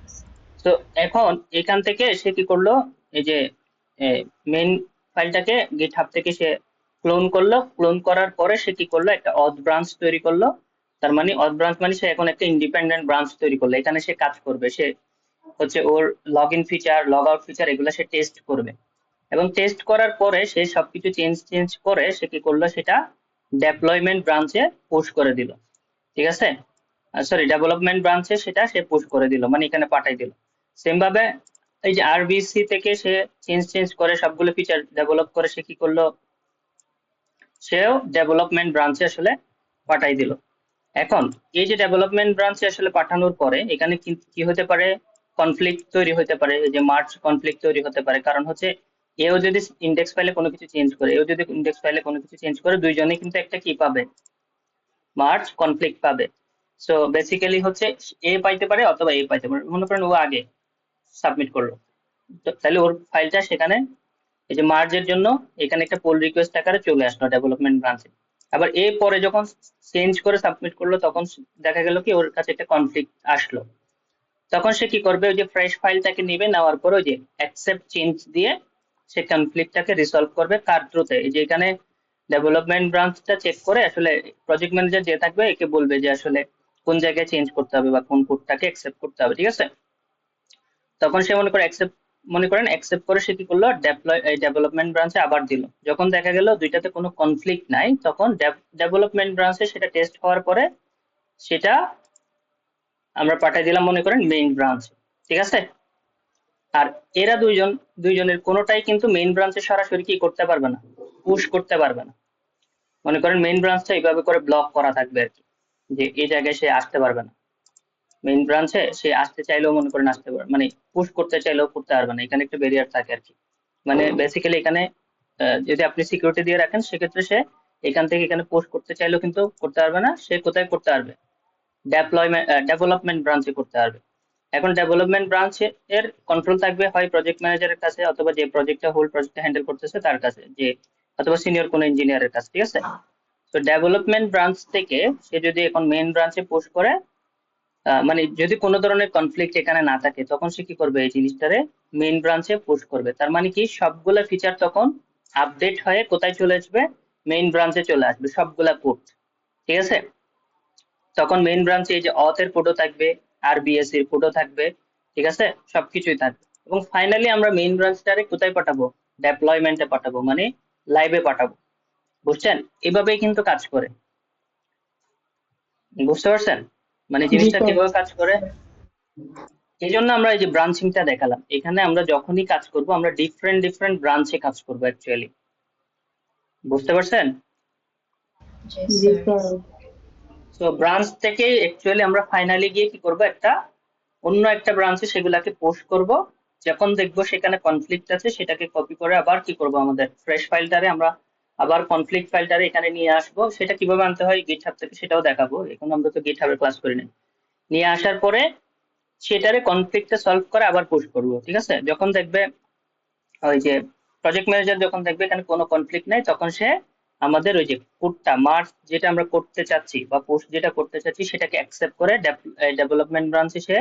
তো এখন এখান থেকে সে কি করলো, এই যে মেইন ফাইলটাকে গিটহাব থেকে সে ক্লোন করলো, ক্লোন করার পরে সে কি করলো, একটা অথ ব্রাঞ্চ তৈরি করলো। তার মানে অথ ব্রাঞ্চ মানে সে এখন একটা ইন্ডিপেন্ডেন্ট ব্রাঞ্চ তৈরি করলো, এখানে সে কাজ করবে, সে হচ্ছে ওর log in feature log out feature এগুলো সে টেস্ট করবে, এবং টেস্ট করার পরে সে সবকিছু চেঞ্জ করে সে কি করলো, সেটা ডেপ্লয়মেন্ট ব্রাঞ্চে পুশ করে দিল, ঠিক আছে, সরি ডেভেলপমেন্ট ব্রাঞ্চে সেটা সে পুশ করে দিল, মানে এখানে পাঠাই দিল। সেম ভাবে এই যে আরবিসি থেকে সে চেঞ্জ করে সবগুলো ফিচার ডেভেলপ করে সে কি করলো, সেও ডেভেলপমেন্ট ব্রাঞ্চে আসলে পাঠাই দিল। এখন এই যে ডেভেলপমেন্ট ব্রাঞ্চে আসলে পাঠানোর পরে এখানে কি হতে পারে, কনফ্লিক্ট তৈরি হতে পারে, এই যে মার্জ কনফ্লিক্ট তৈরি হতে পারে, কারণ হচ্ছে এও যদি ইন্ডেক্স ফাইলে কোনো কিছু চেঞ্জ করে, এও যদি ইন্ডেক্স ফাইলে কোনো কিছু চেঞ্জ করে, দুইজনেই কিন্তু একটা কি পাবে, মার্জ কনফ্লিক্ট পাবে। সো বেসিক্যালি হচ্ছে এ পাইতে পারে অথবা এ পাইতে পারে, মনে করেন ও আগে সাবমিট করলো, তাহলে ওর ফাইলটা সেখানে এই যে মার্জের জন্য এখানে একটা পুল রিকোয়েস্ট আকারে চলে আসলো ডেভেলপমেন্ট ব্রাঞ্চে। আবার এ পরে যখন চেঞ্জ করে সাবমিট করলো তখন দেখা গেল কি ওর কাছে একটা কনফ্লিক্ট আসলো, তখন সে কি করবে, ওই যে ফ্রেশ ফাইলটাকে নেবে, নেওয়ার পরে ওই যে অ্যাকসেপ্ট চেঞ্জ দিয়ে সে কনফ্লিক্টটাকে রিসলভ করবে কার থ্রুতে, এই যে এখানে ডেভেলপমেন্ট ব্রাঞ্চটা চেক করে আসলে প্রজেক্ট ম্যানেজার যে থাকবে একে বলবে যে আসলে কোন জায়গায় চেঞ্জ করতে হবে বা কোন কোডটাকে অ্যাকসেপ্ট করতে হবে, ঠিক আছে। তখন সে মনে করেন অ্যাকসেপ্ট করে সে কি করলো, ডেভেলপমেন্ট ব্রাঞ্চে আবার দিল। যখন দেখা গেল দুইটাতে কোনো কনফ্লিক্ট নাই, তখন ডেভেলপমেন্ট ব্রাঞ্চে সেটা টেস্ট হওয়ার পরে সেটা আমরা পাঠিয়ে দিলাম মনে করেন মেইন ব্রাঞ্চে, ঠিক আছে। আর এরা দুইজনের কোনোটাই কিন্তু মেইন ব্রাঞ্চে সরাসরি কি করতে পারবে না, পুশ করতে পারবে না। মনে করেন মেইন ব্রাঞ্চটা এইভাবে করে ব্লক করা থাকবে আর কি, যে এই জায়গায় সে আসতে পারবে না। মেইন ব্রাঞ্চে সে আসতে চাইলেও মনে করেন আসতে পারবে, মানে পুশ করতে চাইলেও করতে পারবে না, এখানে একটা ব্যারিয়ার থাকে আর কি। মানে বেসিক্যালি এখানে যদি আপনি সিকিউরিটি দিয়ে রাখেন সেক্ষেত্রে সে এখান থেকে এখানে পুশ করতে চাইলেও কিন্তু করতে পারবে না। সে কোথায় করতে পারবে, ডেভেলপমেন্ট ব্রাঞ্চে করতে পারবে। এখন ডেভেলপমেন্ট ব্রাঞ্চে এর কন্ট্রোল থাকবে হয় প্রজেক্ট ম্যানেজারের কাছে, অথবা যে হোল প্রজেক্টটা হ্যান্ডেল করতেছে তার কাছে, যে অথবা সিনিয়র কোনো ইঞ্জিনিয়ারের কাছে, ঠিক আছে। তো ডেভেলপমেন্ট ব্রাঞ্চ থেকে সে যদি এখন মেইন ব্রাঞ্চে পুশ করে, মানে যদি কোনো ধরনের কনফ্লিক্ট এখানে না থাকে, তখন সে কি করবে, এই জিনিসটারে মেইন ব্রাঞ্চে পুশ করবে। তার মানে কি সবগুলা ফিচার তখন আপডেট হয়ে কোথায় চলে আসবে, মেইন ব্রাঞ্চে চলে আসবে সবগুলা কোড, ঠিক আছে। তখন মেইন ব্রাঞ্চে এই যে অথ এর কোডও থাকবে, আরবিএস এর কোডও থাকবে, ঠিক আছে, সবকিছুই থাকবে। এবং ফাইনালি আমরা মেইন ব্রাঞ্চটারে কোথায় পাঠাবো, ডেপ্লয়মেন্টে পাঠাবো, মানে লাইভে পাঠাবো। বুঝছেন, এভাবেই কিন্তু কাজ করে। বুঝতে পারছেন মানে জি জিনিসটা স্যার। কিভাবে কাজ করে। এই জন্য আমরা এই যে ব্রাঞ্চিংটা দেখালাম, এখানে আমরা যখনই কাজ করব আমরা ডিফারেন্ট ব্রাঞ্চে কাজ করব অ্যাকচুয়ালি। বুঝতে পারছেন। জি জি স্যার। স্যার। তো ব্রাঞ্চ থেকে অ্যাকচুয়ালি আমরা ফাইনালি গিয়ে কি করব, অন্য একটা ব্রাঞ্চে সেগুলাকে পোস্ট করব। যখন দেখবো সেখানে কনফ্লিক্ট আছে, সেটাকে কপি করে আবার কি করব, আমাদের ফ্রেশ ফাইলটারে আমরা আবার কনফ্লিক্ট ফাইলটারে এখানে নিয়ে আসবো। সেটা কিভাবে আনতে হয় গিটহাব থেকে সেটাও দেখাবো, এখন আমরা তো গিটহাবের ক্লাস করি না। নিয়ে আসার পরে সেটারে কনফ্লিক্টটা সলভ করে আবার পুশ করব, ঠিক আছে। যখন দেখবে ওই যে প্রজেক্ট ম্যানেজার যখন দেখবে এখানে কোনো কনফ্লিক্ট নাই, তখন সে আমাদের ওই যে কোডটা মার্জ যেটা আমরা করতে চাচ্ছি বা পোস্ট যেটা করতে চাচ্ছি সেটাকে অ্যাকসেপ্ট করে ডেভেলপমেন্ট ব্রাঞ্চে সে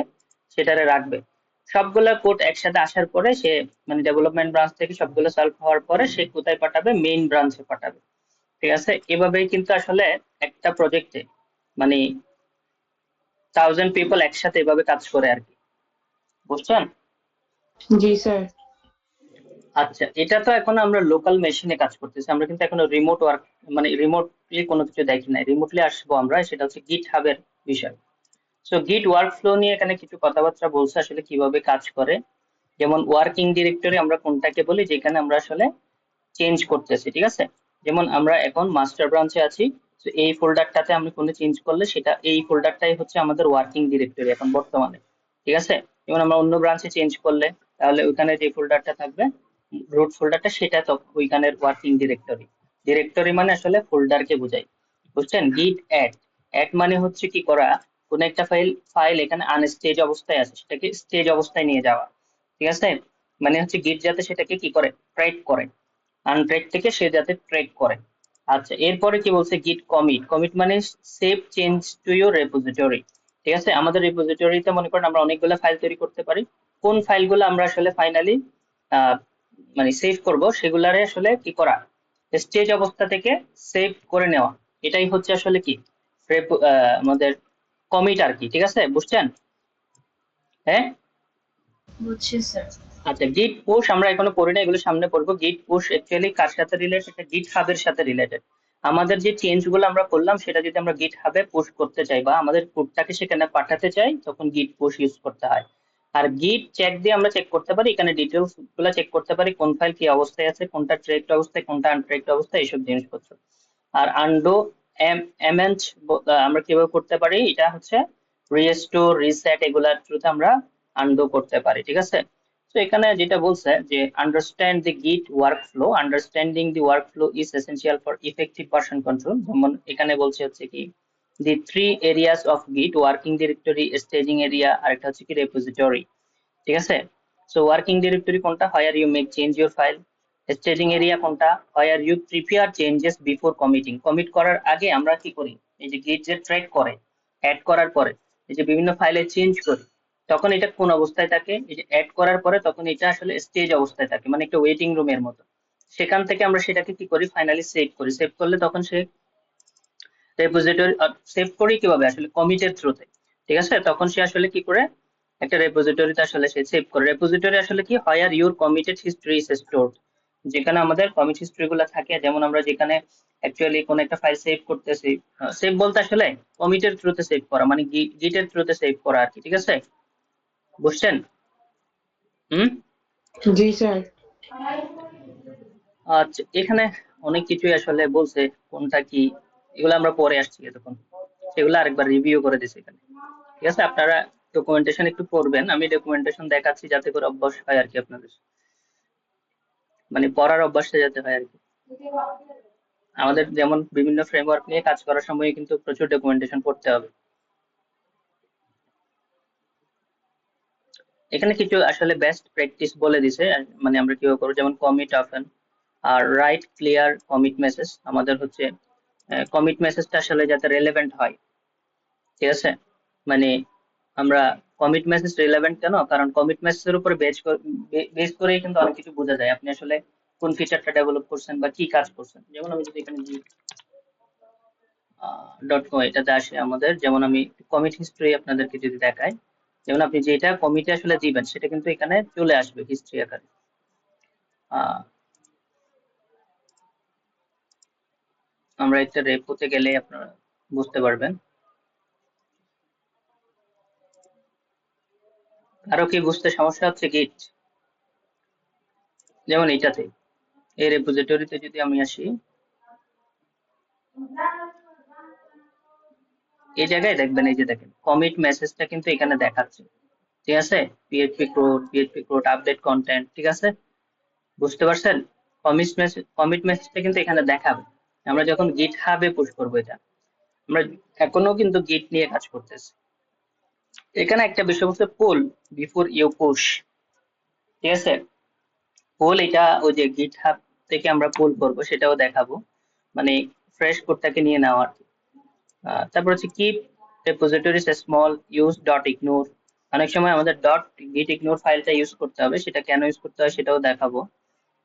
সেটারে রাখবে। সবগুলা কোড একসাথে আসার পরে সে মানে ডেভেলপমেন্ট ব্রাঞ্চ থেকে সবগুলো সলভ হওয়ার পরে সে কোথায় পাঠাবে, মেইন ব্রাঞ্চে পাঠাবে, ঠিক আছে। এভাবেই কিন্তু আসলে একটা প্রজেক্টে মানে 1000 পিপল একসাথে এভাবে কাজ করে আর কি। বুঝছেন। জি স্যার। আচ্ছা, এটা তো এখন আমরা লোকাল মেশিনে কাজ করতেছি, আমরা কিন্তু এখনো রিমোট ওয়ার্ক মানে রিমোটলি কোনো কিছু দেখি নাই। রিমোটলি আসবো আমরা, সেটা হচ্ছে গিট হাবের বিষয়। সো গিট ওয়ার্ক ফ্লো নিয়ে এখানে কিছু কথাবার্তা বলছে আসলে কিভাবে কাজ করে। যেমন ওয়ার্কিং ডিরেক্টরি আমরা কোনটাকে বলি, যেখানে আমরা আসলে চেঞ্জ করতেছি, ঠিক আছে। যেমন আমরা এখন মাস্টার ব্রাঞ্চে আছি, তো এই ফোল্ডারটাতে আমি কোনো চেঞ্জ করলে সেটা এই ফোল্ডারটাই হচ্ছে আমাদের ওয়ার্কিং ডিরেক্টরি এখন বর্তমানে, ঠিক আছে। যেমন আমরা অন্য ব্রাঞ্চে চেঞ্জ করলে তাহলে ওইখানে যে ফোল্ডারটা থাকবে রুট ফোল্ডারটা, সেটা তো ওইখানের ওয়ার্কিং ডিরেক্টরি। ডিরেক্টরি মানে আসলে ফোল্ডারকে বোঝায়, বুঝছেন। গিট অ্যাড মানে হচ্ছে কি করা, কোন একটা ফাইল এখানে আনস্টেজ অবস্থায় আছে সেটাকে স্টেজ অবস্থায় নিয়ে যাওয়া, ঠিক আছে। মানে হচ্ছে গিট যাতে সেটাকে কি করে, ট্র্যাক করে, আনট্র্যাক থেকে সে যাতে ট্র্যাক করে। আচ্ছা, এরপরে কি বলছে, গিট কমিট মানে save change to your repository, ঠিক আছে। আমাদের রেপোজিটরিতে মনে করেন আমরা অনেকগুলো ফাইল তৈরি করতে পারি, কোন ফাইলগুলো আমরা আসলে ফাইনালি মানে সেভ করব সেগুলারে আসলে কি করা, স্টেজ অবস্থা থেকে সেভ করে নেওয়া, এটাই হচ্ছে আসলে কি আমাদের কমিট আর কি, ঠিক আছে। বুঝছেন, হ্যাঁ। বুঝছি স্যার। আচ্ছা, গিট পুশ আমরা এখনো পড়ি না, এগুলো সামনে পড়বো। গিট পুশ অ্যাকচুয়ালি কার সাথে রিলেটেড, এটা গিট হাবের সাথে রিলেটেড। আমাদের যে চেঞ্জ গুলো আমরা করলাম সেটা যদি আমরা গিট হাবে পুশ করতে চাই বা আমাদের কোডটাকে সেখানে পাঠাতে চাই, তখন গিট পুশ ইউজ করতে হয়। আর গিট চেক দিয়ে আমরা চেক করতে পারি, এখানে ডিটেলস গুলো চেক করতে পারি, কোন ফাইল কি অবস্থায় আছে, কোনটা ট্র্যাকড অবস্থায়, কোনটা আনট্র্যাকড অবস্থায়, এইসব জিনিসপত্র। আর আন্ডো এমএনচ আমরা কিভাবে করতে পারি, এটা হচ্ছে রিস্টোর রিসেট এগুলার থ্রুতে আমরা আন্ডো করতে পারি, ঠিক আছে। তো এখানে যেটা বলছে যে আন্ডারস্ট্যান্ড দি গিট workflow, understanding the workflow is essential for effective version control. যেমন এখানে বলছে হচ্ছে কি দি 3 এরিয়াস অফ গিট, ওয়ার্কিং ডিরেক্টরি, স্টেজিং এরিয়া, আর একটা হচ্ছে কি রেপোজিটরি, ঠিক আছে। সো ওয়ার্কিং ডিরেক্টরি কোনটা, where you make change your file. Staging area কোনটা, where you prepare changes before committing, commit করার আগে আমরা কি করি, এই যে গিট যে ট্র্যাক করে অ্যাড করার পরে এই যে বিভিন্ন ফাইলে চেঞ্জ করি, তখন এটা কোন অবস্থায় থাকে, এই যে অ্যাড করার পরে তখন এটা আসলে স্টেজ অবস্থায় থাকে, মানে একটা ওয়েটিং রুমের মতো। সেখান থেকে আমরা সেটাকে কি করি, ফাইনালি সেভ করি। সেভ করলে তখন সে রেপোজিটরি সেভ করি কিভাবে, আসলে কমিটের থ্রুতে, ঠিক আছে। তখন সে আসলে কি করে, একটা রেপোজিটরিতে আসলে সে সেভ করে। রেপোজিটরি আসলে কি, here your committed history is stored, যেখানে আমাদের কমিট হিস্ট্রি গুলো থাকে। যেমন আমরা যেখানে অ্যাকচুয়ালি কোন একটা ফাইল সেভ করতেছি, সেভ বলতে আসলে কমিটের থ্রুতে সেভ করা, মানে গিটের থ্রুতে সেভ করা আর কি, ঠিক আছে, বুঝছেন? হুম। জি স্যার। আচ্ছা, এখানে অনেক কিছুই আসলে বলছে, কোনটা কি এগুলো আমরা পরে আসছি এতক্ষণ, সেগুলো আরেকবার রিভিউ করে দিছি এখানে, ঠিক আছে। আপনারা ডকুমেন্টেশন একটু পড়বেন, আমি ডকুমেন্টেশন দেখাচ্ছি যাতে করে অভ্যাস হয় আর কি আপনাদের, মানে পড়ার অভ্যাসটা যাতে হয় আর কি। আমাদের যেমন বিভিন্ন ফ্রেমওয়ার্ক নিয়ে কাজ করার সময় কিন্তু প্রচুর ডকুমেন্টেশন পড়তে হবে। এখানে কিছু আসলে বেস্ট প্র্যাকটিস বলে দিছে, মানে আমরা কিভাবে করবো, যেমন কমিট অফেন আর রাইট ক্লিয়ার কমিট মেসেজ। আমাদের হচ্ছে কমিট মেসেজটা আসলে যাতে রেলেভেন্ট হয়, ঠিক আছে। মানে আমরা কমিট মেসেজ রিলেভেন্ট কেন, কারণ কমিট মেসেজের উপর বেস করেই কিন্তু অনেক কিছু বোঝা যায় আপনি আসলে কোন ফিচারটা ডেভেলপ করছেন বা কি কাজ করছেন। যেমন আমি যদি এখানে ডট কম এটাতে আসে আমাদের, যেমন আমি কমিট হিস্ট্রি আপনাদেরকে যদি দেখাই, যেমন আপনি যেটা কমিটে আসলে দিবেন সেটা কিন্তু এখানে চলে আসবে হিস্ট্রি আকারে। আমরা একটা রেপোতে গেলে আপনারা বুঝতে পারবেন। আরো কি বুঝতে সমস্যা হচ্ছে গিট, যেমন এটাতে, এই রেপোজিটরিতে যদি আমি আসি, এই জায়গায় দেখবেন, এই যে দেখেন কমিট মেসেজটা কিন্তু এখানে দেখাচ্ছে, ঠিক আছে। পিএইচপি কোড আপডেট কন্টেন্ট, ঠিক আছে, বুঝতে পারছেন। কমিট মেসেজটা কিন্তু এখানে দেখাবে। আমরা যখন গিট হাবে পুশ করবো, এটা আমরা এখনো কিন্তু গিট নিয়ে কাজ করতেছি। এখানে একটা বিষয় হচ্ছে পুল বিফোর ইউ পুশ, ঠিক আছে। পুল এটা ওই যে গিট হাব থেকে আমরা পুল করব সেটাও দেখাবো, মানে ফ্রেশ কোডটাকে নিয়ে নেওয়া আর কি। তারপর হচ্ছে keep repositories small, use dot ignore. অনেক সময় আমাদের ডট গিট ইগনোর ফাইলটা ইউজ করতে হবে, সেটা কেন ইউজ করতে হয় সেটাও দেখাবো।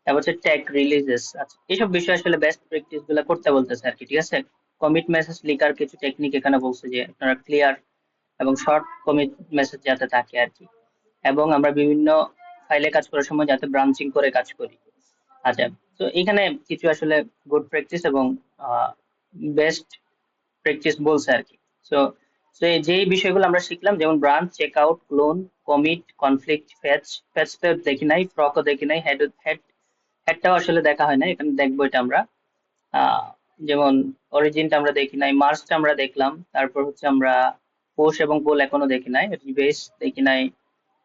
তারপর হচ্ছে ট্যাগ রিলিজেস, আচ্ছা এইসব বিষয় আসলে বেস্ট প্র্যাকটিস গুলো করতে বলতেছে আর কি, ঠিক আছে। কমিট মেসেজ লেখার কিছু টেকনিক এখানে বলছে, যে আপনারা ক্লিয়ার এবং শর্ট কমিট মেসেজ যাতে থাকে আর কি, এবং আমরা বিভিন্ন ফাইলে কাজ করার সময় যাতে ব্রাঞ্চিং করে কাজ করি। আচ্ছা, তো এখানে কিছু আসলে গুড প্র্যাকটিস এবং বেস্ট প্র্যাকটিস বলছে আর কি। সো যেই বিষয়গুলো আমরা শিখলাম, যেমন branch, check out, clone, commit, conflict, fetch তো দেখি নাই, ফ্রকও দেখি নাই, হেডটাও আসলে দেখা হয় না, এখানে দেখবো এটা আমরা। আহ, যেমন অরিজিনটা আমরা দেখি নাই, মার্চটা আমরা দেখলাম, তারপর হচ্ছে আমরা পোস্ট এবং পোল এখনো দেখি নাই, রিবেস দেখি নাই,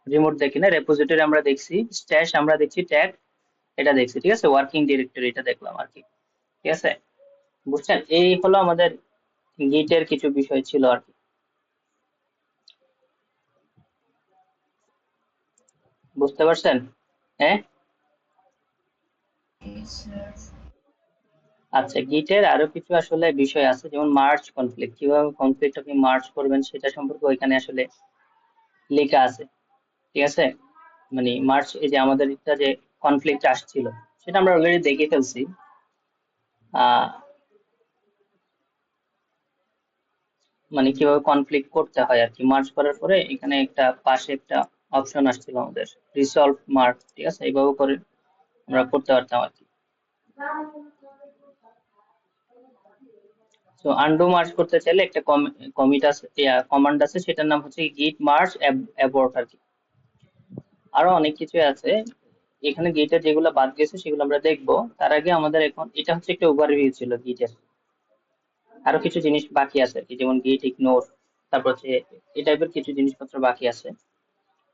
রিমোট দেখি নাই, রেপোজিটরি আমরা দেখছি, স্ট্যাশ আমরা দেখছি, ট্যাগ এটা দেখছি, ঠিক আছে, ওয়ার্কিং ডিরেক্টরি এটা দেখলাম আর কি, ঠিক আছে, বুঝছেন। এই হলো আমাদের গিটের কিছু বিষয় ছিল আর কি, বুঝতে পারছেন? হ্যাঁ। আচ্ছা, গিটের আরো কিছু আসলে বিষয় আছে, যেমন মার্জ কনফ্লিক্ট, কিভাবে কনফ্লিক্ট আপনি মার্জ করবেন সেটা সম্পর্কে ওইখানে আসলে লেখা আছে, ঠিক আছে। মানে মার্চ, এই যে আমাদের একটা যে কনফ্লিক্ট আসছিল সেটা আমরা অলরেডি দেখে ফেলছি। আহ মানে কিভাবে কনফ্লিক্ট করতে হয় আর কি, মার্চ করার পরে এখানে একটা পাশে একটা অপশন আসছিল আমাদের রিসলভ মার্ক, ঠিক আছে, এইভাবে করে আমরা করতে পারতাম আর কি। তো আন্ডু মার্জ করতে চাইলে একটা কমিট আছে, কমান্ড আছে, সেটার নাম হচ্ছে গিট মার্জ অ্যাবর্ট আর কি। আরো অনেক কিছু আছে এখানে, গিটের যেগুলো বাদ গেছে সেগুলো আমরা দেখবো। তার আগে আমাদের এখন এটা হচ্ছে একটা ওভারভিউ ছিল গিটের, আরো কিছু জিনিস বাকি আছে আর কি, যেমন গিট ইগনোর, তারপর হচ্ছে এই টাইপের কিছু জিনিসপত্র বাকি আছে।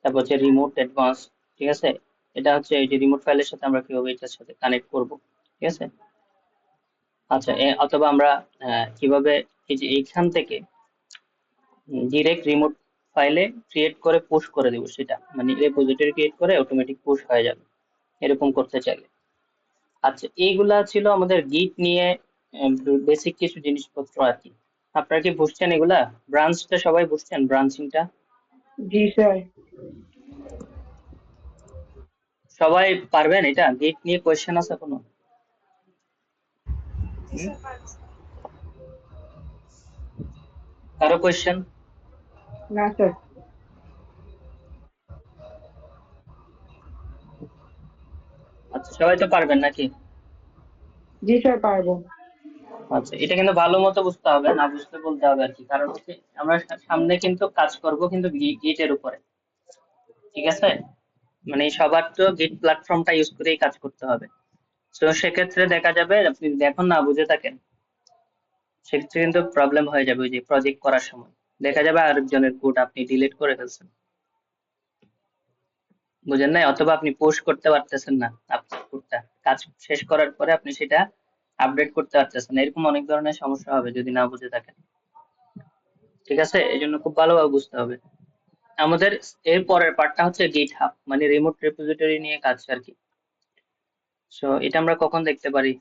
তারপর হচ্ছে রিমোট অ্যাডভান্স, ঠিক আছে, এটা হচ্ছে এই যে রিমোট ফাইলের সাথে আমরা কিভাবে এটার সাথে কানেক্ট করব, ঠিক আছে। আচ্ছা, অথবা আমরা কিভাবে এই যে এইখান থেকে ডিরেক্ট রিমোট ফাইলে ক্রিয়েট করে পুশ করে দেবো, সেটা মানে রেপোজিটরি ক্রিয়েট করে অটোমেটিক পুশ হয়ে যাবে, এরকম করতে চাইলে। আচ্ছা, এইগুলা ছিল আমাদের গিট নিয়ে বেসিক কিছু জিনিসপত্র আর কি। আপনারা কি বুঝছেন এগুলা? ব্রাঞ্চটা সবাই বুঝছেন, ব্রাঞ্চিংটা জি স্যার। সবাই পারবেন? এটা গিট নিয়ে কোয়েশ্চেন আছে কোনো? হুম? কারো কোয়েশ্চেন? না স্যার। আচ্ছা, সবাই তো পারবেন নাকি? জি স্যার, পারবো। আচ্ছা, এটা কিন্তু ভালো মতো বুঝতে হবে, না বুঝতে বলতে হবে আর কি। কারণ হচ্ছে আমরা সামনে কিন্তু কাজ করব কিন্তু গিটের উপরে, ঠিক আছে? মানে সবার তো গিট প্ল্যাটফর্মটা ইউজ করেই কাজ করতে হবে। তো সেক্ষেত্রে দেখা যাবে আপনি যদি এখন না বুঝে থাকেন, সেক্ষেত্রে কিন্তু প্রবলেম হয়ে যাবে। ওই যে প্রজেক্ট করার সময় দেখা যাবে আরেকজনের কোড আপনি ডিলিট করে ফেলছেন, বুঝেন নাই? অথবা আপনি পোস্ট করতে পারতেছেন না আপনার কোডটা, কাজ শেষ করার পরে আপনি সেটা আপডেট করতে পারতেছেন না। এরকম অনেক ধরনের সমস্যা হবে যদি না বুঝে থাকেন, ঠিক আছে? এই জন্য খুব ভালোভাবে বুঝতে হবে। আমাদের এর পরের পার্টটা হচ্ছে গিট হাব, মানে রিমোট রেপোজিটরি নিয়ে কাজ আর কি। সো এটা আমরা কখন দেখতে পারি?